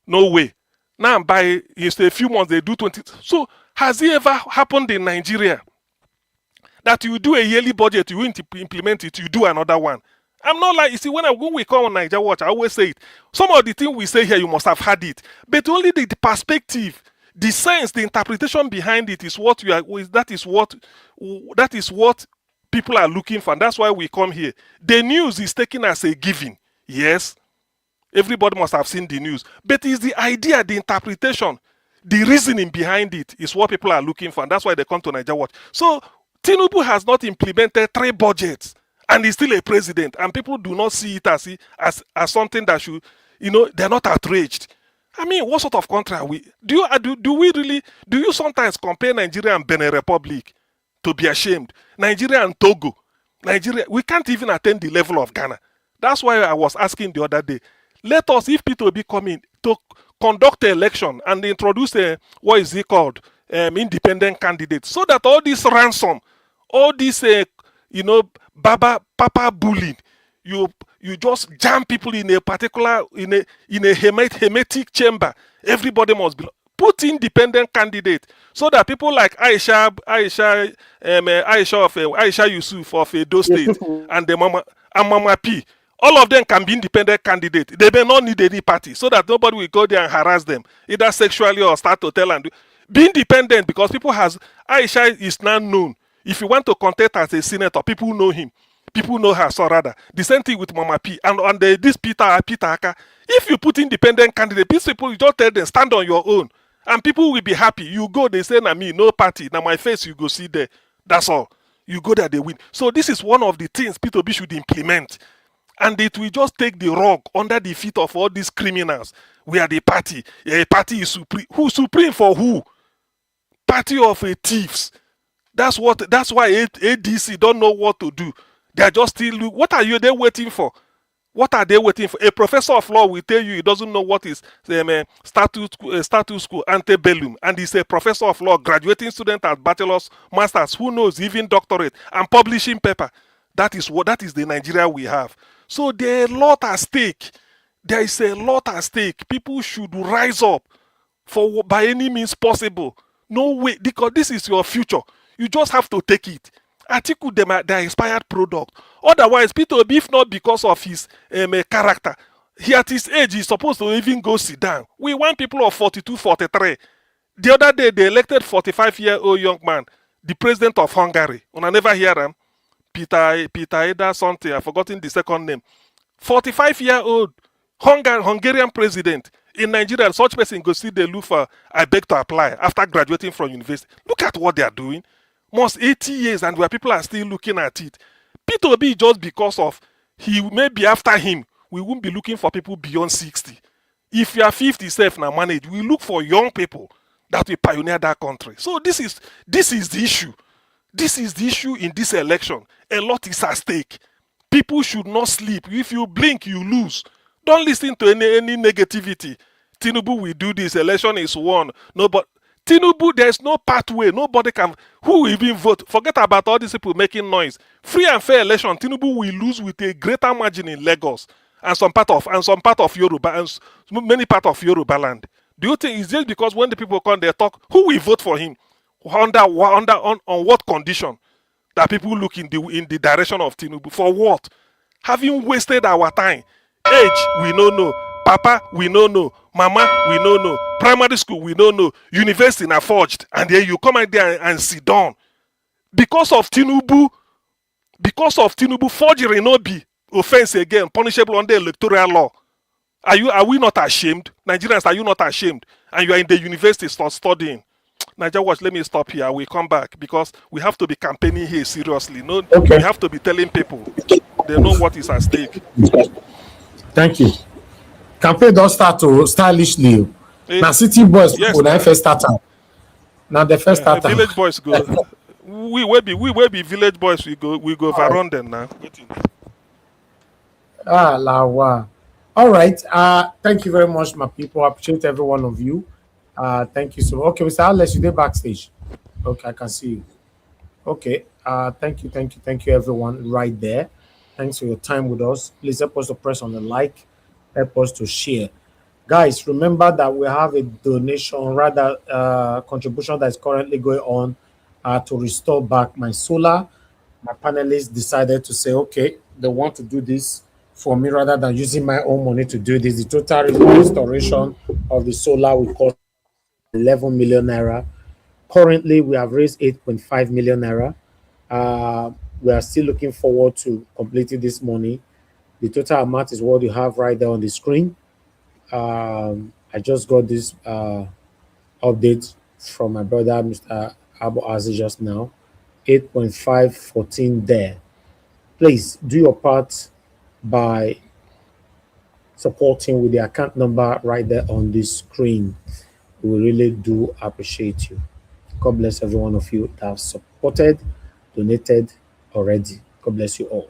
no way. Now, by just a few months, they do 20. So, has it ever happened in Nigeria that you do a yearly budget, you implement it, you do another one? I'm not like, you see, when we come on Niger Watch, I always say it. Some of the things we say here, you must have had it. But only the perspective, the sense, the interpretation behind it is what you are, that is what people are looking for. And that's why we come here. The news is taken as a given. Yes, everybody must have seen the news. But it's the idea, the interpretation, the reasoning behind it is what people are looking for. And that's why they come to Niger Watch. So, Tinubu has not implemented 3 budgets. And he's still a president, and people do not see it as something that should, they're not outraged. I mean, what sort of country are we? Do you sometimes compare Nigeria and Benin Republic to be ashamed? Nigeria and Togo. We can't even attain the level of Ghana. That's why I was asking the other day. Let us, if people be coming to conduct an election and introduce what is it called, independent candidates, so that all this ransom, all this, papa bullying, you just jam people in a particular in a hermetic chamber. Everybody must be put independent candidate so that people like Aisha Yusuf of Edo State and the Mama P, all of them can be independent candidates. They may not need any party, so that nobody will go there and harass them either sexually or start to tell and do. Be independent, because people Aisha is now known. If you want to contest as a senator, people know him. People know her, so rather. The same thing with Mama P. And this Peter Aka. If you put independent candidate, these people, you just tell them, stand on your own. And people will be happy. You go, they say, na me, no party. Now my face, you go see there. That's all. You go there, they win. So this is one of the things P2B should implement. And it will just take the rug under the feet of all these criminals. We are the party. A party is supreme. Who supreme for who? Party of thieves. That's why ADC don't know what to do. They are just still. What are they waiting for? What are they waiting for? A professor of law will tell you he doesn't know what is status quo antebellum, and he's a professor of law, graduating student at bachelor's, master's, who knows, even doctorate, and publishing paper. That is the Nigeria we have. So there is a lot at stake. There is a lot at stake. People should rise up by any means possible. No way, because this is your future. You just have to take it. Atiku, the expired product. Otherwise, P2B, if not because of his character, he at his age is supposed to even go sit down. We want people of 42, 43. The other day, they elected 45-year-old young man, the president of Hungary. I never hear him. Peter Eda something, I've forgotten the second name. 45-year-old Hungarian president. In Nigeria, such person go see the Lufa, I beg to apply after graduating from university. Look at what they are doing. Almost 80 years, and where people are still looking at it. P2B just because of he may be after him. We won't be looking for people beyond 60. If you are 50 self now manage, we look for young people that will pioneer that country. So this is the issue. This is the issue in this election. A lot is at stake. People should not sleep. If you blink, you lose. Don't listen to any negativity. Tinubu will do this. Election is won. No, but Tinubu, there's no pathway. Nobody can. Who will even vote? Forget about all these people making noise. Free and fair election. Tinubu will lose with a greater margin in Lagos and some part of Yoruba and many part of Yoruba land. Do you think it's just because when the people come, they talk? Who will vote for him? On what condition? That people look in the direction of Tinubu for what? Having wasted our time. Age, we don't know. Papa, we don't know. Mama, we don't know. Primary school, we don't know. University, na forged. And then you come out there and sit down. Because of Tinubu, forgery no be offense again, punishable under electoral law. Are we not ashamed? Nigerians, are you not ashamed? And you are in the university studying. Niger Watch, let me stop here. We come back because we have to be campaigning here seriously. No, okay. We have to be telling people they know what is at stake. Thank you. Campaign don't start to stylishly. Now city boys people now first start out. Now the first start out. Village boys go. we will be village boys. We go around them now. Lawa. All right. Thank you very much, my people. I appreciate every one of you. Thank you so much. Okay, Mr. Alex, you there backstage. Okay, I can see you. Okay. Thank you, everyone right there. Thanks for your time with us. Please help us to press on the like, help us to share. Guys, remember that we have a contribution that is currently going on to restore back my solar. My panelists decided to say, okay, they want to do this for me rather than using my own money to do this. The total restoration of the solar will cost 11 million naira. Currently, we have raised 8.5 million naira. We are still looking forward to completing this money. The total amount is what you have right there on the screen. I just got this update from my brother, Mr. Abu Aziz, just now. 8.514 there. Please do your part by supporting with the account number right there on this screen. We really do appreciate you. God bless every one of you that have supported, donated already. God bless you all.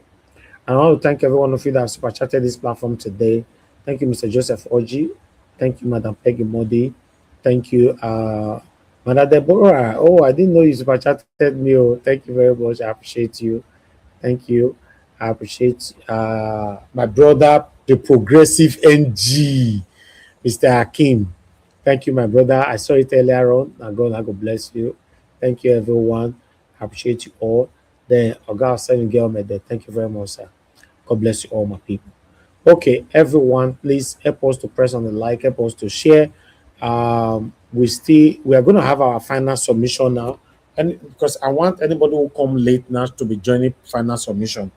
And I want to thank every one of you that have super chatted this platform today. Thank you, Mr. Joseph Oji. Thank you, Madam Peggy Modi. Thank you, Madam Deborah. Oh, I didn't know you super chatted me. Oh, thank you very much. I appreciate you. Thank you. I appreciate my brother, the progressive NG, Mr. Hakim. Thank you, my brother. I saw it earlier on. God bless you. Thank you, everyone. I appreciate you all. Then, thank you very much, sir. God bless you all, my people. Okay, everyone, please help us to press on the like, help us to share. We are going to have our final submission now, and because I want anybody who come late now to be joining final submission,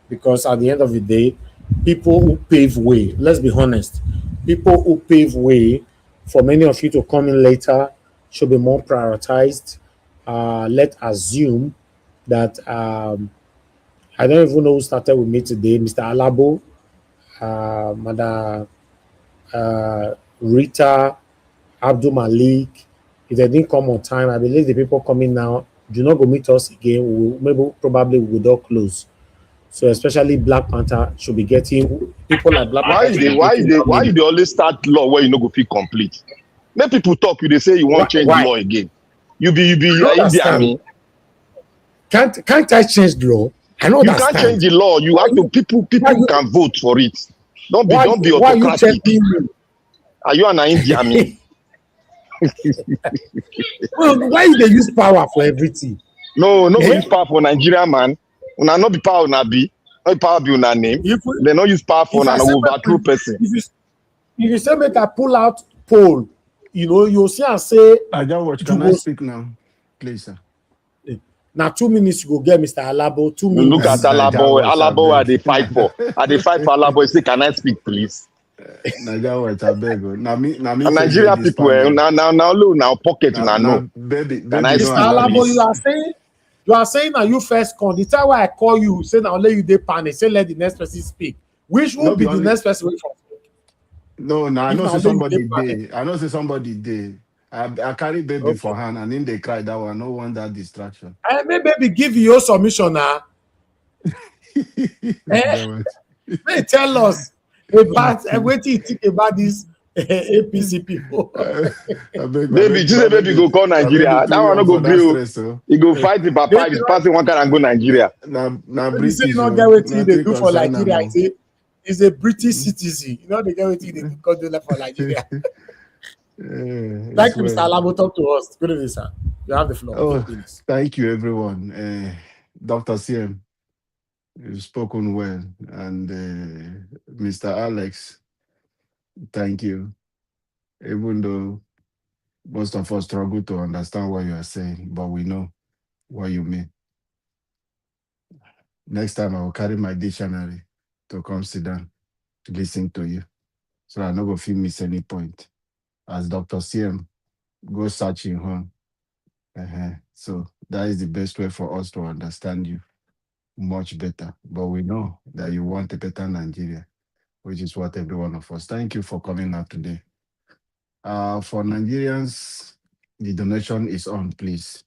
because at the end of the day, people who pave way, let's be honest, people who pave way for many of you to come in later should be more prioritized. Let's assume that I don't even know who started with me today, Mr. Alabo, Madam Rita, Abdul Malik. If they didn't come on time, I believe the people coming now do not go meet us again. Probably we will close. So especially Black Panther should be getting people like Black Panther. Why they always start law where you know go feel complete? Let people talk. You they say you want change the law again. You be India. Can't I change the law? I know you can't change the law. You have to people can vote for it. Don't be autocratic. Are you an Indian? Well, why they use power for everything? No, use power for Nigeria, man. Una not be power una be, not be power be una name. They not use power for an overthrow person. If you say make I pull out poll, you see and say. Can I speak now, please, sir? Now 2 minutes you go get Mr. Alabo. 2 minutes. Look at Alabo are they fight for? Are they fight for Alabo? Say, can I speak, please? Nigeria people, now pocket now. Baby, Mr. Alabo, you are saying You are saying that you first call. The time why I call you, say now let you dey panic. Say let the next person speak. Which will be the next person wait for? No, I If know now say let you dey somebody panic. day. I know say somebody day. I carry baby for hand and in they cry that one. No want that distraction. Maybe give you your submission now. They tell us about what you think about these APC people. Baby, just say baby go call Nigeria. That one no go gree. He go fight the papa if he's passing one car and go Nigeria. Now You say British. you not get what they do for concern Nigeria. I say he's a British citizen. You know they get what they do for Nigeria. Thank you, Mr. Alabo. Talk to us. Good evening, sir. You have the floor. Oh, 8 minutes. thank you, everyone. Dr. CM, you've spoken well. And Mr. Alex, thank you. Even though most of us struggle to understand what you are saying, but we know what you mean. Next time, I will carry my dictionary to come sit down to listen to you. So I no go feel miss any point. As Dr. CM, go searching home. So that is the best way for us to understand you much better. But we know that you want a better Nigeria, which is what every one of us. Thank you for coming out today. For Nigerians, the donation is on, please.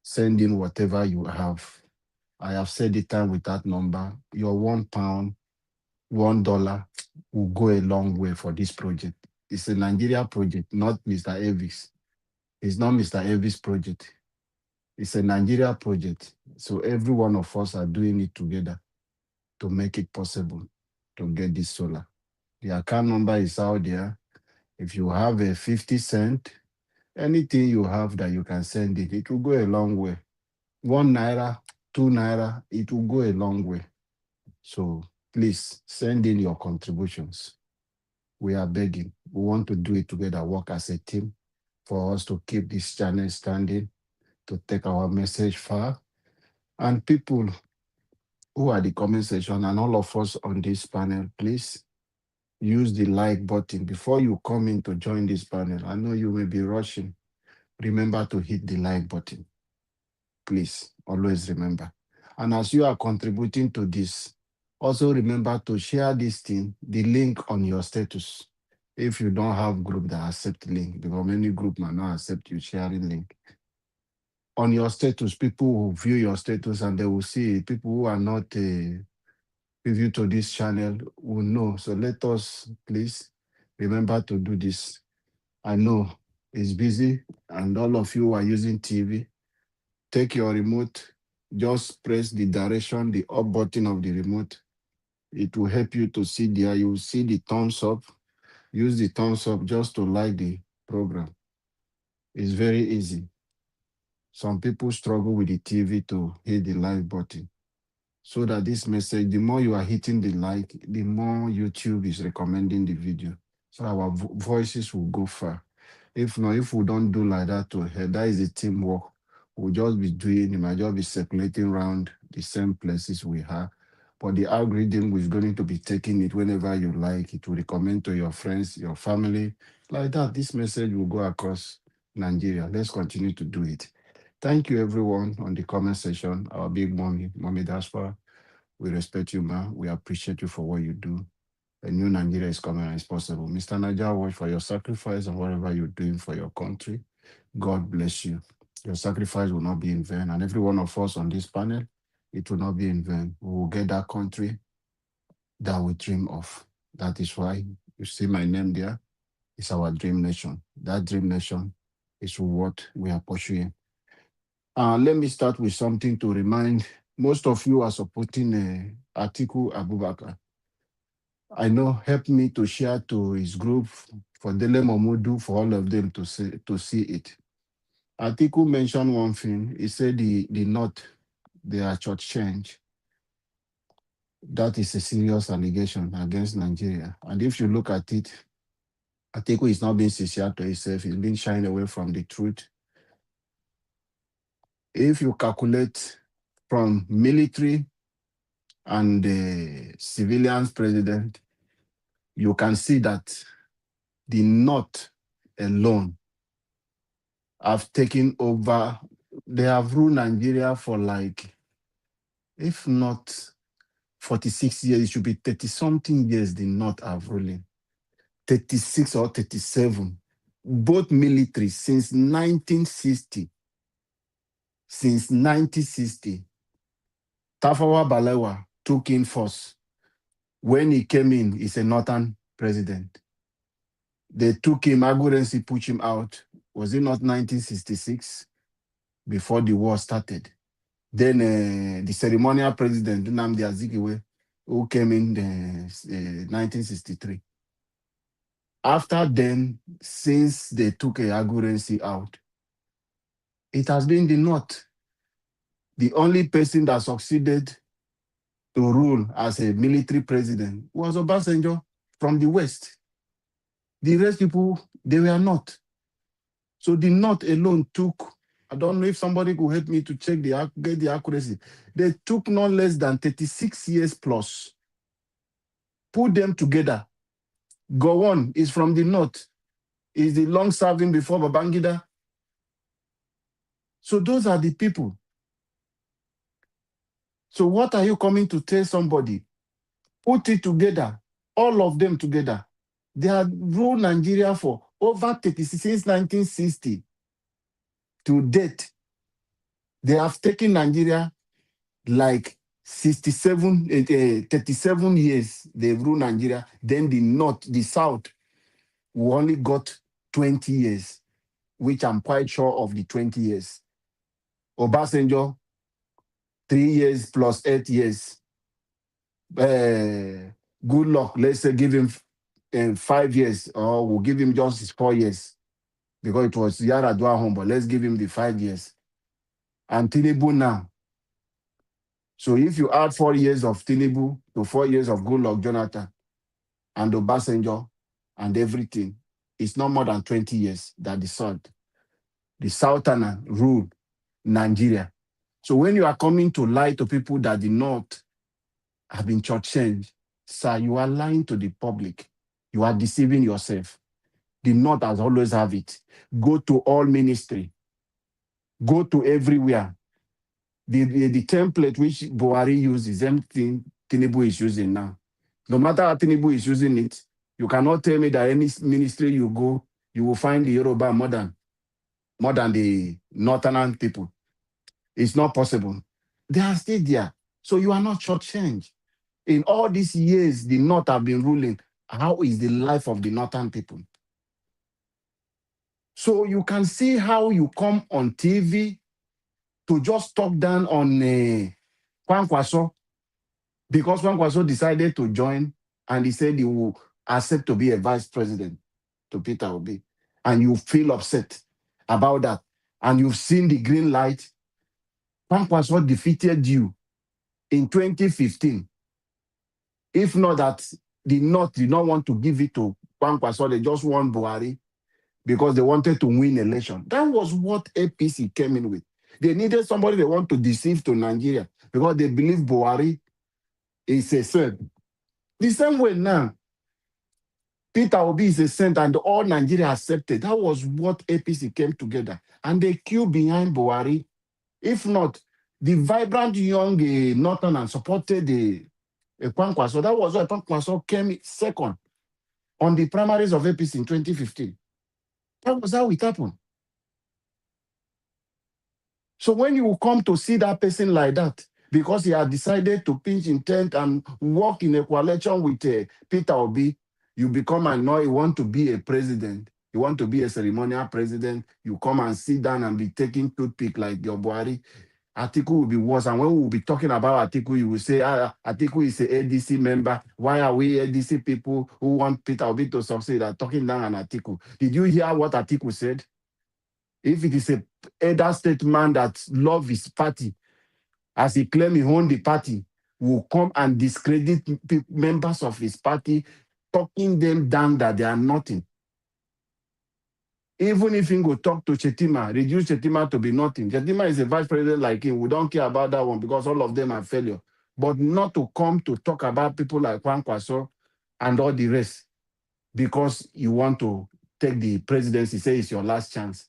Send in whatever you have. I have said it time with that number. Your £1, $1 will go a long way for this project. It's a Nigeria project, not Mr. Elvis. It's not Mr. Elvis project. It's a Nigeria project. So every one of us are doing it together to make it possible to get this solar. The account number is out there. If you have a 50 cent, anything you have that you can send it will go a long way. 1 naira, 2 naira, it will go a long way. So please send in your contributions. We are begging. We want to do it together, work as a team for us to keep this channel standing, to take our message far. And people who are the comment section and all of us on this panel, please use the like button before you come in to join this panel. I know you may be rushing. Remember to hit the like button. Please, always remember. And as you are contributing to this, also remember to share this thing, the link on your status. If you don't have group that accept link, because many group might not accept you sharing link. On your status, people will view your status and they will see it. People who are not preview to this channel will know. So let us please remember to do this. I know it's busy and all of you are using TV. Take your remote, just press the direction, the up button of the remote. It will help you to see there. You will see the thumbs up. Use the thumbs up just to like the program. It's very easy. Some people struggle with the TV to hit the like button. So that this message, the more you are hitting the like, the more YouTube is recommending the video. So our voices will go far. If not, if we don't do like that that is a teamwork. We'll just be doing, it might just be circulating around the same places we have. But the algorithm is going to be taking it whenever you like. It will recommend to your friends, your family. Like that, this message will go across Nigeria. Let's continue to do it. Thank you, everyone, on the comment section. Our big mommy, Mommy Daspa. We respect you, ma. We appreciate you for what you do. A new Nigeria is coming and it's possible. Mr. Naja, watch for your sacrifice and whatever you're doing for your country. God bless you. Your sacrifice will not be in vain. And every one of us on this panel, it will not be in vain. We will get that country that we dream of. That is why you see my name there. It's our dream nation. That dream nation is what we are pursuing. Let me start with something to remind most of you are supporting Atiku Abubakar. I know help me to share to his group for Dele Momodu, for all of them to see it. Atiku mentioned one thing. He said the North, they are church change. That is a serious allegation against Nigeria. And if you look at it, Atiku is not being sincere to himself. He's being shying away from the truth. If you calculate from military and the civilians president, you can see that the North alone have taken over they have ruled Nigeria for like, if not 46 years, it should be 30 something years they not have ruling. 36 or 37. Both military since 1960. Since 1960. Tafawa Balewa took in force. When he came in, he's a northern president. They took him, Agurensi pushed him out. Was it not 1966? Before the war started. Then the ceremonial president, Nnamdi Azikiwe, who came in 1963. After then, since they took Agurensi out, it has been the North. The only person that succeeded to rule as a military president was Obasanjo from the West. The rest people, they were not. So the North alone took, I don't know if somebody could help me to check get the accuracy. They took no less than 36 years plus. Put them together. Gowon is from the North. Is the long-serving before Babangida. So those are the people. So what are you coming to tell somebody? Put it together, all of them together. They have ruled Nigeria for over 36 since 1960 to date. They have taken Nigeria like 37 years. They've ruled Nigeria. Then the North, the South, we only got 20 years, which I'm quite sure of the 20 years. Obasanjo, 3 years plus 8 years. Good luck. Let's say give him 5 years, or we'll give him just his 4 years because it was Yaradua home, but let's give him the 5 years. And Tinubu now. So if you add 4 years of Tinubu to 4 years of Good Luck Jonathan and Obasanjo and everything, it's not more than 20 years that the Southerner rule Nigeria. So when you are coming to lie to people that the North have been shortchanged, sir, you are lying to the public. You are deceiving yourself. The North has always have it. Go to all ministry. Go to everywhere. The template which Buhari uses, the same thing Tinubu is using now. No matter how Tinubu is using it, you cannot tell me that any ministry you go, you will find the Yoruba more than the Northern people. It's not possible. They are still there. So you are not shortchanged. In all these years, the North have been ruling. How is the life of the Northern people? So you can see how you come on TV to just talk down on Kwankwaso, because Kwankwaso decided to join and he said he will accept to be a vice president to Peter Obi. And you feel upset about that. And you've seen the green light. Kwankwaso defeated you in 2015. If not that the North did not want to give it to Kwankwaso, they just want Buhari because they wanted to win election. That was what APC came in with. They needed somebody they want to deceive to Nigeria because they believe Buhari is a saint. The same way now, Peter Obi is a saint and all Nigeria accepted. That was what APC came together. And they queued behind Buhari. If not, the vibrant young Northern supported the Kwankwaso. That was why Kwankwaso came second on the primaries of APC in 2015. That was how it happened. So when you come to see that person like that, because he had decided to pinch intent and work in a coalition with Peter Obi, you become annoyed. You want to be a president. You want to be a ceremonial president. You come and sit down and be taking toothpick like your Buhari. Atiku will be worse. And when we will be talking about Atiku, you will say, Atiku is an ADC member. Why are we ADC people who want Peter Obi to succeed are talking down on Atiku? Did you hear what Atiku said? If it is a elder statesman that loves his party, as he claims he owns the party, will come and discredit members of his party, talking them down that they are nothing. Even if he go talk to Chetima, reduce Chetima to be nothing. Chetima is a vice president like him. We don't care about that one because all of them are failure. But not to come to talk about people like Kwankwaso and all the rest because you want to take the presidency, say it's your last chance.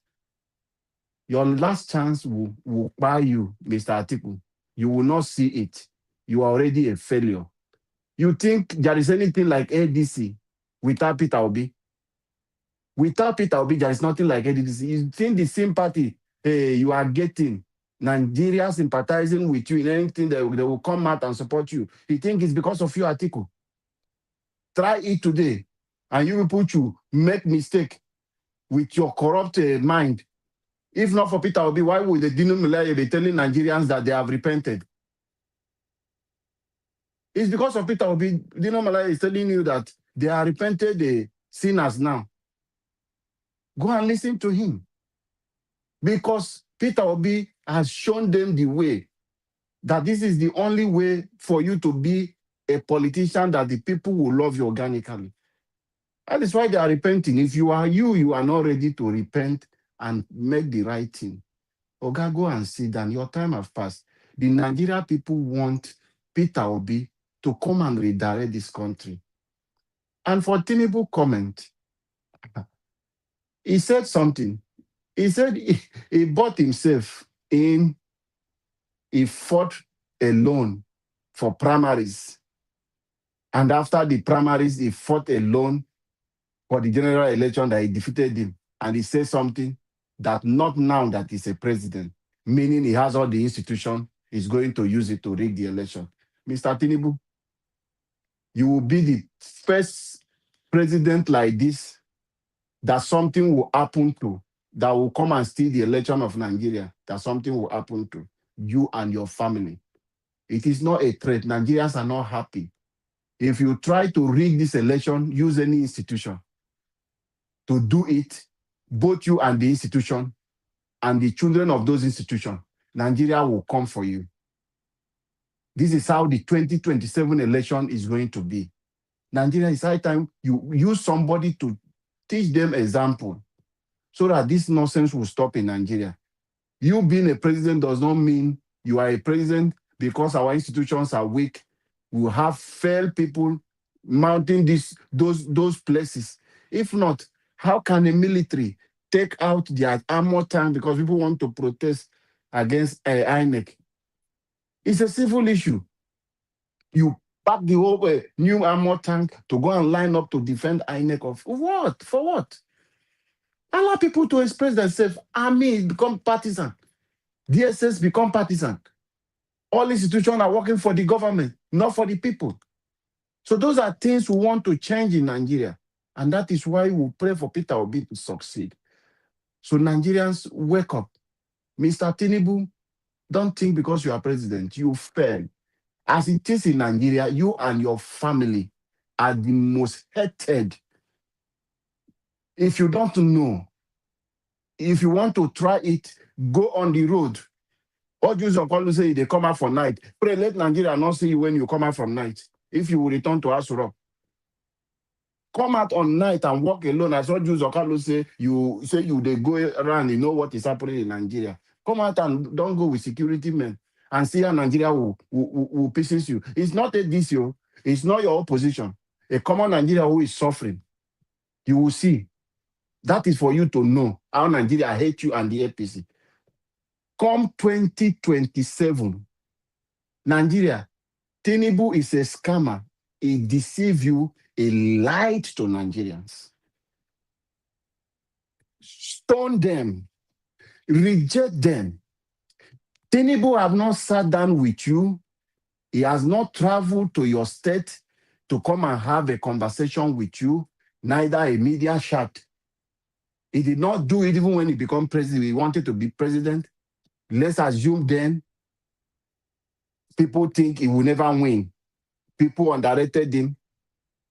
Your last chance will buy you, Mr. Atiku. You will not see it. You are already a failure. You think there is anything like ADC without Peter Obi? Without Peter Obi, there is nothing like ADC. You think the sympathy you are getting, Nigeria sympathizing with you in anything that they will come out and support you. You think it's because of you, Atiku? Try it today, and you will put you make mistake with your corrupt mind. If not for Peter Obi, why would the Dino Melaye be telling Nigerians that they have repented? It's because of Peter Obi. Dino Melaye is telling you that they are repented sinners now. Go and listen to him. Because Peter Obi has shown them the way, that this is the only way for you to be a politician that the people will love you organically. That is why they are repenting. If you are you are not ready to repent and make the right thing. Oga, go and sit down. Your time has passed. The Nigeria people want Peter Obi to come and redirect this country. And for Tinubu comment, he said something. He said he bought himself in, he fought alone for primaries. And after the primaries, he fought alone for the general election that he defeated him. And he said something that not now that he's a president, meaning he has all the institution, he's going to use it to rig the election. Mr. Tinubu, you will be the first president like this that something will happen to, that will come and steal the election of Nigeria, that something will happen to you and your family. It is not a threat. Nigerians are not happy. If you try to rig this election, use any institution to do it, both you and the institution and the children of those institutions, Nigeria will come for you. This is how the 2027 election is going to be. Nigeria, is high time you use somebody to teach them example so that this nonsense will stop in Nigeria. You being a president does not mean you are a president because our institutions are weak. We have failed people mounting those places. If not, how can a military take out their armor tank because people want to protest against INEC? It's a civil issue. You pack the whole new armor tank to go and line up to defend INEC of what? For what? Allow people to express themselves. Army become partisan. DSS become partisan. All institutions are working for the government, not for the people. So those are things we want to change in Nigeria. And that is why we pray for Peter Obi to succeed. So Nigerians, wake up. Mr. Tinubu, don't think because you are president, you fail. As it is in Nigeria, you and your family are the most hated. If you don't know, if you want to try it, go on the road. All Jews of God say they come out for night. Pray, let Nigeria not see you when you come out from night. If you will return to Asura, come out on night and walk alone. As all Jews of God say, they go around, you know what is happening in Nigeria. Come out and don't go with security men and see how Nigeria will pieces you. It's not a DCO. It's not your opposition. A common Nigeria who is suffering. You will see. That is for you to know how Nigeria hates you and the APC. Come 2027, Nigeria, Tinubu is a scammer. He deceives you. He lied to Nigerians. Stone them. Reject them. Tinubu have not sat down with you. He has not traveled to your state to come and have a conversation with you, neither a media chat. He did not do it even when he became president. He wanted to be president. Let's assume then people think he will never win. People underrated him.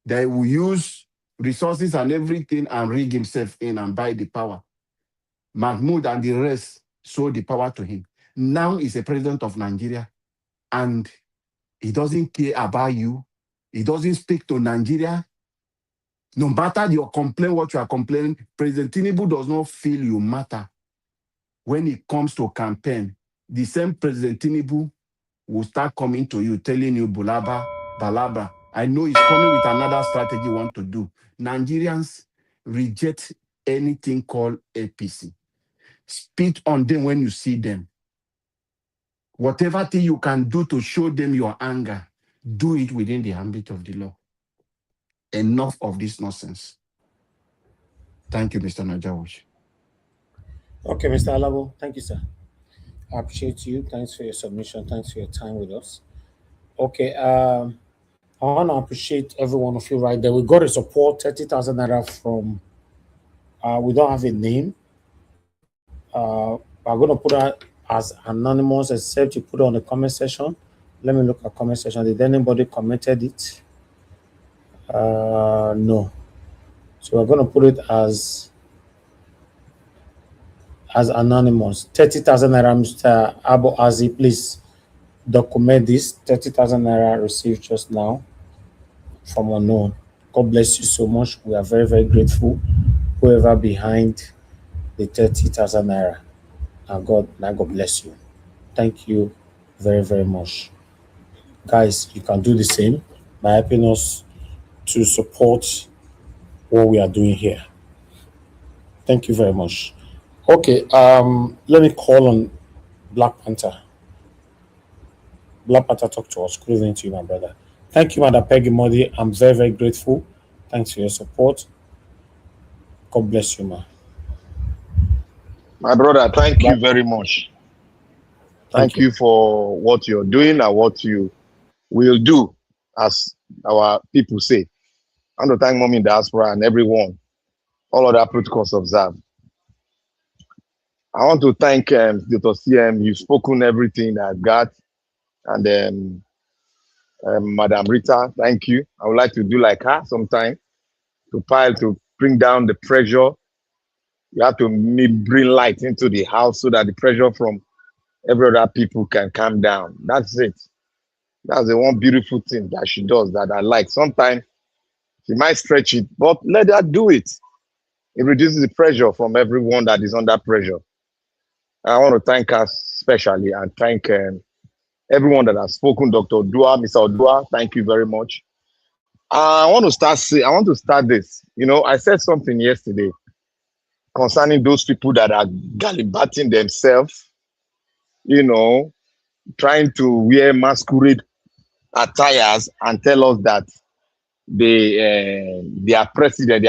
They will use resources and everything and rig himself in and buy the power. Mahmoud and the rest sold the power to him. Now he's a president of Nigeria and he doesn't care about you. He doesn't speak to Nigeria. No matter your complaint, what you are complaining, President Tinubu does not feel you matter. When it comes to campaign, the same President Tinubu will start coming to you, telling you, balaba. I know he's coming with another strategy you want to do. Nigerians reject anything called APC. Spit on them when you see them. Whatever thing you can do to show them your anger, do it within the ambit of the law. Enough of this nonsense. Thank you, Mr. Najawish. Okay, Mr. Alabo, thank you, sir. I appreciate you. Thanks for your submission. Thanks for your time with us. Okay, I want to appreciate every one of you right there. We got a support 30,000 naira from. We don't have a name. I'm going to put that as anonymous, except you put it on the comment section. Let me look at comment section. Did anybody commented it? No. So we're going to put it as anonymous. 30,000 naira, Mr. Abu Azi, please document this. 30,000 naira received just now from unknown. God bless you so much. We are very, very grateful. Whoever behind the 30,000 naira. Now God bless you. Thank you very, very much. Guys, you can do the same by helping us to support what we are doing here. Thank you very much. Okay, let me call on Black Panther. Black Panther, talk to us. Good evening to you, my brother. Thank you, Madam Peggy Modi. I'm very, very grateful. Thanks for your support. God bless you, man. My brother, thank you very much. Thank you for what you're doing and what you will do, as our people say. I want to thank Mommy in Diaspora and everyone, all other protocols observed. I want to thank Dr. CM. You've spoken everything I got. And Madam Rita, thank you. I would like to do like her sometime to bring down the pressure. You have to bring light into the house so that the pressure from every other people can calm down. That's it. That's the one beautiful thing that she does that I like. Sometimes she might stretch it, but let her do it. It reduces the pressure from everyone that is under pressure. I want to thank her specially and thank everyone that has spoken. Dr. Odua, Mr. Odua, thank you very much. I want to start this. You know, I said something yesterday concerning those people that are gallivanting themselves, you know, trying to wear masquerade attires and tell us that their president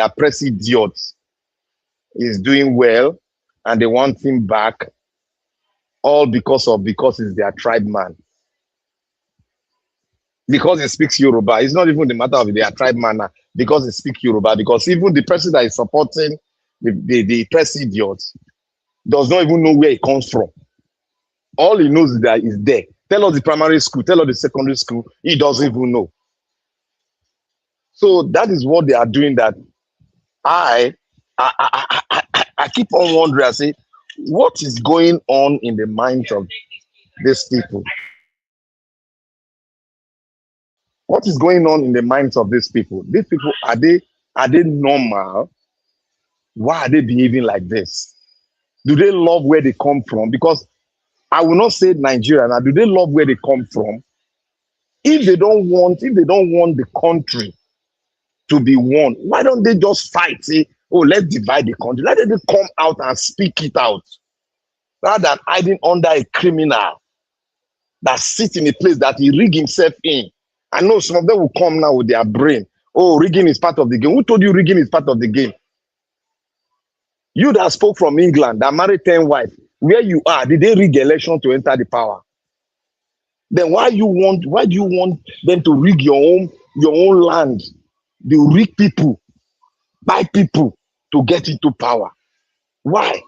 is doing well and they want him back, all because it's their tribe man. Because he speaks Yoruba. It's not even the matter of their tribe man now, because he speaks Yoruba. Because even the person that is supporting the president does not even know where he comes from. All he knows is that he's there. Tell us the primary school, tell us the secondary school, he doesn't even know. So that is what they are doing. That I keep on wondering, I say, what is going on in the minds of these people? What is going on in the minds of these people? These people, are they normal? Why are they behaving like this? Do they love where they come from? Because I will not say Nigeria now. Do they love where they come from? If they don't want the country to be won, why don't they just fight? Say, oh, let's divide the country. Let them come out and speak it out, rather than hiding under a criminal that sits in a place that he rig himself in. I know some of them will come now with their brain. Oh, rigging is part of the game. Who told you rigging is part of the game? You that spoke from England, that married 10 wives, where you are, did they rig election to enter the power? Then why do you want them to rig your own land? They rig people, buy people to get into power. Why?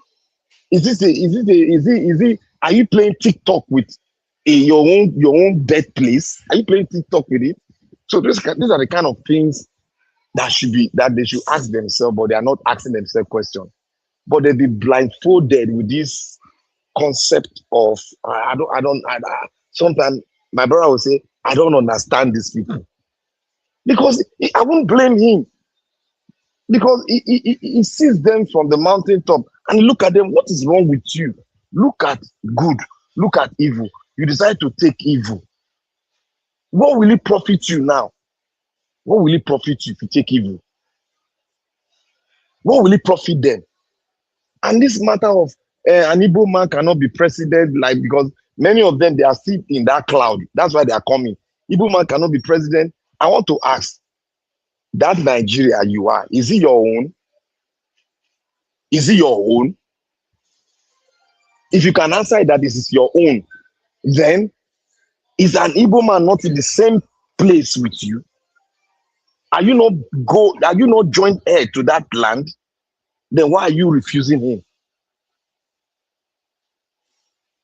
Are you playing TikTok with your own birthplace? Are you playing TikTok with it? So these are the kind of things that they should ask themselves, but they are not asking themselves questions. But they be blindfolded with this concept of sometimes my brother will say, I don't understand these people. Because I won't blame him. Because he sees them from the mountaintop and look at them. What is wrong with you? Look at good. Look at evil. You decide to take evil. What will it profit you now? What will it profit you if you take evil? What will it profit them? And this matter of an Igbo man cannot be president, like, because many of them, they are still in that cloud. That's why they are coming. Igbo man cannot be president. I want to ask, that Nigeria you are, is it your own? Is it your own? If you can answer that this is your own, then is an Igbo man not in the same place with you? Are you not joint heir to that land? Then why are you refusing him?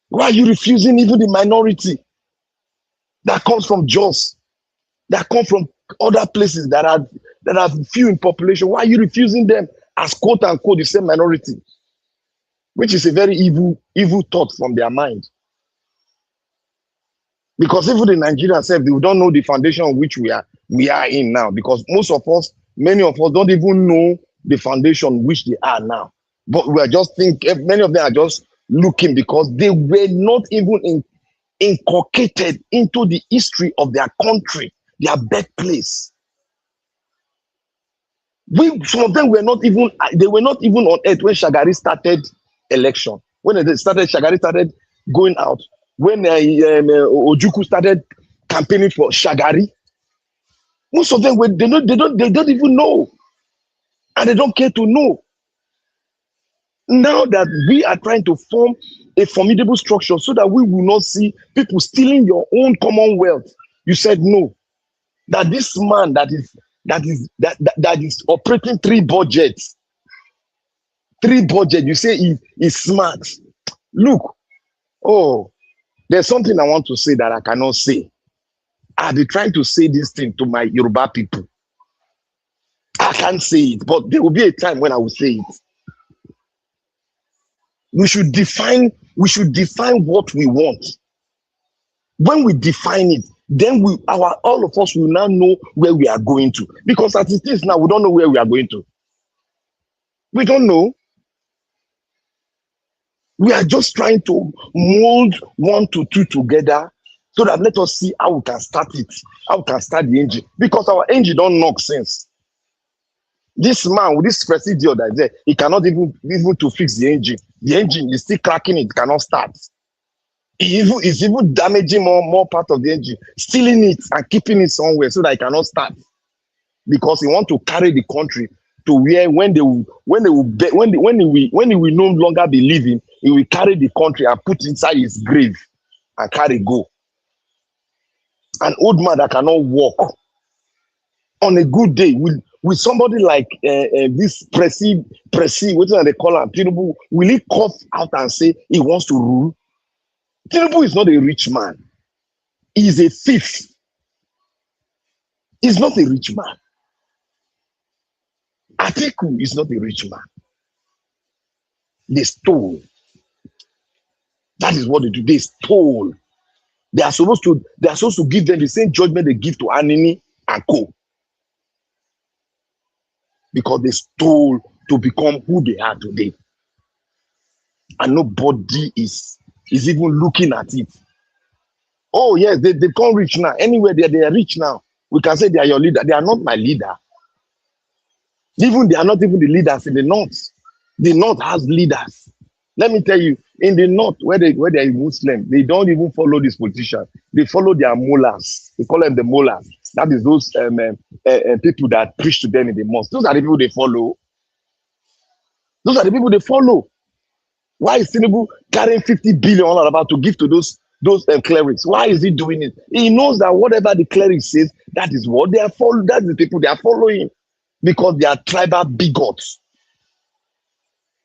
Why are you refusing even the minority that comes from Jos, that come from other places that are few in population? Why are you refusing them as quote unquote the same minority? Which is a very evil thought from their mind. Because even the Nigerians say they don't know the foundation on which we are in now. Because many of us don't even know the foundation which they are now. But we are just thinking, many of them are just looking because they were not even inculcated into the history of their country, their birthplace. Some of them were not even on earth when Shagari started election. When Shagari started going out. When Ojukwu started campaigning for Shagari. Most of them they don't even know. And they don't care to know. Now that we are trying to form a formidable structure so that we will not see people stealing your own commonwealth, you said no. That this man that is operating three budgets, you say he's smart. Look, there's something I want to say that I cannot say. I've been trying to say this thing to my Yoruba people. I can't say it, but there will be a time when I will say it. We should define what we want. When we define it, then all of us will now know where we are going to. Because as it is now, we don't know where we are going to. We don't know. We are just trying to mold 1 to 2 together so that let us see how we can start it, how we can start the engine. Because our engine don't knock sense. This man with this procedure that is there, he cannot even to fix the engine. The engine is still cracking, it cannot start. It's even damaging more part of the engine, stealing it and keeping it somewhere so that it cannot start. Because he want to carry the country to where when he will no longer be living, he will carry the country and put inside his grave and carry go. An old man that cannot walk on a good day with somebody like this Presi, what do they call him? Tinubu, will he cough out and say he wants to rule? Tinubu is not a rich man. He is a thief. He's not a rich man. Atiku is not a rich man. They stole. That is what they do. They stole. They are supposed to give them the same judgment they give to Anini and Co. Because they stole to become who they are today. And nobody is even looking at it. Oh, yes, they become rich now. Anywhere they are rich now. We can say they are your leader. They are not my leader. They are not even the leaders in the North. The North has leaders. Let me tell you, in the North, where they are Muslim, they don't even follow this politician. They follow their mullahs. They call them the mullahs. That is those people that preach to them in the mosque. Those are the people they follow. Those are the people they follow. Why is Tinubu carrying 50 billion about to give to those clerics? Why is he doing it? He knows that whatever the cleric says, that is what they are following. That's the people they are following. Because they are tribal bigots.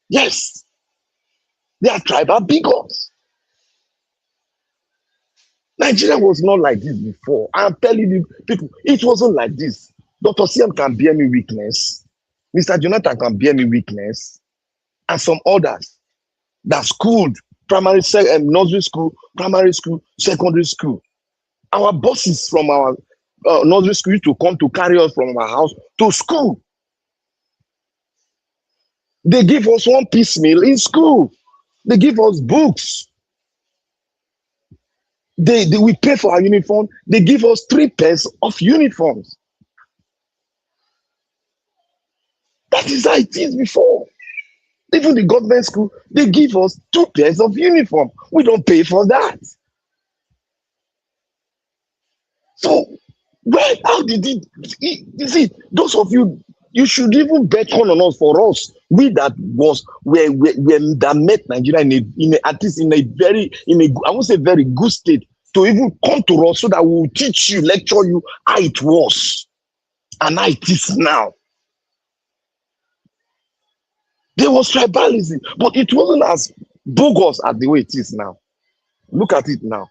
Yes. They are tribal bigots. Nigeria was not like this before. I'm telling you, people, it wasn't like this. Dr. CM can bear me weakness. Mr. Jonathan can bear me weakness. And some others that schooled nursery school, primary school, secondary school. Our bosses from our nursery school used to come to carry us from our house to school. They give us one piece meal in school. They give us books. We pay for our uniform. They give us 3 pairs of uniforms. That is how it is before. Even the government school, they give us 2 pairs of uniform. We don't pay for that. So, well, how did it? You see, those of you, you should even bet on us for us. We that was where that met Nigeria at least in a I won't say very good state to even come to us so that we will teach you, lecture you how it was and how it is now. There was tribalism, but it wasn't as bogus as the way it is now. Look at it now.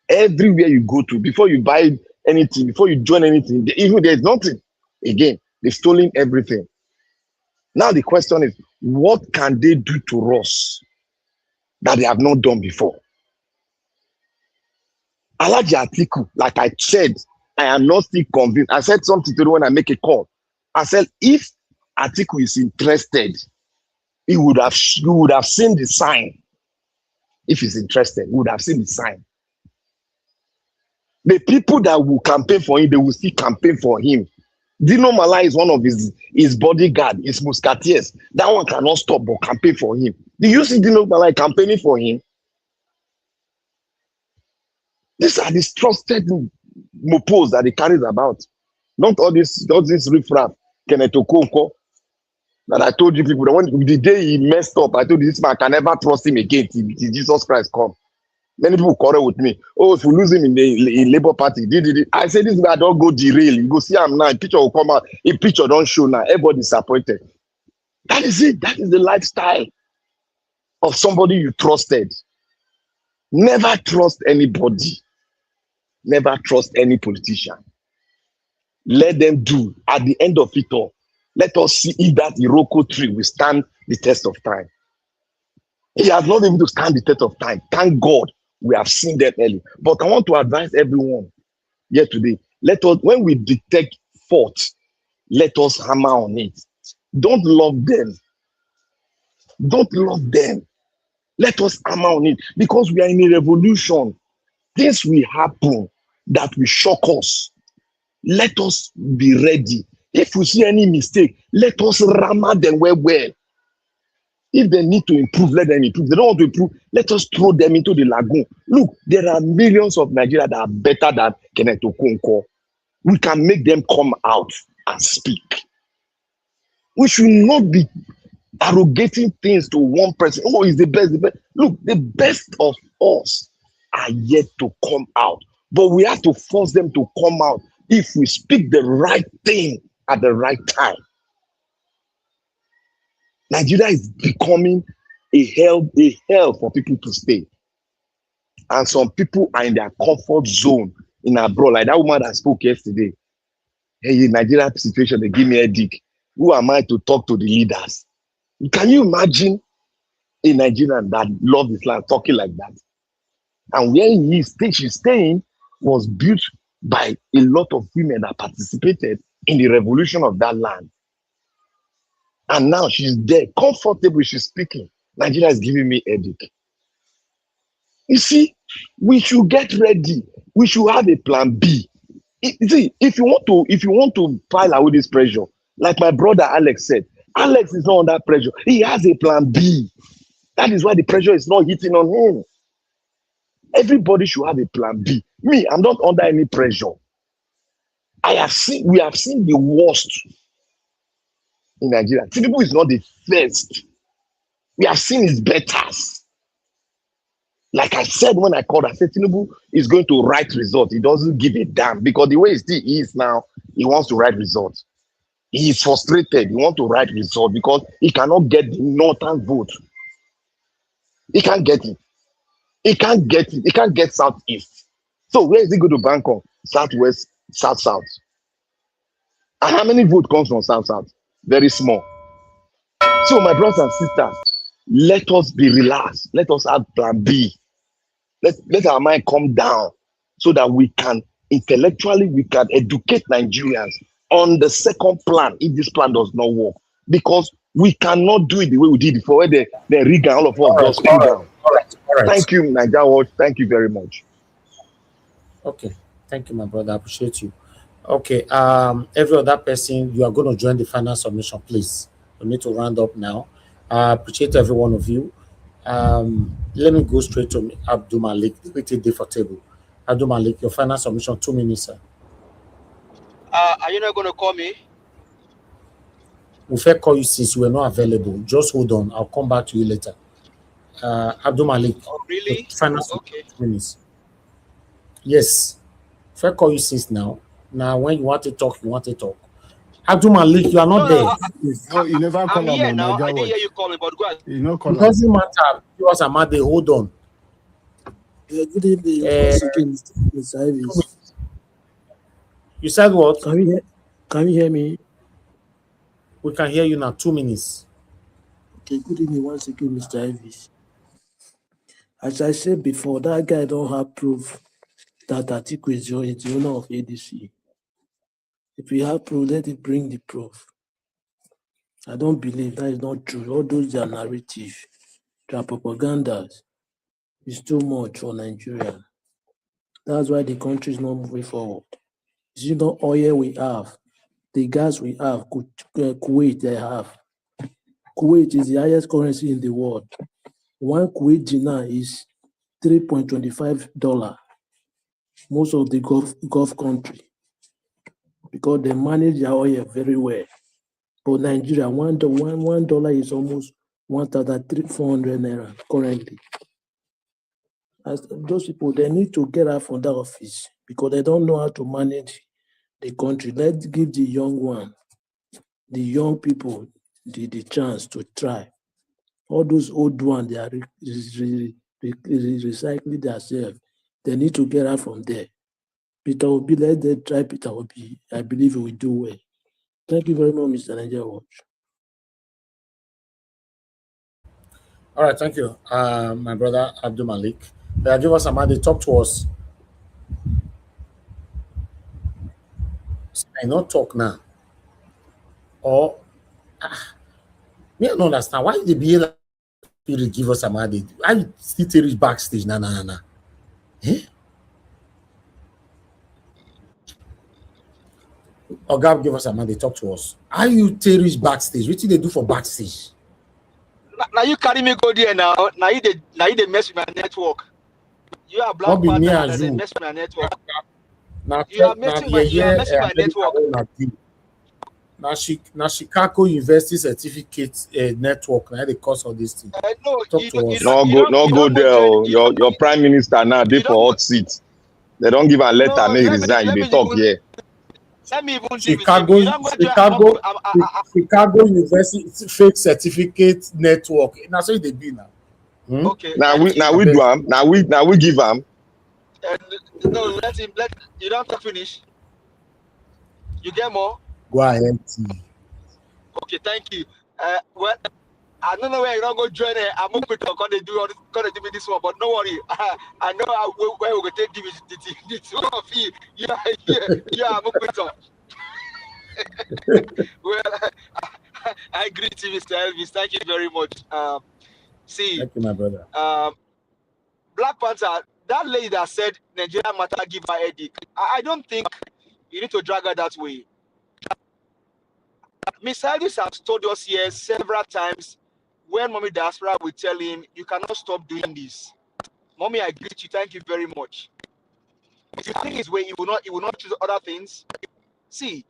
Everywhere you go to, before you buy anything, before you join anything, even there's nothing. Again, they've stolen everything. Now the question is, what can they do to us that they have not done before? Alhaji Atiku, like I said, I am not still convinced. I said something to them when I make a call. I said, if Atiku is interested, you would have seen the sign. If he's interested, you would have seen the sign. The people that will campaign for him, they will still campaign for him. Dino Mala is one of his bodyguard, his musketeers. That one cannot stop but campaign for him. Do you see Dino Mala campaigning for him? These are the trusted mopos that he carries about. Not all this riffraff, Kenneth Okonkwo, that I told you people, that the day he messed up, I told you this man can never trust him again till Jesus Christ come. Many people quarrel with me. Oh, if we lose him in Labour Party, I say this guy don't go derail. You go see him now. A picture will come out. A picture don't show now. Everybody disappointed. That is it. That is the lifestyle of somebody you trusted. Never trust anybody. Never trust any politician. Let them do. At the end of it all, let us see if that Iroko tree will stand the test of time. He has not been able to stand the test of time. Thank God. We have seen that early. But I want to advise everyone here today. Let us, when we detect faults, let us hammer on it. Don't love them. Don't love them. Let us hammer on it. Because we are in a revolution. Things will happen that will shock us. Let us be ready. If we see any mistake, let us rammer them well. If they need to improve, let them improve. If they don't want to improve, let us throw them into the lagoon. Look, there are millions of Nigeria that are better than Kenneth Okonkwo. We can make them come out and speak. We should not be arrogating things to one person. Oh, he's the best. Look, the best of us are yet to come out. But we have to force them to come out if we speak the right thing at the right time. Nigeria is becoming a hell for people to stay. And some people are in their comfort zone in abroad. Like that woman that spoke yesterday. Hey, in Nigeria situation, they give me a dick. Who am I to talk to the leaders? Can you imagine a Nigerian that loves his land talking like that? And where she's staying was built by a lot of women that participated in the revolution of that land. And now she's there, comfortable, she's speaking. Nigeria is giving me a headache. You see, we should get ready. We should have a plan B. See, if you want to pile away this pressure, like my brother Alex said, Alex is not under pressure. He has a plan B. That is why the pressure is not hitting on him. Everybody should have a plan B. Me, I'm not under any pressure. We have seen the worst in Nigeria. Tinubu is not the first. We have seen his betters. Like I said when I called, I said Tinubu is going to write results. He doesn't give a damn because the way he is now, he wants to write results. He is frustrated. He wants to write results because he cannot get the northern vote. He can't get it. He can't get it. He can't get southeast. So where is he going to bank on? Southwest, south. And how many votes comes from south? Very small. So my brothers and sisters, let us be relaxed. Let us have plan B. Let our mind come down so that we can intellectually educate Nigerians on the second plan if this plan does not work. Because we cannot do it the way we did before, where they rig and all of us just cool down. All right. Thank you, Nigeria Watch. Thank you very much. Okay. Thank you, my brother. I appreciate you. Okay. Every other person, you are going to join the final submission, please. We need to round up now. I appreciate every one of you. Let me go straight to Abdul Malik, day for table. Abdul Malik, your final submission, 2 minutes, sir. Are you not going to call me? We'll call you since you were not available. Just hold on. I'll come back to you later. Abdul Malik, Oh, really? final Okay. 2 minutes. Yes. If I call you since now, when you want to talk, you want to talk. Abdul Malik, you are not there. No, you never call I'm him here on now. Niger I didn't hear Watch. you call me, but go ahead. You no call It him. doesn't matter. You are Amade, hold on. Good evening, once again, Mr. Ivis. You said what? Can you hear me? We can hear you now. 2 minutes. Okay, good evening once again, Mr. Ivis. As I said before, that guy don't have proof that Atiku is the owner of ADC. If you have proof, let it bring the proof. I don't believe that is not true. All those are narrative, their propagandas. It's too much for Nigeria. That's why the country is not moving forward. It's not oil we have, the gas we have, Kuwait they have. Kuwait is the highest currency in the world. One Kuwait dinar is $3.25. Most of the Gulf country, because they manage their oil very well. But Nigeria, $1 is almost 1,400 naira currently. As those people, they need to get out from that office because they don't know how to manage the country. Let's give the young people, the chance to try. All those old ones, they are recycling themselves. They need to get out from there. Peter Obi, let them try Peter Obi. I believe he will do well. Thank you very much, Mr. Nigeria Watch. All right, thank you, my brother Abdul Malik. Give us Amade, talk to us. I not talk now. Or me, I don't understand why they be like to give us Amade. I still reach backstage. Nah. Eh? Or God give us Amade, talk to us. How you reach backstage? What did they do for backstage? Now you carry me go there now. Now you they mess with my network. You are Black Not be me Panther and and they you. mess with my network. Now You are messing with my network. Now Chicago University Certificate Network. Now they cause all these things. No, Talk to us. No go there. Your prime minister now they for hot seat. They don't give a letter. No, They resign. They talk here. Let me even Chicago University Fake Certificate Network. Now so they be now. Okay. Now we do them. Now we give them. No, let you don't have to finish. You get more? Go ahead. Okay, thank you. Well, I don't know where you don't go join it. I'm going to do me this one, but no worry. I know where we're going to give it the two of you. Yeah, I'm going to. Well, I greet you, Mr. Elvis. Thank you very much. See, thank you, my brother. Black Panther, that lady that said Nigeria matter give her headache. I don't think you need to drag her that way. Miss Elvis has told us here several times when Mommy Diaspora will tell him, you cannot stop doing this. Mommy, I greet you. Thank you very much. If you think his way, he will not choose other things. See,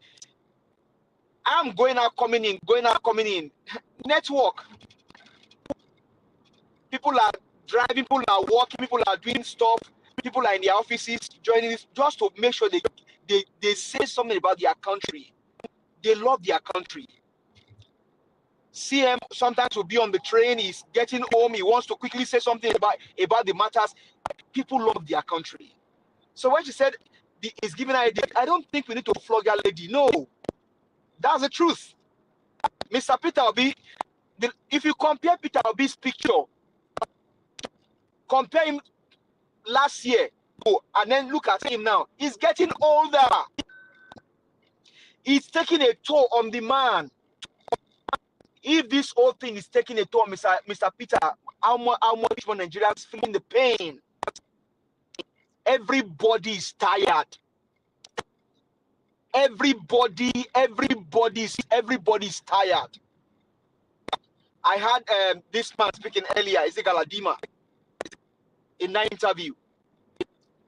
I'm going out, coming in. Network. People are driving, people are walking, people are doing stuff, people are in their offices joining this just to make sure they say something about their country. They love their country. CM sometimes will be on the train, he's getting home, he wants to quickly say something about the matters. People love their country. So when she said he's giving her a date, I don't think we need to flog our lady. No, that's the truth. Mr. Peter Obi, if you compare Peter Obi's picture, compare him last year, and then look at him now. He's getting older. It's taking a toll on the man. If this whole thing is taking a toll on Mr. Peter, how much more Nigerians feeling the pain? Everybody is tired. Everybody's tired. I had this man speaking earlier, Galadima, in that interview.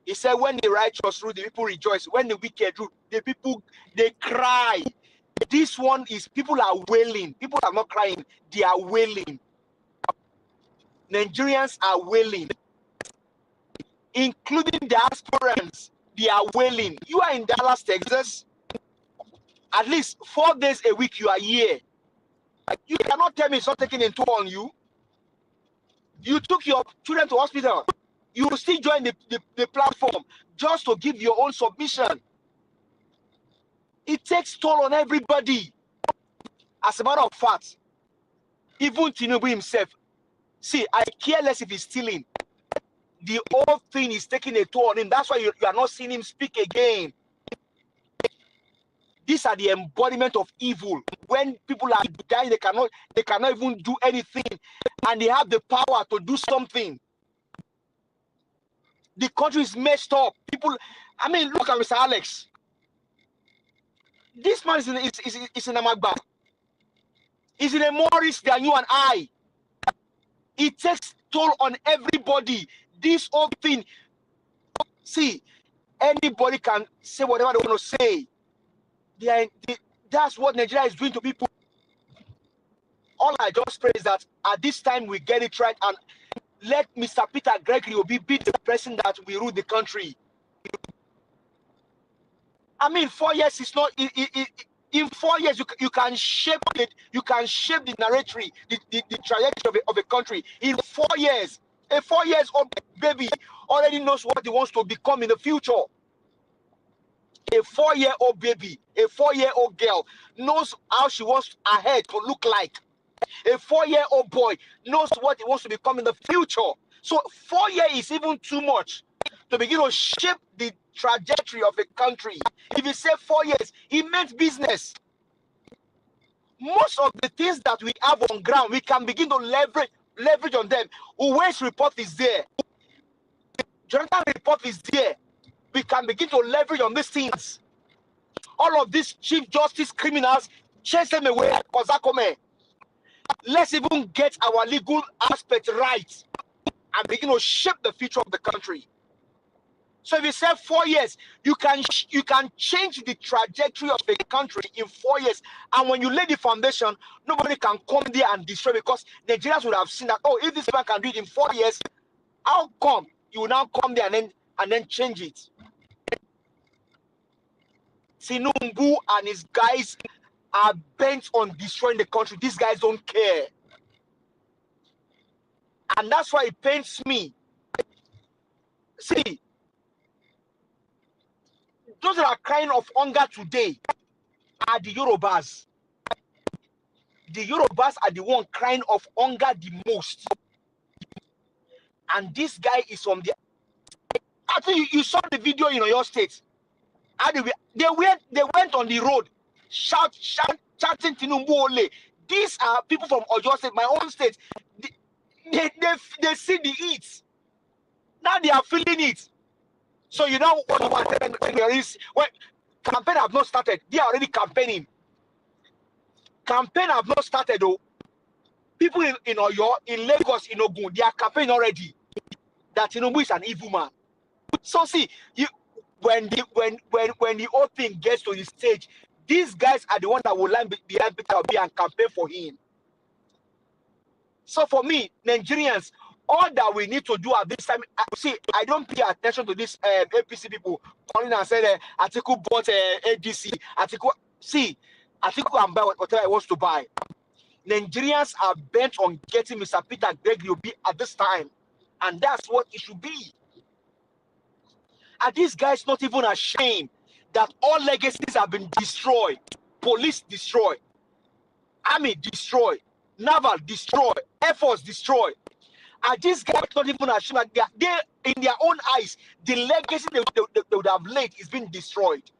He said, when the righteous rule, the people rejoice. When the wicked rule, the people, they cry. This one is, people are wailing. People are not crying. They are wailing. Nigerians are wailing. Including diasporans. They are wailing. You are in Dallas, Texas. At least 4 days a week you are here. You cannot tell me it's not taking a toll on you. You took your children to hospital. You will still join the platform just to give your own submission. It takes toll on everybody. As a matter of fact, even Tinubu himself, see, I care less if he's stealing. The whole thing is taking a toll on him. That's why you are not seeing him speak again. These are the embodiment of evil. When people are dying, they cannot even do anything, and they have the power to do something. The country is messed up. People, I mean, look at Mr. Alex. This man is in a Magba. He's in a more risk than you and I. It takes toll on everybody. This whole thing. See, anybody can say whatever they want to say. That's what Nigeria is doing to people. All I just pray is that at this time we get it right and let Mr. Peter Gregory Obi be the person that will rule the country. I mean, 4 years is not. In 4 years, you can shape it. You can shape the narrative, the trajectory of a country. In 4 years, a 4 years old baby already knows what he wants to become in the future. A 4-year-old baby, a 4-year-old girl knows how she wants her head to look like. A 4-year-old boy knows what he wants to become in the future. So 4 years is even too much to begin to shape the trajectory of a country. If you say 4 years, it meant business. Most of the things that we have on ground, we can begin to leverage on them. Uwe's report is there. Jonathan's report is there. We can begin to leverage on these things. All of these Chief Justice criminals, chase them away. Let's even get our legal aspect right and begin to shape the future of the country. So if you say 4 years, you can change the trajectory of a country in 4 years. And when you lay the foundation, nobody can come there and destroy, because Nigerians would have seen that, oh, if this man can do it in 4 years, how come you will now come there and then change it? Tinubu and his guys are bent on destroying the country. These guys don't care. And that's why it pains me. See, those that are crying of hunger today are the Yorubas. The Yorubas are the one crying of hunger the most. And this guy is from the... I think you saw the video in your state. They went on the road, chanting Tinubu Ole. These are people from Oyo State, my own state. They see the heat. Now they are feeling it. So you know what there is? Well, campaign have not started. They are already campaigning. Campaign have not started though. People in Oyo, in Lagos, in Ogun, they are campaigning already. That Tinubu is an evil man. So see, when the whole thing gets to the stage, these guys are the ones that will line behind Peter Obi and campaign for him. So for me, Nigerians, all that we need to do at this time, see, I don't pay attention to these APC people calling and saying Atiku bought ADC. Atiku can buy whatever he wants to buy. Nigerians are bent on getting Mr. Peter Gregory Obi at this time, and that's what it should be. Are these guys not even ashamed that all legacies have been destroyed? Police destroyed, army destroyed, naval destroyed, air force destroyed. Are these guys not even ashamed that they in their own eyes, the legacy they would have laid is being destroyed?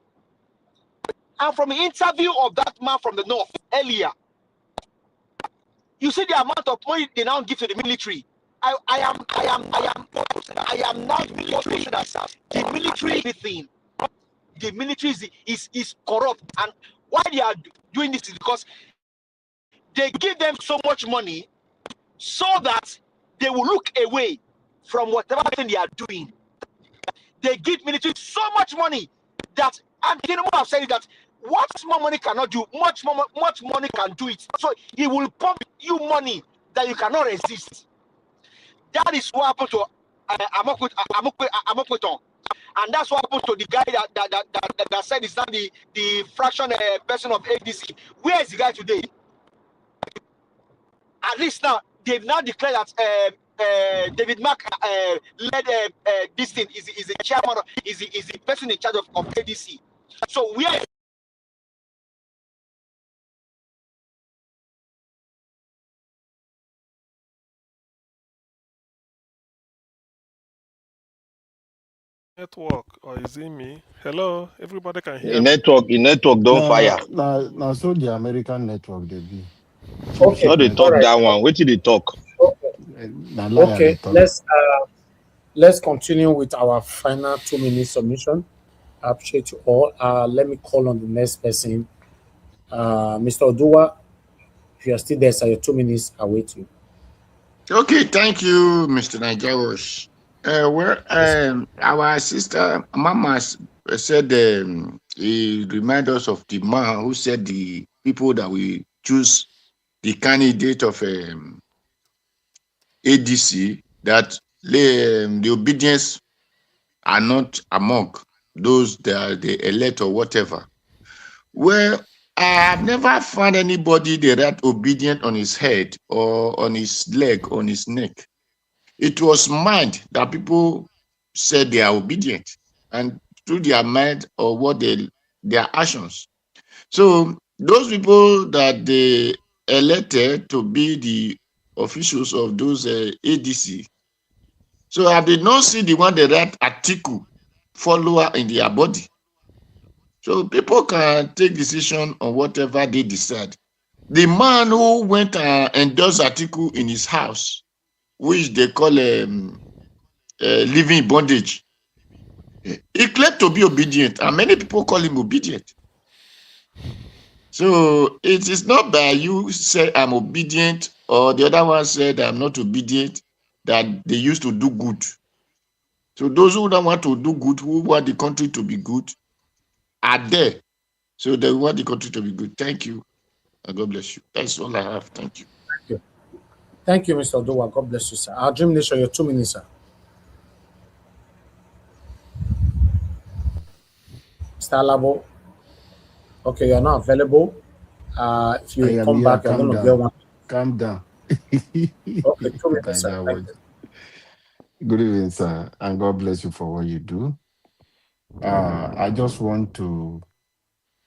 And from the interview of that man from the north earlier, you see the amount of money they now give to the military. I am now sure that the military thing, the military is corrupt, and why they are doing this is because They give them so much money so that they will look away from whatever thing they are doing. They give military so much money that, and Tinubu have said that what small money cannot do, much money can do it. So he will pump you money that you cannot resist. That is what happened to Amokweton. And that's what happened to the guy that said he's not the fraction person of ADC. Where is the guy today? At least now, they've now declared that David Mark led this thing, is the chairman, is the person in charge of ADC. So where network, or is it me? Hello, everybody can hear In me. network don't fire. Now, so the American network they be. Okay, No, they all talk right. that one. Wait till they talk. Okay, let's continue with our final 2 minute submission. I appreciate you all. Let me call on the next person. Mr. Odua, if you are still there, sir, your 2 minutes await you. Okay, thank you, Mr. Nigeros. Our sister Mama said he remind us of the man who said the people that we choose the candidate of ADC, that the obedience are not among those that they elect or whatever. Well, I have never found anybody that obedient on his head or on his leg, on his neck. It was mind that people said they are obedient, and through their mind or their actions. So those people that they elected to be the officials of those ADC. So I did not see the one that write Atiku follower in their body. So people can take decision on whatever they decide. The man who went and endorsed Atiku in his house, which they call living in bondage, he claimed to be obedient, and many people call him obedient. So it is not by you say I'm obedient, or the other one said I'm not obedient, that they used to do good. So those who don't want to do good, who want the country to be good, are there. So they want the country to be good. Thank you, and God bless you. That's all I have. Thank you. Thank you. Thank you, Mr. Odua. God bless you, sir. Our Dream Nation, your 2 minutes, sir. Mr. Alabo. Okay, you're not available. If you come back, you're going to get one. Calm down. Okay, 2 minutes, sir. Thank you. Good evening, sir, and God bless you for what you do. I just want to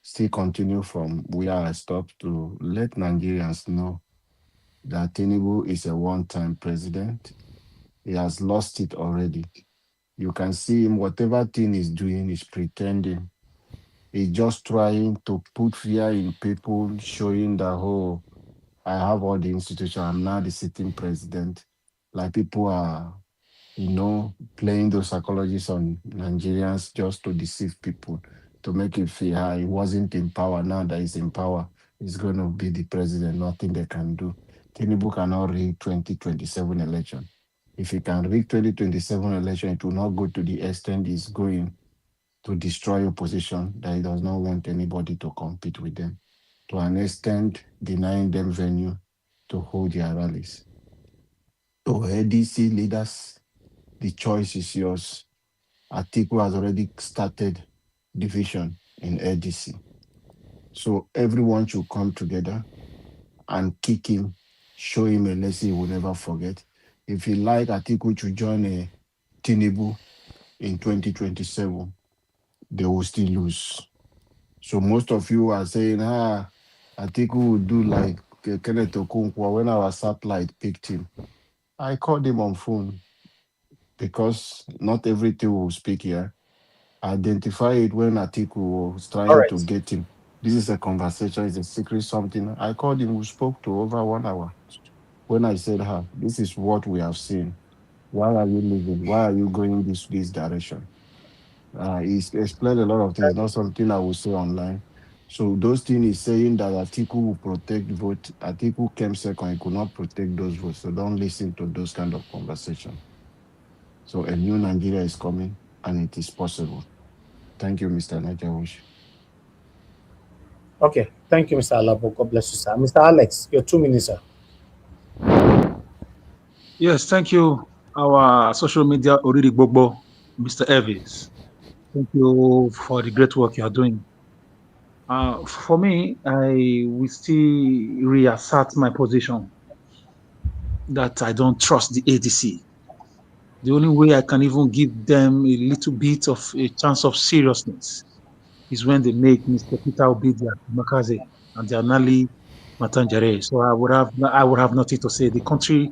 still continue from where I stopped to let Nigerians know that Tinubu is a one-time president. He has lost it already. You can see him, whatever thing he's doing, is pretending. He's just trying to put fear in people, showing that, oh, I have all the institutions, I'm now the sitting president. Like people are, playing those psychologists on Nigerians just to deceive people, to make it feel he wasn't in power. Now that he's in power, he's going to be the president. Nothing they can do. Tinubu cannot rig 2027 election. If he can rig 2027 election, it will not go to the extent he's going to destroy opposition, that he does not want anybody to compete with them, to an extent denying them venue to hold their rallies. To ADC leaders, the choice is yours. Atiku has already started division in ADC. So everyone should come together and kick him, show him a lesson he will never forget. If he like Atiku to join a Tinubu in 2027, they will still lose. So most of you are saying, Atiku will do like Kenneth Okonkwo when our satellite picked him. I called him on phone because not everything will speak here. Identify it when Atiku was trying to get him. This is a conversation, it's a secret something. I called him, we spoke to over 1 hour. When I said, this is what we have seen. Why are you leaving? Why are you going this direction? He explained a lot of things, not something I will say online. So those things is saying that Atiku will protect vote. Atiku came second, he could not protect those votes. So don't listen to those kind of conversation. So a new Nigeria is coming and it is possible. Thank you, Mr. Najawish. Okay, thank you, Mr. Alabo. God bless you, sir. Mr. Alex, your 2 minutes, sir. Yes, thank you, our social media already Bobo, Mr. Elvis. Thank you for the great work you are doing. For me, I will still reassert my position that I don't trust the ADC. The only way I can even give them a little bit of a chance of seriousness is when they make Mr. Peter Obidia Makaze and the Anali Matanjare. So I would have nothing to say. The country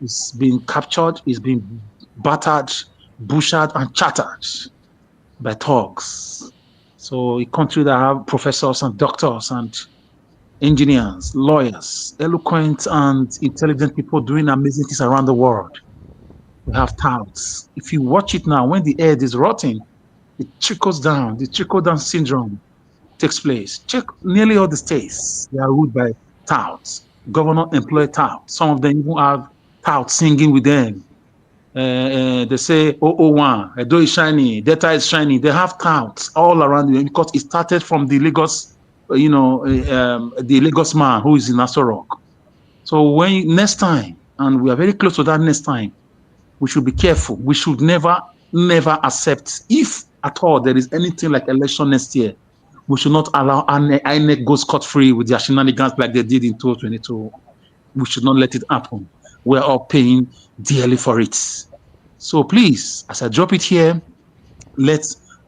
is being captured, is being battered, butchered, and chattered by thugs. So a country that have professors and doctors and engineers, lawyers, eloquent and intelligent people doing amazing things around the world. We have touts. If you watch it now, when the egg is rotting, it trickles down. The trickle down syndrome takes place. Check nearly all the states. They are ruled by touts. Governor employ touts. Some of them even have touts singing with them. They say, oh, 001, Edo is shiny, data is shiny. They have touts all around you because it started from the Lagos, the Lagos man who is in Aso Rock. So next time, and we are very close to that next time, we should be careful. We should never accept, if at all there is anything like election next year, we should not allow INEC go scot-free with their shenanigans like they did in 2022. We should not let it happen. We're all paying dearly for it. So please, as I drop it here, let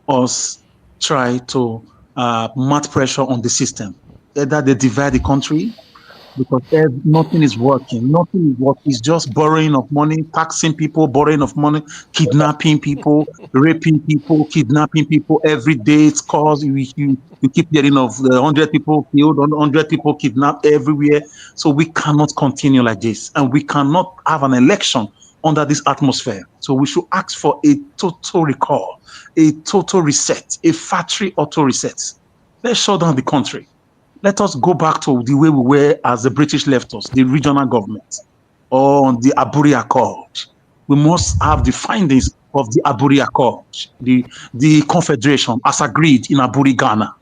us try to mount pressure on the system. Either they divide the country, because nothing is working. Nothing is working. It's just borrowing of money, taxing people, borrowing of money, kidnapping people, raping people, kidnapping people every day. It's cause you keep hearing of the 100 people killed, 100 people kidnapped everywhere. So we cannot continue like this, and we cannot have an election under this atmosphere. So we should ask for a total recall, a total reset, a factory auto reset. Let's shut down the country. Let us go back to the way we were as the British left us, the regional government, or the Aburi Accord. We must have the findings of the Aburi Accord, the confederation as agreed in Aburi, Ghana.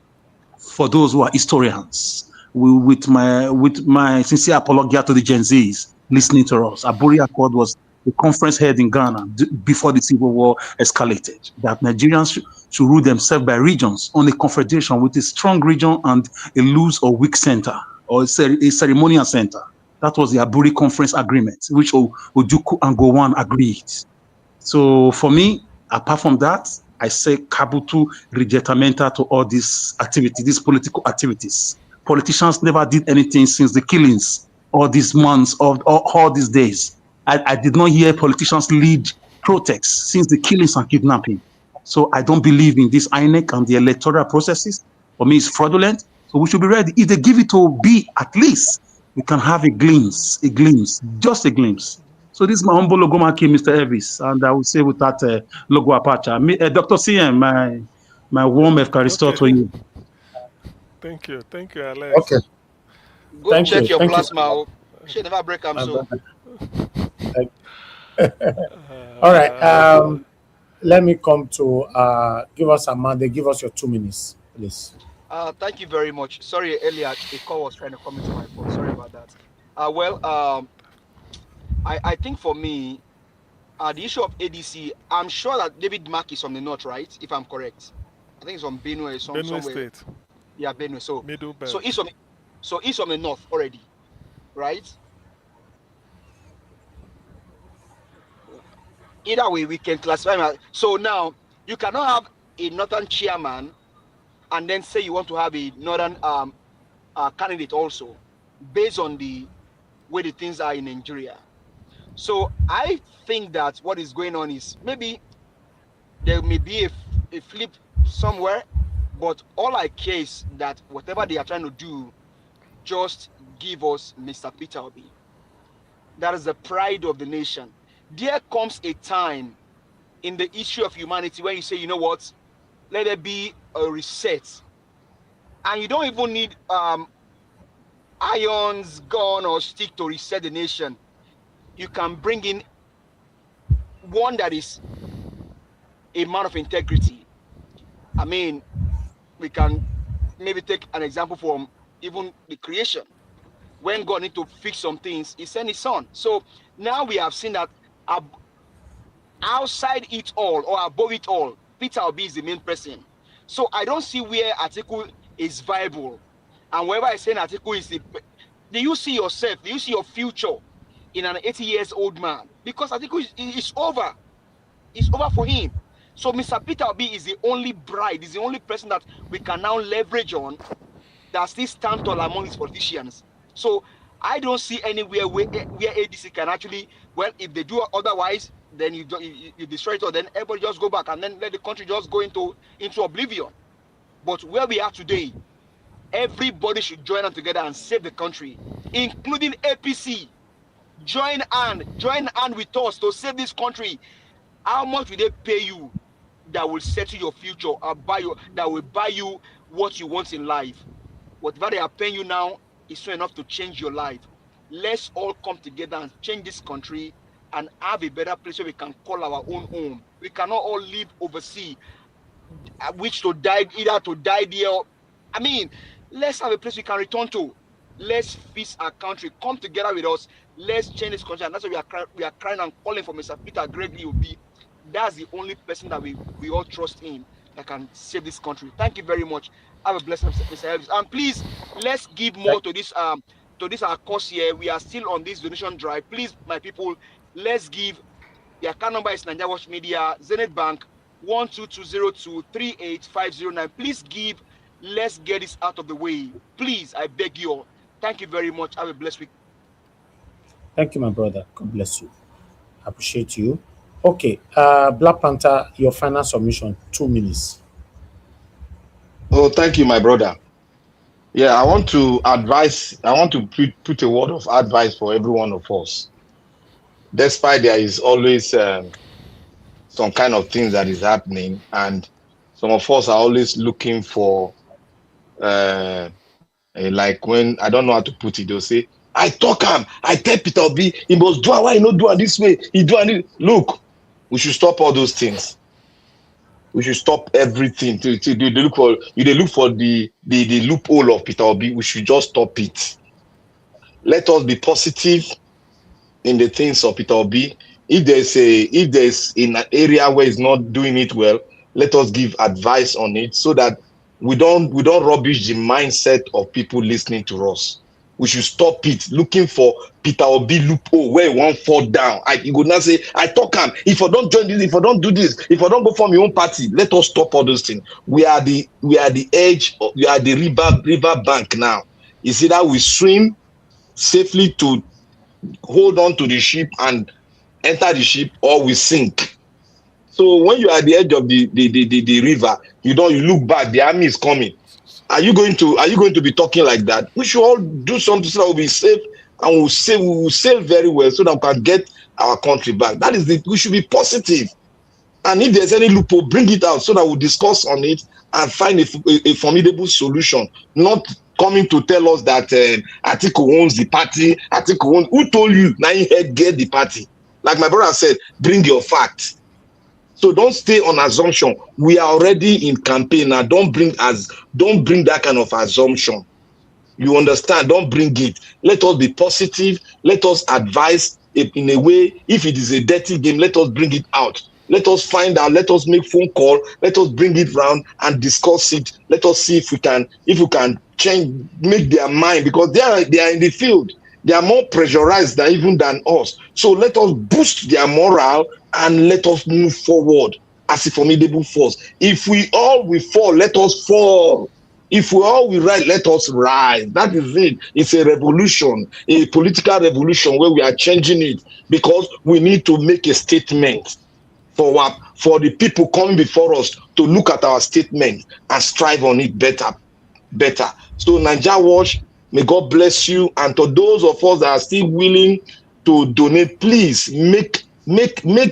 For those who are historians, with my sincere apology to the Gen Zs listening to us, Aburi Accord was the conference held in Ghana before the Civil War escalated, that Nigerians should rule themselves by regions on a confederation with a strong region and a loose or weak center, or a ceremonial center. That was the Aburi Conference Agreement, which Ojukwu and Gowon agreed. So for me, apart from that, I say kabutu rejetamenta to all these activities, these political activities. Politicians never did anything since the killings, all these months, of all these days. I did not hear politicians lead protests since the killings and kidnapping. So I don't believe in this INEC and the electoral processes. For me, it's fraudulent. So we should be ready. If they give it to B, at least we can have a glimpse, just a glimpse. So this is my humble logomaki, Mr. Elvis, and I will say with that logo apache. Dr. CM, my warm Efkaristo to you. Thank you, Alex. Okay. Go check your plasma. She never break them so. All right. Let me come to give us a Monday. Give us your 2 minutes, please. Thank you very much. Sorry, earlier a call was trying to come into my phone. Sorry about that. I think for me, the issue of ADC, I'm sure that David Mark is from the north, right? If I'm correct, I think it's from Benue, somewhere. State. Yeah, Benue. So Middle Belt. So he's from the north already, right? Either way, we can classify him. So now you cannot have a northern chairman and then say you want to have a northern candidate also, based on the way the things are in Nigeria. So I think that what is going on is maybe there may be a flip somewhere, but all I care is that whatever they are trying to do, just give us Mr. Peter Obi. That is the pride of the nation. There comes a time in the issue of humanity when you say, you know what, let there be a reset. And you don't even need irons, gun, or stick to reset the nation. You can bring in one that is a man of integrity. I mean, we can maybe take an example from even the creation. When God need to fix some things, he sent his son. So now we have seen that outside it all or above it all, Peter Obi is the main person. So I don't see where Atiku is viable. And wherever I say Atiku is the, do you see yourself? Do you see your future in an 80-year-old man? Because Atiku is over. It's over for him. So Mr. Peter Obi is the only bride, is the only person that we can now leverage on that still stand tall among these politicians. So I don't see anywhere where ADC can actually, well, if they do otherwise, then you destroy it, or then everybody just go back and then let the country just go into oblivion. But where we are today, everybody should join hand together and save the country, including APC. Join hand with us to save this country. How much will they pay you that will settle your future or that will buy you what you want in life? Whatever they are paying you now is not enough to change your life. Let's all come together and change this country and have a better place where we can call our own home. We cannot all live overseas, which to die, either to die there. I mean, let's have a place we can return to. Let's fix our country. Come together with us. Let's change this country. And that's why we are crying and calling for Mr. Peter Gregory Obi. That's the only person that we all trust in that can save this country. Thank you very much. Have a blessed Mr. Elvis. And please, let's give more to this our cause here. We are still on this donation drive. Please, my people, let's give. The account number is Nigeria Watch Media, Zenith Bank, 12202-38509. Please give. Let's get this out of the way. Please, I beg you all. Thank you very much. Have a blessed week. Thank you, my brother. God bless you. I appreciate you. Okay, Black Panther, your final submission, 2 minutes. Oh, thank you, my brother. Yeah, I want to put a word of advice for every one of us. Despite there is always some kind of things that is happening, and some of us are always looking for, like when, I don't know how to put it, they'll say, I talk him, I tell Peter Obi, he must do why he not do it this way, he do it. Look, we should stop all those things. We should stop everything. They look for the loophole of Peter Obi. We should just stop it. Let us be positive in the things of Peter Obi. If there's in an area where he's not doing it well, let us give advice on it so that we don't rubbish the mindset of people listening to us. We should stop it. Looking for Peter Obi loophole where he won't fall down. He would not say, I talk him. If I don't join this, if I don't do this, if I don't go form my own party, let us stop all those things. We are the edge, we are the river bank now. It's either we swim safely to hold on to the ship and enter the ship, or we sink. So when you are at the edge of the river, you look back, the army is coming. Are you going to be talking like that? We should all do something so that we'll be safe, and we'll sail very well so that we can get our country back. That is we should be positive. And if there's any loophole, bring it out so that we'll discuss on it and find a formidable solution. Not coming to tell us that Atiku owns the party. Who told you? Now you get the party. Like my brother said, bring your facts. So don't stay on assumption. We are already in campaign now. Don't bring that kind of assumption. You understand? Don't bring it. Let us be positive. Let us advise in a way. If it is a dirty game, let us bring it out. Let us find out. Let us make phone call. Let us bring it round and discuss it. Let us see if we can change, make their mind, because they are in the field. They are more pressurized than us. So let us boost their morale and let us move forward as a formidable force. If we all will fall, let us fall. If we all will rise, let us rise. That is it. It's a revolution, a political revolution where we are changing it, because we need to make a statement for the people coming before us to look at our statement and strive on it better. So Nigeria Watch, may God bless you. And to those of us that are still willing to donate, please make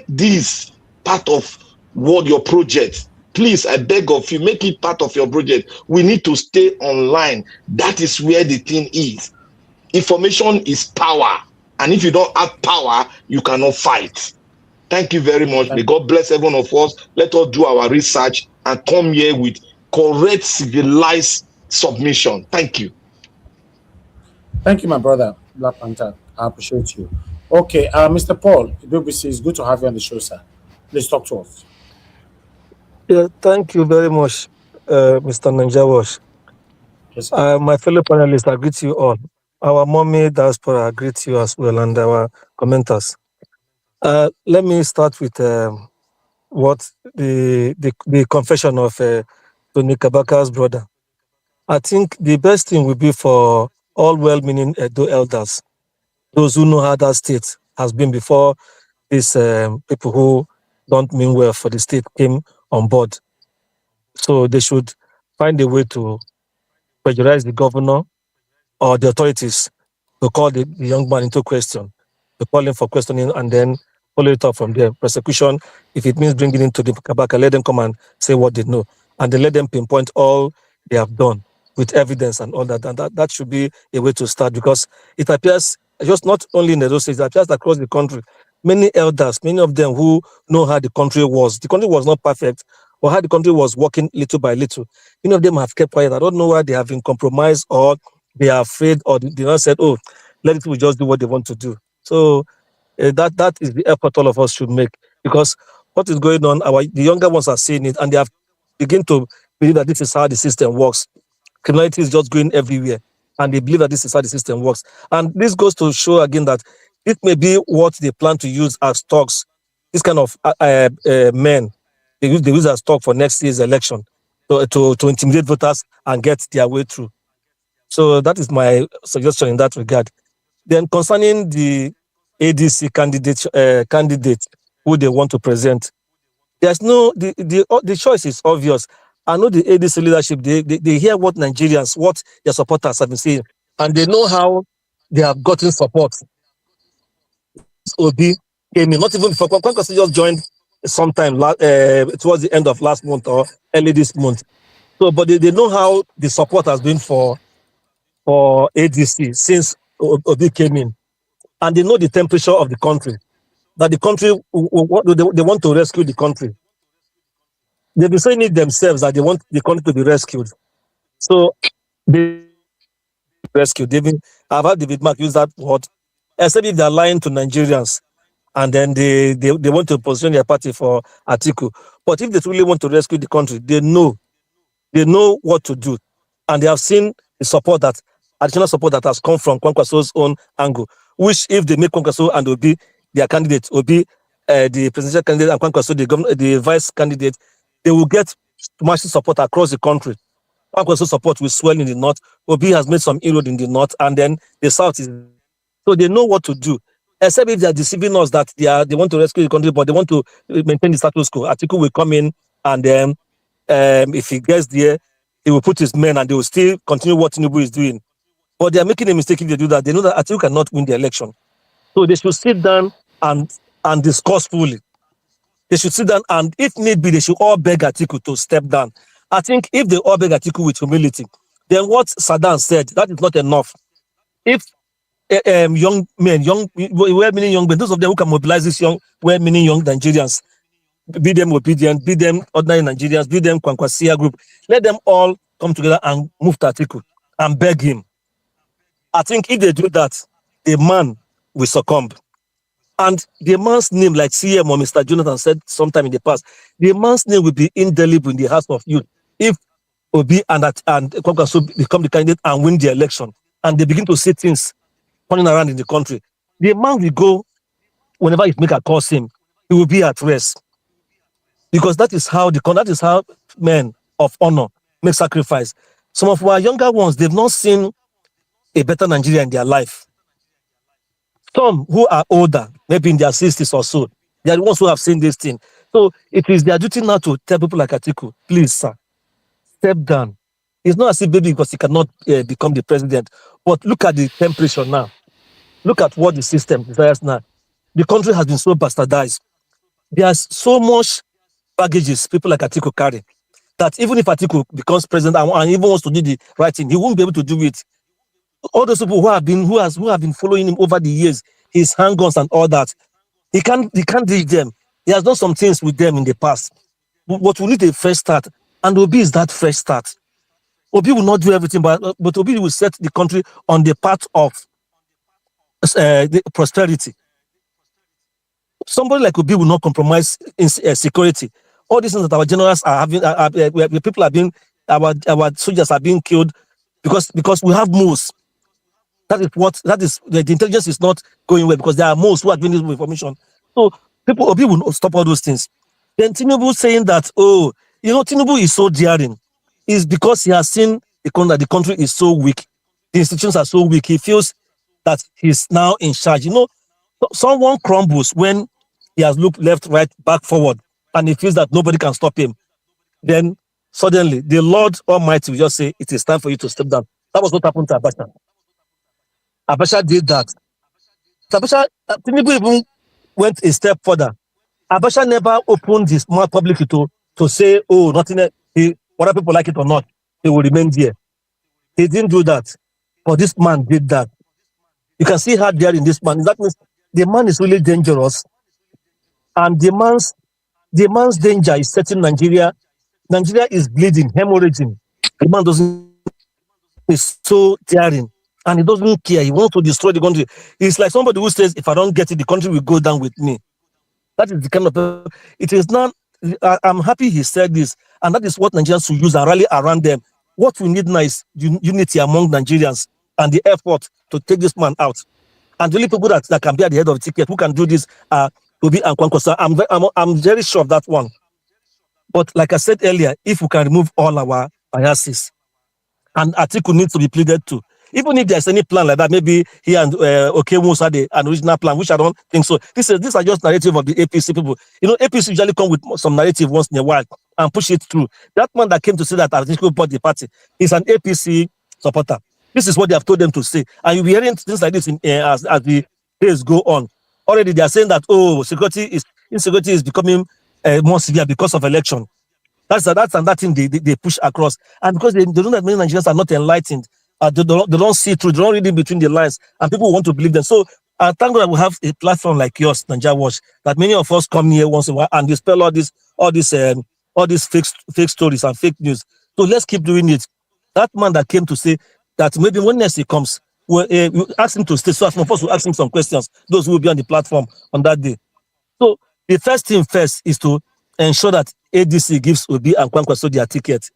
this part of what your project. Please, I beg of you, make it part of your project. We need to stay online. That is where the thing is. Information is power. And if you don't have power, you cannot fight. Thank you very much. May God bless every one of us. Let us do our research and come here with correct, civilized submission. Thank you. Thank you, my brother, Black Panther. I appreciate you. Okay, Mr. Paul, BBC, it's good to have you on the show, sir. Please talk to us. Yeah, thank you very much, Mr. Nanjawash. Yes, my fellow panelists, I greet you all. Our mommy diaspora, I greet you as well, and our commenters. Let me start with what the confession of Tony Kabaka's brother. I think the best thing would be for all well-meaning Edo elders, those who know how that state has been before these people who don't mean well for the state came on board. So they should find a way to pressurize the governor or the authorities to call the young man into question, to call him for questioning and then follow it up from there. Prosecution, if it means bringing him to the Kabaka, let them come and say what they know. And then let them pinpoint all they have done with evidence and all that. And that should be a way to start, because it appears, just not only in the states, it appears across the country, many elders, many of them who know how the country was. The country was not perfect, or how the country was working little by little. Many of them have kept quiet. I don't know why they have been compromised, or they are afraid, or they not said, oh, let people just do what they want to do. So that is the effort all of us should make, because what is going on, the younger ones are seeing it, and they have begin to believe that this is how the system works. Criminality is just going everywhere, and they believe that this is how the system works. And this goes to show again that it may be what they plan to use as talks. This kind of men, they use as talk for next year's election to intimidate voters and get their way through. So that is my suggestion in that regard. Then concerning the ADC candidate who they want to present, there's no the choice is obvious. I know the ADC leadership, they hear what Nigerians, what their supporters have been saying, and they know how they have gotten support. Obi came in, not even before Kwankwaso just joined sometime towards the end of last month or early this month. So, but they know how the support has been for ADC since Obi came in, and they know the temperature of the country. That the country, they want to rescue the country. They've been saying it themselves that they want the country to be rescued. So they rescued. I've had David Mark use that word, except if they're lying to Nigerians, and then they want to position their party for Atiku. But if they truly want to rescue the country, they know what to do, and they have seen the support additional support that has come from Kwankwaso's own angle. Which, if they make Kwankwaso and Obi their candidate, Obi the presidential candidate, and Kwankwaso the vice candidate, they will get massive support across the country. Kwankwaso support will swell in the north. Obi has made some inroad in the north, and then the south is. So they know what to do. Except if they are deceiving us that they want to rescue the country, but they want to maintain the status quo. Atiku will come in, and then if he gets there, he will put his men, and they will still continue what Tinubu is doing. But they are making a mistake if they do that. They know that Atiku cannot win the election. So they should sit down and discuss fully. They should sit down, and if need be, they should all beg Atiku to step down. I think if they all beg Atiku with humility, then what Saddam said, that is not enough. If young men, well-meaning young men, those of them who can mobilize these well-meaning young Nigerians, be them obedient, be them ordinary Nigerians, be them Kwankwasia group, let them all come together and move to Atiku and beg him. I think if they do that, the man will succumb. And the man's name, like CM or Mr. Jonathan said sometime in the past, the man's name will be indelible in the hearts of youth if Obi and Kwankwaso become the candidate and win the election, and they begin to see things running around in the country. The man will go, whenever his maker calls him, he will be at rest. Because that is how men of honor make sacrifice. Some of our younger ones, they've not seen a better Nigeria in their life. Some who are older, maybe in their 60s or so, they are the ones who have seen this thing. So it is their duty now to tell people like Atiku, please, sir, step down. It's not as if baby because he cannot become the president. But look at the temperature now. Look at what the system desires now. The country has been so bastardized. There's so much baggages people like Atiku carry. That even if Atiku becomes president and even wants to do the right thing, he won't be able to do it. All those people who have been following him over the years, his handguns and all that, he can't reach them. He has done some things with them in the past. But we need a fresh start, and Obi is that fresh start. Obi will not do everything, but Obi will set the country on the path of the prosperity. Somebody like Obi will not compromise in security. All these things that our generals are having, where people are being, our soldiers are being killed because we have moves. That is the intelligence is not going well because there are most who are doing this information. So Obi will not stop all those things. Then Tinubu saying that, oh, Tinubu is so daring, is because he has seen the country is so weak, the institutions are so weak. He feels that he's now in charge. Someone crumbles when he has looked left, right, back, forward, and he feels that nobody can stop him. Then suddenly the Lord Almighty will just say, it is time for you to step down. That was what happened to Abacha. Abacha did that. Abacha, Tinubu even went a step further. Abacha never opened his mouth publicly to say, oh, nothing, whether people like it or not, he will remain there. He didn't do that. But this man did that. You can see how daring this man. That means the man is really dangerous. And the man's danger is setting Nigeria. Nigeria is bleeding, hemorrhaging. The man is so daring. And he doesn't care. He wants to destroy the country. It's like somebody who says, if I don't get it, the country will go down with me. That is the kind of, it is not, I'm happy he said this. And that is what Nigerians should use and rally around them. What we need now is unity among Nigerians and the effort to take this man out. And the only people that can be at the head of the ticket, who can do this, Obi and Kwankwaso. I'm very sure of that one. But like I said earlier, if we can remove all our biases, and Atiku needs to be pleaded to. Even if there's any plan like that, maybe he and Okemos had an original plan, which I don't think so. These are just narrative of the APC people. APC usually come with some narrative once in a while and push it through. That man that came to say that Atiku bought the party is an APC supporter. This is what they have told them to say. And you'll be hearing things like this as the days go on. Already they are saying that, insecurity is becoming more severe because of election. That's that thing they push across. And because they know that many Nigerians are not enlightened, they don't see through, they don't read in between the lines, and people want to believe them. So thank God we have a platform like yours, Nigeria Watch, that many of us come here once in a while and dispel all these fake stories and fake news. So let's keep doing it. That man that came to say that maybe when next he comes, we'll ask him to stay. So some of us will ask him some questions, those who will be on the platform on that day. So the first thing first is to ensure that ADC gives Obi and Kwankwaso their ticket.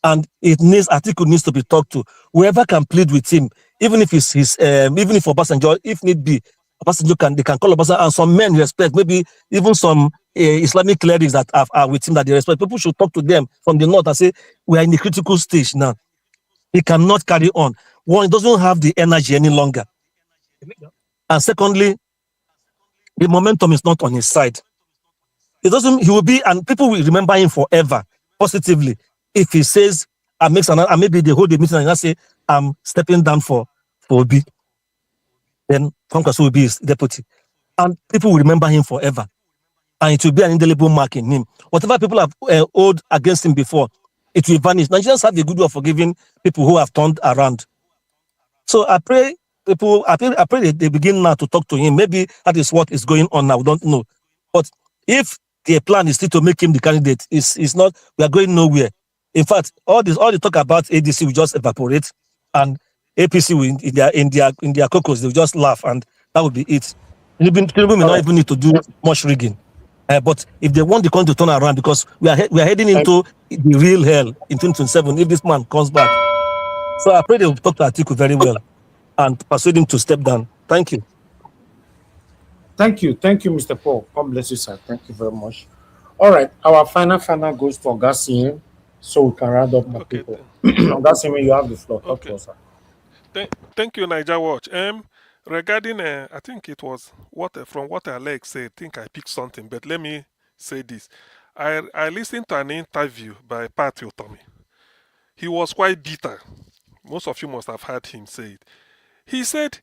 And Atiku needs to be talked to. Whoever can plead with him, even if even if Obasanjo, if need be, they can call Obasanjo and some men respect, maybe even some Islamic clerics that are with him that they respect. People should talk to them from the north and say, we are in the critical stage now. He cannot carry on. One, he doesn't have the energy any longer. And secondly, the momentum is not on his side. He will be, and people will remember him forever positively if he says and maybe they hold the meeting and say, I'm stepping down for Obi. Then Kwankwaso will be his deputy. And people will remember him forever. And it will be an indelible mark in him. Whatever people have owed against him before, it will vanish. Nigerians have the good way of forgiving people who have turned around. So I pray they begin now to talk to him. Maybe that is what is going on now. We don't know. But if the plan is still to make him the candidate, it's not, we are going nowhere. In fact, all the talk about ADC will just evaporate, and APC will in their caucus, they'll just laugh, and that will be it. Tinubu may not even need to do much rigging. But if they want the country to turn around, because we are heading into the real hell in 2027 if this man comes back. So I pray they will talk to Atiku very well and persuade him to step down. Thank you. Thank you, Mr. Paul. God bless you, sir. Thank you very much. All right, our final goes to Augustine, so we can round up more people. Augustine, you have the floor. Talk to us, sir. Thank you, Niger Watch. Regarding, I think it was from what Alex said. I think I picked something, but let me say this. I listened to an interview by Pat Otomi. He was quite bitter. Most of you must have heard him say it. He said,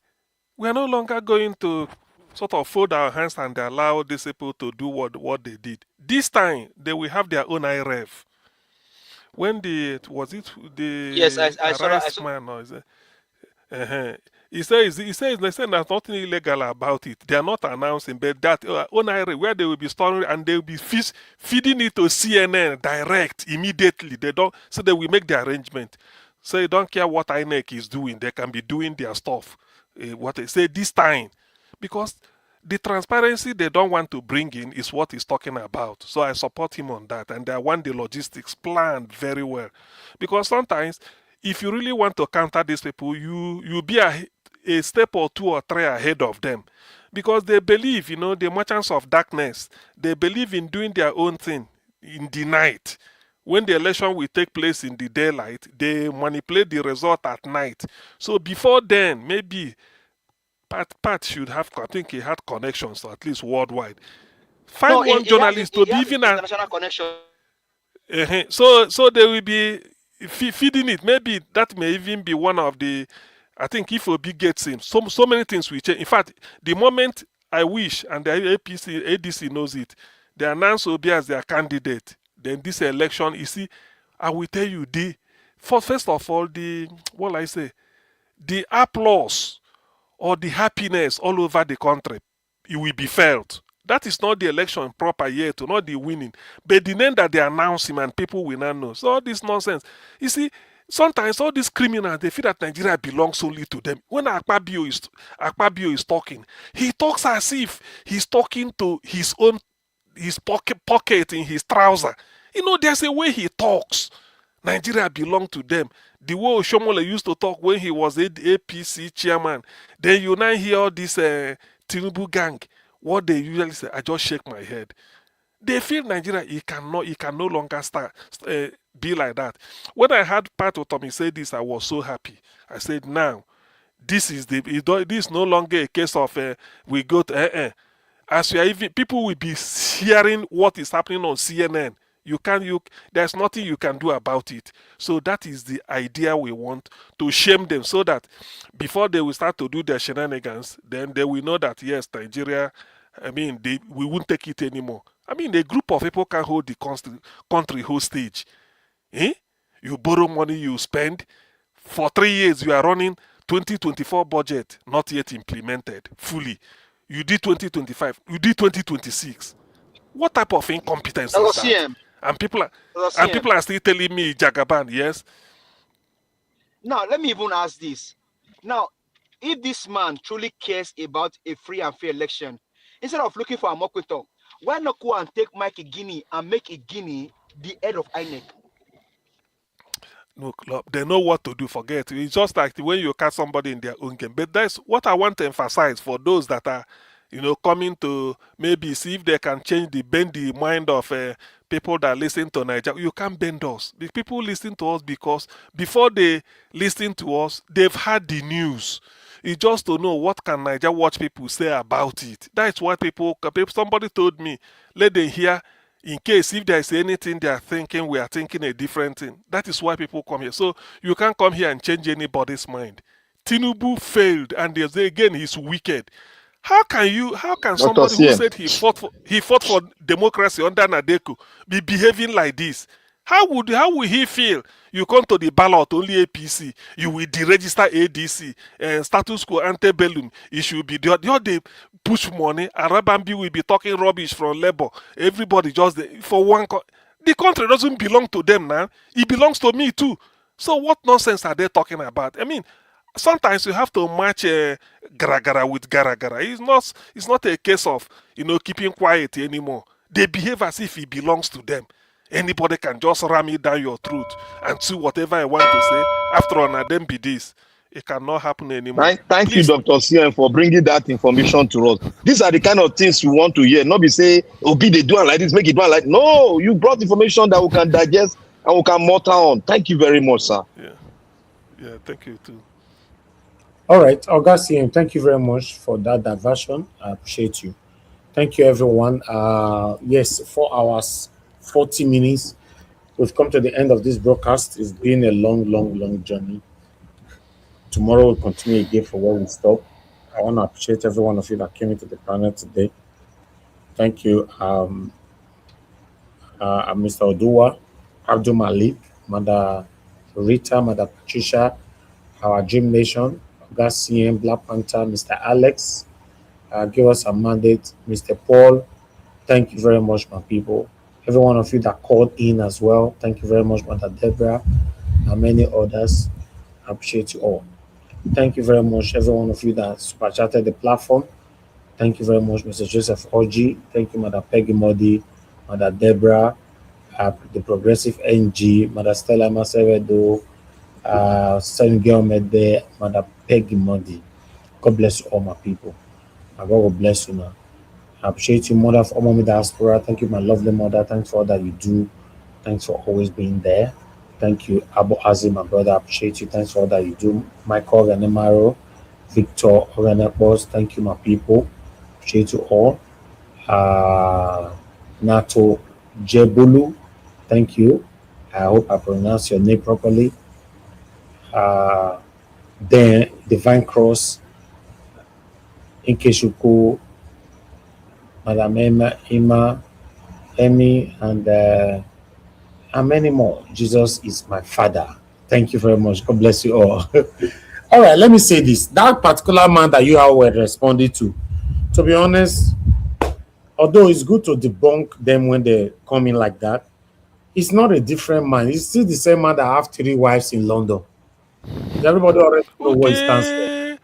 we are no longer going to sort of fold our hands and allow these people to do what they did. This time they will have their own IREV. When Yes, the I saw that. I Arise saw. man or is it? He says they say there's nothing illegal about it. They are not announcing, but that own IRA where they will be storing and they will be feeding it to CNN direct immediately. They don't, so they will make the arrangement. So they don't care what INEC is doing. They can be doing their stuff. What they say this time, because the transparency they don't want to bring in is what he's talking about. So I support him on that, and I want the logistics planned very well, because sometimes if you really want to counter these people, you be a step or two or three ahead of them, because they believe, the merchants of darkness, they believe in doing their own thing in the night. When the election will take place in the daylight, they manipulate the result at night. So before then, maybe Pat should have, I think he had connections, at least worldwide. No, Find one journalist to be has even international connection. so they will be feeding it. Maybe that may even be one of the. I think if Obi gets him, so many things will change. In fact, the moment I wish, and the ADC knows it, they announce Obi as their candidate. Then this election, you see, I will tell you first of all, the applause or the happiness all over the country, it will be felt. That is not the election proper yet, not the winning, but the name that they announce him and people will not know. So all this nonsense. You see, sometimes all these criminals, they feel that Nigeria belongs only to them. When Akpabio is talking, he talks as if he's talking to his pocket in his trouser. There's a way he talks. Nigeria belongs to them. The way Oshomole used to talk when he was APC chairman. Then you now hear all this Tinubu gang. What they usually say, I just shake my head. They feel Nigeria, it can no longer be like that. When I heard Pat Otomi say this, I was so happy. I said, now, this is no longer a case of we go to as we are even, people will be hearing what is happening on CNN. There's nothing you can do about it. So that is the idea we want, to shame them, so that before they will start to do their shenanigans, then they will know that yes, Nigeria, we won't take it anymore. A group of people can hold the country hostage. You borrow money, you spend. For 3 years, you are running 2024 budget, not yet implemented fully. You did 2025, you did 2026. What type of incompetence is that? And people are still telling me Jagaban, yes? Now, let me even ask this. Now, if this man truly cares about a free and fair election, instead of looking for a Mokwito, why not go and take Mike Guinea and make Guinea the head of INEC? Look, they know what to do. Forget. It's just like when you catch somebody in their own game. But that's what I want to emphasize for those that are, coming to maybe see if they can bend the mind of people that listen to Nigeria. You can't bend us. The people listen to us because before they listen to us, they've had the news. It's just to know what can Nigeria watch people say about it. That's what somebody told me. Let them hear. In case if there is anything they are thinking, we are thinking a different thing. That is why people come here. So you can't come here and change anybody's mind. Tinubu failed, and again he's wicked. How can somebody who said he fought for democracy under Nadeku be behaving like this? How will he feel? You come to the ballot only APC, you will deregister ADC and status quo antebellum. It should be they push money. Arabambi will be talking rubbish from Labour. Everybody just for one. The country doesn't belong to them now. It belongs to me too. So what nonsense are they talking about? Sometimes you have to match gara with gara. It's not a case of keeping quiet anymore. They behave as if it belongs to them. Anybody can just ram it down your throat and do whatever I want to say. After all, now then be this. It cannot happen anymore. Thank you, Dr. CM, for bringing that information to us. These are the kind of things we want to hear. Not be say, be they do it like this, make it do it like. No, you brought information that we can digest and we can mutter on. Thank you very much, sir. Yeah, thank you too. All right, Oga CM, thank you very much for that diversion. I appreciate you. Thank you, everyone. Yes, 4 hours, 40 minutes. We've come to the end of this broadcast. It's been a long journey. Tomorrow we'll continue again for where we stop. I want to appreciate every one of you that came into the panel today. Thank you, Mr. Odua, Abdul Malik, Mother Rita, Mother Patricia, our Dream Nation, Gas CM, Black Panther, Mr. Alex, give us a mandate, Mr. Paul. Thank you very much, my people. Every one of you that called in as well. Thank you very much, Mother Deborah, and many others. I appreciate you all. Thank you very much, every one of you that super chatted the platform. Thank you very much, Mr. Joseph Oji. Thank you, Mother Peggy Modi, Mother Deborah, the Progressive NG, Mother Stella Masevedo, Sengel Mede, Mother Peggy Modi. God bless you all, my people. My God will bless you now. I appreciate you, Mother of Omami Diaspora. Thank you, my lovely mother. Thanks for all that you do. Thanks for always being there. Thank you, Abu Azim, my brother. I appreciate you. Thanks for all that you do. Michael Renemaro, Victor Renepos. Thank you, my people. Appreciate you all. Nato Jebulu. Thank you. I hope I pronounce your name properly. Then Divine Cross, Inkeshuku, Madam Emma, Emmy, and many more. Jesus is my father. Thank you very much. God bless you all. All right, let me say this. That particular man that you all were responding to be honest, although it's good to debunk them when they come in like that, it's not a different man. It's still the same man that have 3 wives in London. Everybody already know what he stands for.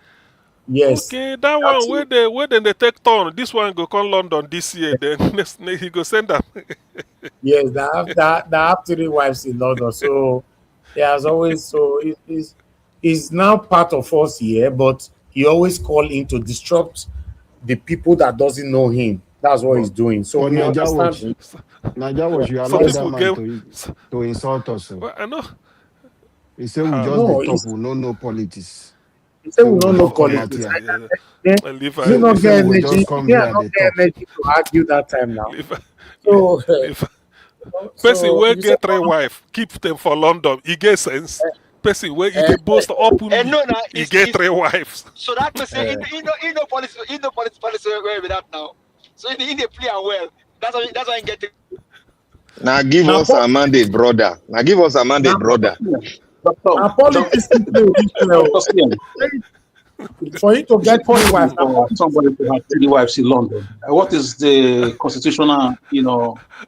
Yes. Okay, that one where they take turn. This one go come London this year. Then next he go send them. Yes, that have 3 wives in London. So he has always he's now part of us here, but he always call in to disrupt the people that doesn't know him. That's what he's doing. So But we Naija understand. Watch, you allow that man to insult us. Well, I know. He said we just No, the top, we don't know politics. he said So we we don't know just come out politics. here. You not get We energy. just come You here at not the get top. energy to argue that time now. So, person so will you say, get 3 wife, keep them for London. He get sense. Person where he boast openly. No, no, he get 3 wives. So that person, in no policy where with that now. So in the play and well. That's why I get it. Now give us a mandate, brother. Now give us a mandate, brother. politics for you to Is get it 3 possible wives. for somebody to have 3 wives in London? What is the constitutional,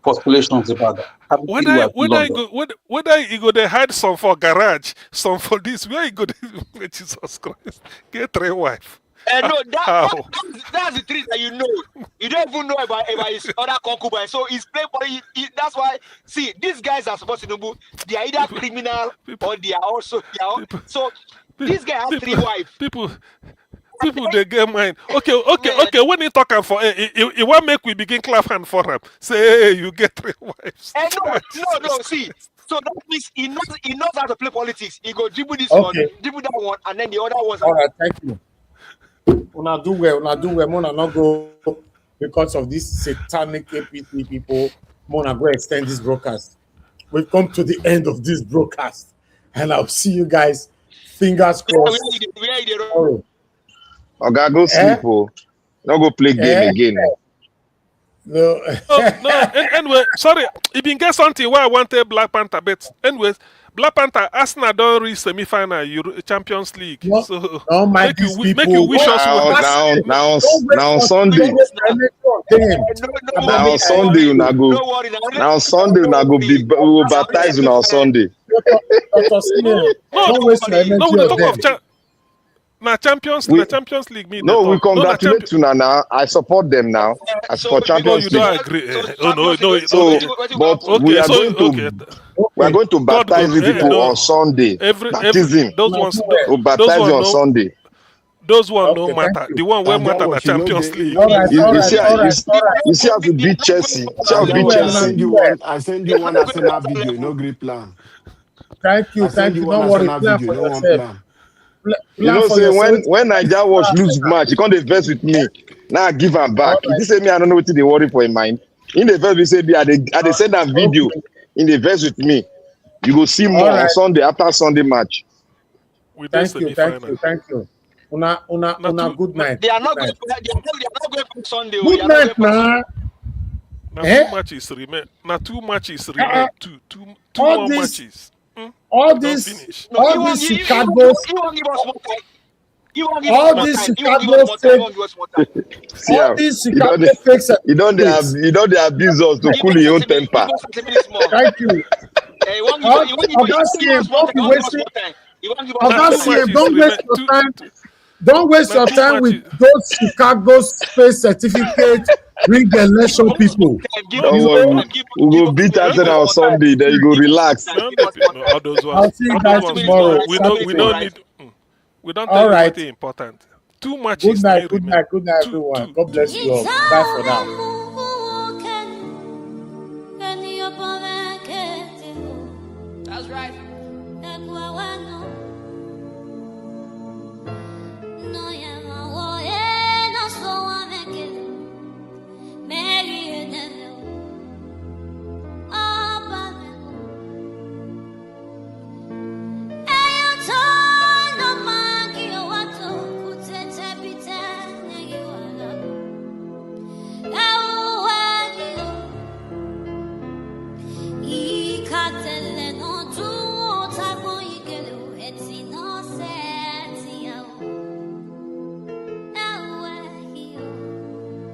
postulations about that? Having 3 wives in London. Whether you go they hide some for garage, some for this, where you go Jesus Christ, get 3 wife. No, that's the truth that you know. You don't even know about his other concubine. So he's playing for that's why. See, these guys are supposed to know. They are either criminal or they are also. So this guy has 3 wives. People they get mine. Okay. When he talking for, he want make we begin clap hand for him. Say, hey, you get 3 wives. No. See, so that means he knows how to play politics. He go dribble this one, dribble that one, and then the other ones. All right, thank you. Una do well. Mona not go because of this satanic APC people. Mona go extend this broadcast. We've come to the end of this broadcast, and I'll see you guys. Fingers crossed. Okay, go sleep. Not go play game again. No. Anyway, sorry. He been get something where I wanted Black Panther, but anyways, Black Panther Arsenal don't reach semi-final Champions League. No, so don't mind make you wish us well. Now Sunday. Now Sunday una go. Now Sunday una go be we will baptize una on Sunday. Don't waste your energy on them. Now Champions League meet. No, we congratulate you now. I support them now. I support Champions League. You don't agree. No. So, but we are going to baptize the people on Sunday. Baptism. We'll baptize you on Sunday. Those one don't matter. The one where matter na Champions League. You see how to beat Chelsea. I send you one Arsenal video. No great plan. Thank you. Don't worry. Plan for yourself. You know, say when Nigeria was lose match, you can't invest with me. Now I give am back. If you say me, I don't know what they worry for in mind. In the verse, we say they send that video in the verse with me. You go see more on Sunday after Sunday match. Thank you. Una good night. They are Good not going. night. They are not going for Sunday. They Good are not night, going for Sunday. nah. Now Eh? 2 matches remain. Now 2 matches remain. Two All more this, matches. all Don't this, finish. No, all these Chicago, he won't give us more time. He won't give us all more these time. He won't give us Chicago more time. He fake, won't give us more time. See all how these you Chicago don't fake have certificates. abuse us to Give cool us your own 30 minutes. Give temper. us 30 minutes more. Thank you. He won't give. All, He won't give us more don't time. He be won't give us wasting. more time. He won't give us Now more Oga two time. CM, matches don't waste remain. your time. Don't waste Now your two time with matches. those Chicago space certificate ring election Give us more people. time. Give No, us Don't more worry, You know, time. we Give go us beat more. when Give Arsenal us they on more time. Sunday. Then you go Give us more relax. time. when Give they us more no, time. I'll see you guys 30 minutes tomorrow. alright. 30 7 we minutes p.m. don't alright. need. We don't tell All you right. what is important. Two Good matches now night. Good remain. night. Good night, Two, everyone. two, God two. bless you all. Bye for now. That's right.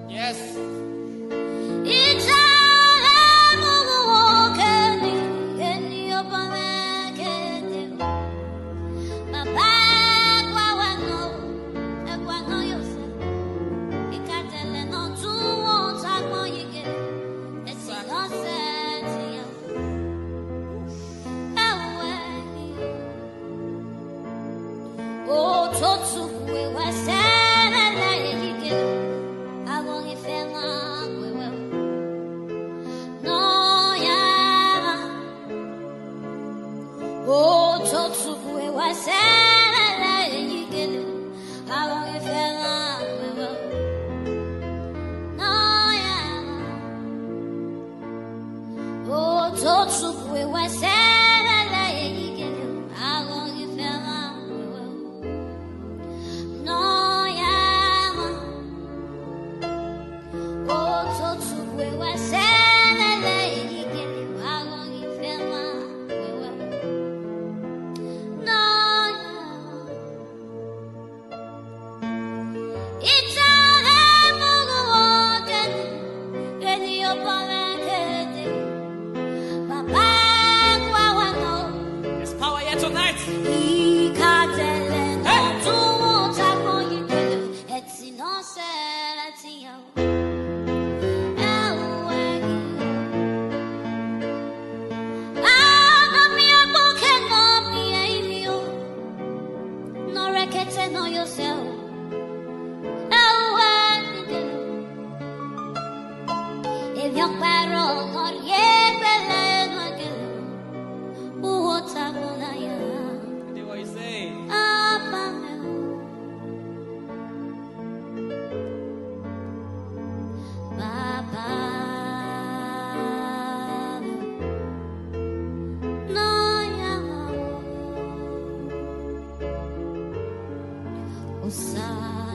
Yes. Oh, Totu, we were sad and I won't if we will. No, yeah. Oh, Totu, we were sad and I won't if we will. No, yeah. Oh, Totu, we were sad and I won't if we will. No, yeah. Oh, Totu, we were sad and I won't if we will. No, yeah. It's all I'm walking, and you're There's power here tonight. No yourself. If you're barrel or yet, what's up on What you say? Usa